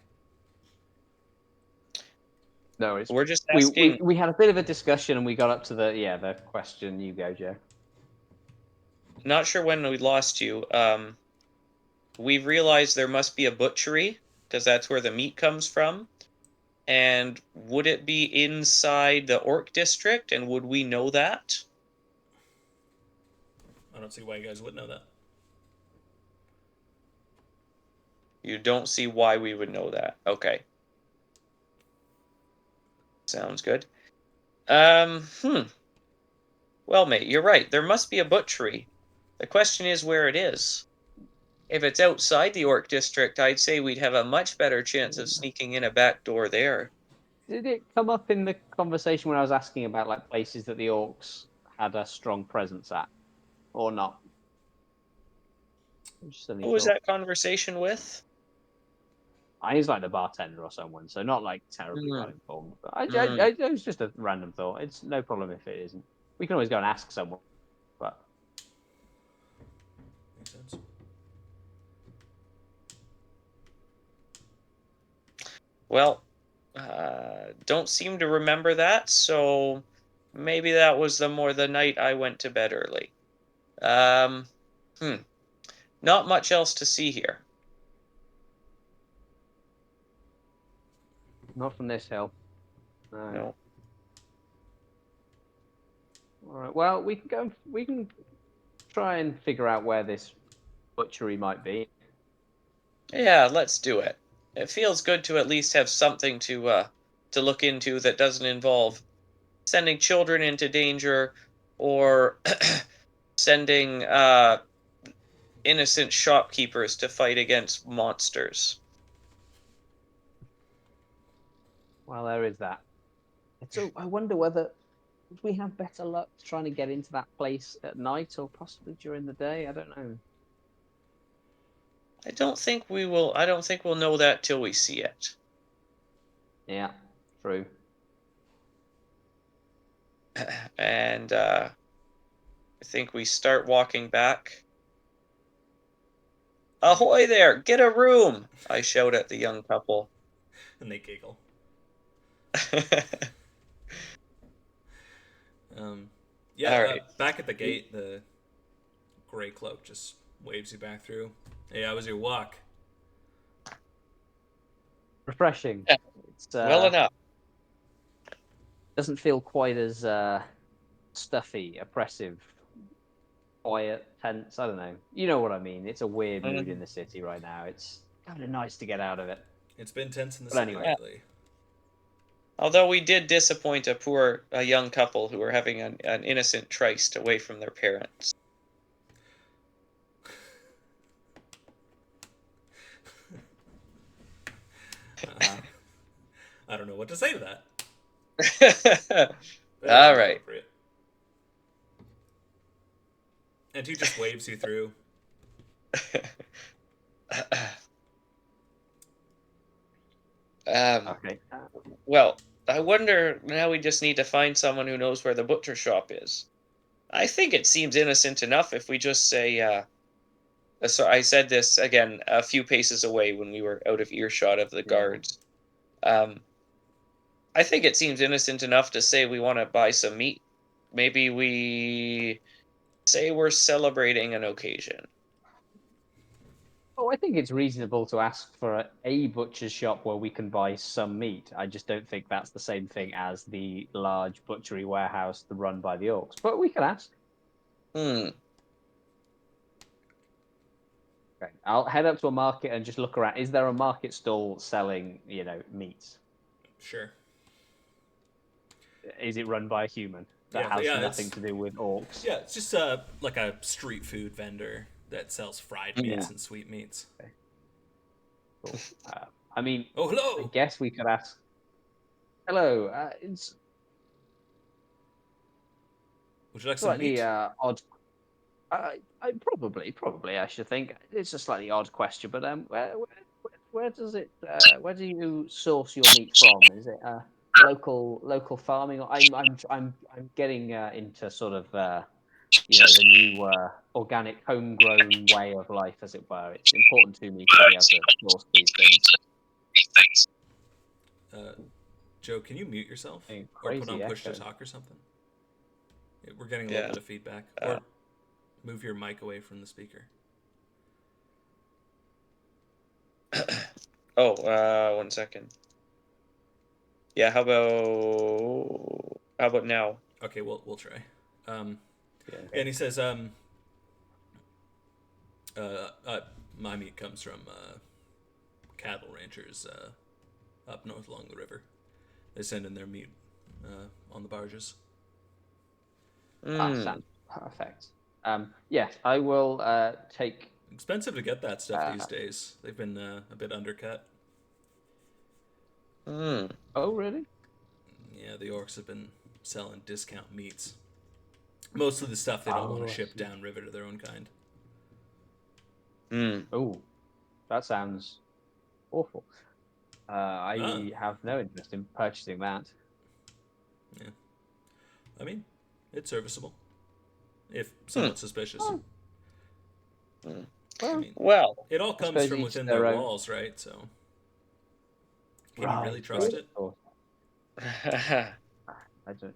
No, it's We're just we asking. we had a bit of a discussion, and we got up to the question. You go, Joe. Not sure when we lost you. We've realized there must be a butchery because that's where the meat comes from. And would it be inside the orc district? And would we know that? I don't see why you guys would know that. You don't see why we would know that. Okay. Sounds good. Well, mate, you're right. There must be a butchery. The question is where it is. If it's outside the Orc district, I'd say we'd have a much better chance of sneaking in a back door there. Did it come up in the conversation when I was asking about like places that the orcs had a strong presence at, or not? Just any Who was thought. that conversation with? I was like the bartender or someone, so not like terribly Hmm. well informed. But it was just a random thought. It's no problem if it isn't. We can always go and ask someone. But Makes sense. Well, don't seem to remember that, so maybe that was the night I went to bed early. Not much else to see here. not from this hill. No. All right. Well, we can go. We can try and figure out where this butchery might be. Yeah, let's do it. It feels good to at least have something to look into that doesn't involve sending children into danger or sending innocent shopkeepers to fight against monsters. Well, there is that. So I wonder whether would we have better luck trying to get into that place at night or possibly during the day. I don't know. I don't think we'll know that till we see it. Yeah, true. And I think we start walking back. Ahoy there! Get a room! I shout at the young couple. And they giggle. Yeah, All right. back at the gate, the gray cloak just waves you back through. Hey, how was your walk? Refreshing. Yeah. It's Well enough. doesn't feel quite as stuffy, oppressive, quiet, tense. I don't know. You know what I mean. It's a weird mood in the city right now. It's kind of nice to get out of it. It's been tense in the But city anyway. lately. Although we did disappoint a young couple who were having an innocent tryst away from their parents. I don't know what to say to that. All right. Appropriate. And he just waves you through. Okay. Well, I wonder, now we just need to find someone who knows where the butcher shop is. I think it seems innocent enough if we just say, so I said this again a few paces away when we were out of earshot of the guards. I think it seems innocent enough to say we want to buy some meat. Maybe we say we're celebrating an occasion. Oh, I think it's reasonable to ask for a butcher's shop where we can buy some meat. I just don't think that's the same thing as the large butchery warehouse run by the orcs. But we can ask. Okay. I'll head up to a market and just look around. Is there a market stall selling, meats? Sure. Is it run by a human that has nothing to do with orcs? Yeah, it's just like a street food vendor that sells fried meats and sweet meats. Okay. Cool. I mean, oh, hello. I guess we could ask. Hello. Would you like some slightly meat? Odd. Probably. I should think it's a slightly odd question, but where does it? Where do you source your meat from? Is it local farming? I'm getting into sort of the new organic homegrown way of life, as it were. It's important to me to be able to source these things. Joe, can you mute yourself or put on push to talk or something? We're getting a little bit of feedback. Or move your mic away from the speaker. One second. Yeah, how about now? Okay, we'll try. And he says, my meat comes from cattle ranchers up north along the river. They send in their meat on the barges. That sounds perfect. Yes, I will take. Expensive to get that stuff these days. They've been a bit undercut. Hmm. Oh, really? Yeah, the orcs have been selling discount meats. Mostly the stuff they don't want Oh, to I ship see. downriver to their own kind. Hmm. Oh, that sounds awful. Ah, I have no interest in purchasing that. yeah. I mean, it's serviceable, if Hmm. somewhat suspicious. Oh, Hmm. I well, mean, Well, it all I comes suppose from each within their their own. walls, right? So, can you really Right, trust right. it? Of course. yeah, I don't. So if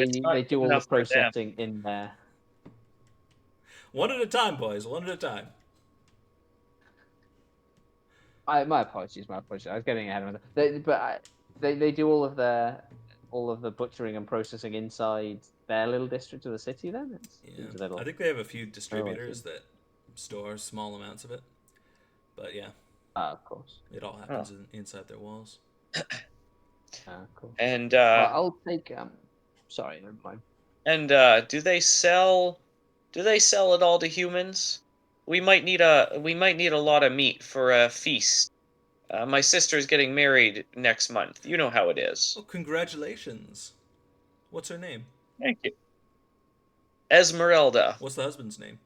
it's not they good do all the enough for them. processing in there. One at a time, boys. One at a time. My apologies, my apologies. I was getting ahead of myself. They do all of the butchering and processing inside their little district of the city. Then it Yeah, seems a I little. think they have a few Oh, I see. distributors that store small amounts of it. But yeah, Ah, of course. it all Oh. happens inside their walls. Ah, of course. And I'll take. Sorry, never mind. do they sell it all to humans? We might need a lot of meat for a feast. My sister's getting married next month. You know how it is. Oh, congratulations! What's her name? Thank you. Esmeralda. What's the husband's name?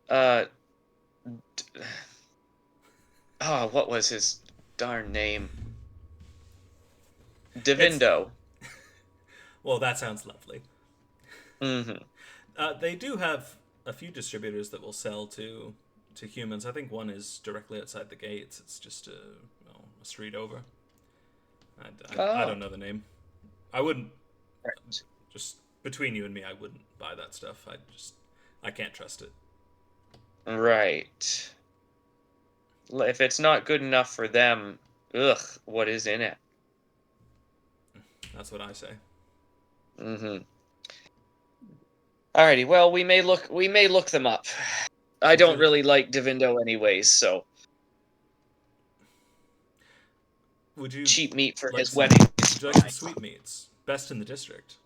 Uh what was his darn name? It's Divindo. well, that sounds lovely. Mm-hmm. They do have a few distributors that will sell to humans. I think one is directly outside the gates. It's just a street over. I Oh, don't know the name. I wouldn't, right. just between you and me, I wouldn't buy that stuff. I can't trust it. Right. If it's not good enough for them, ugh, what is in it? That's what I say. Mm-hmm. Alrighty, well, we may look them up. I Would don't you really like Divindo anyways, so would you cheap meat for like his some wedding is would you like some fine. sweetmeats? Best in the district.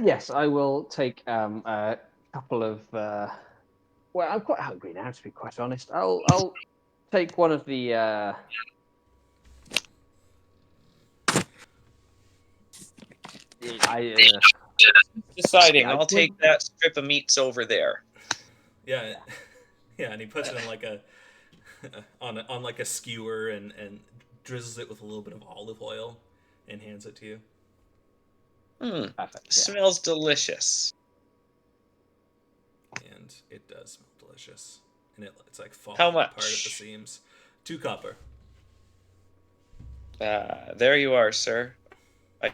Yes, I will take a couple of. Well, I'm quite hungry now, to be quite honest. I'll take one of the. Deciding, I I'll would. take that strip of meats over there. Yeah, yeah, and he puts it on like a on like a skewer and drizzles it with a little bit of olive oil and hands it to you. Hmm, Perfect. Yeah. smells delicious. And it does smell delicious. And it's like How falling apart at the much? seams. 2 copper. There you are, sir. I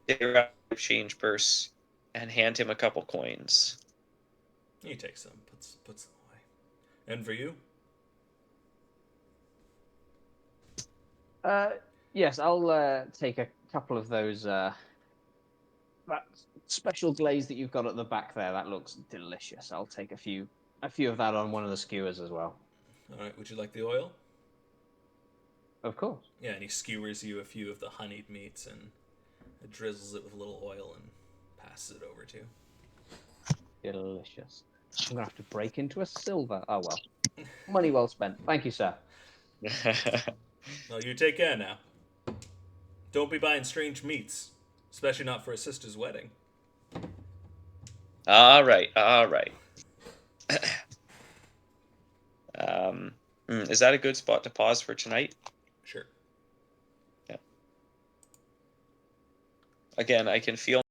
take your change purse and hand him a couple coins. He takes them, puts them away. And for you? Yes, I'll take a couple of those. That special glaze that you've got at the back there. That looks delicious. I'll take a few of that on one of the skewers as well. All right. Would you like the oil? Of course. Yeah, and he skewers you a few of the honeyed meats and drizzles it with a little oil and passes it over to you. Delicious. I'm gonna have to break into a silver. Oh well. Money well spent. Thank you, sir. Well, you take care now. Don't be buying strange meats, especially not for a sister's wedding. All right, all right. Is that a good spot to pause for tonight? Sure. Yeah. Again, I can feel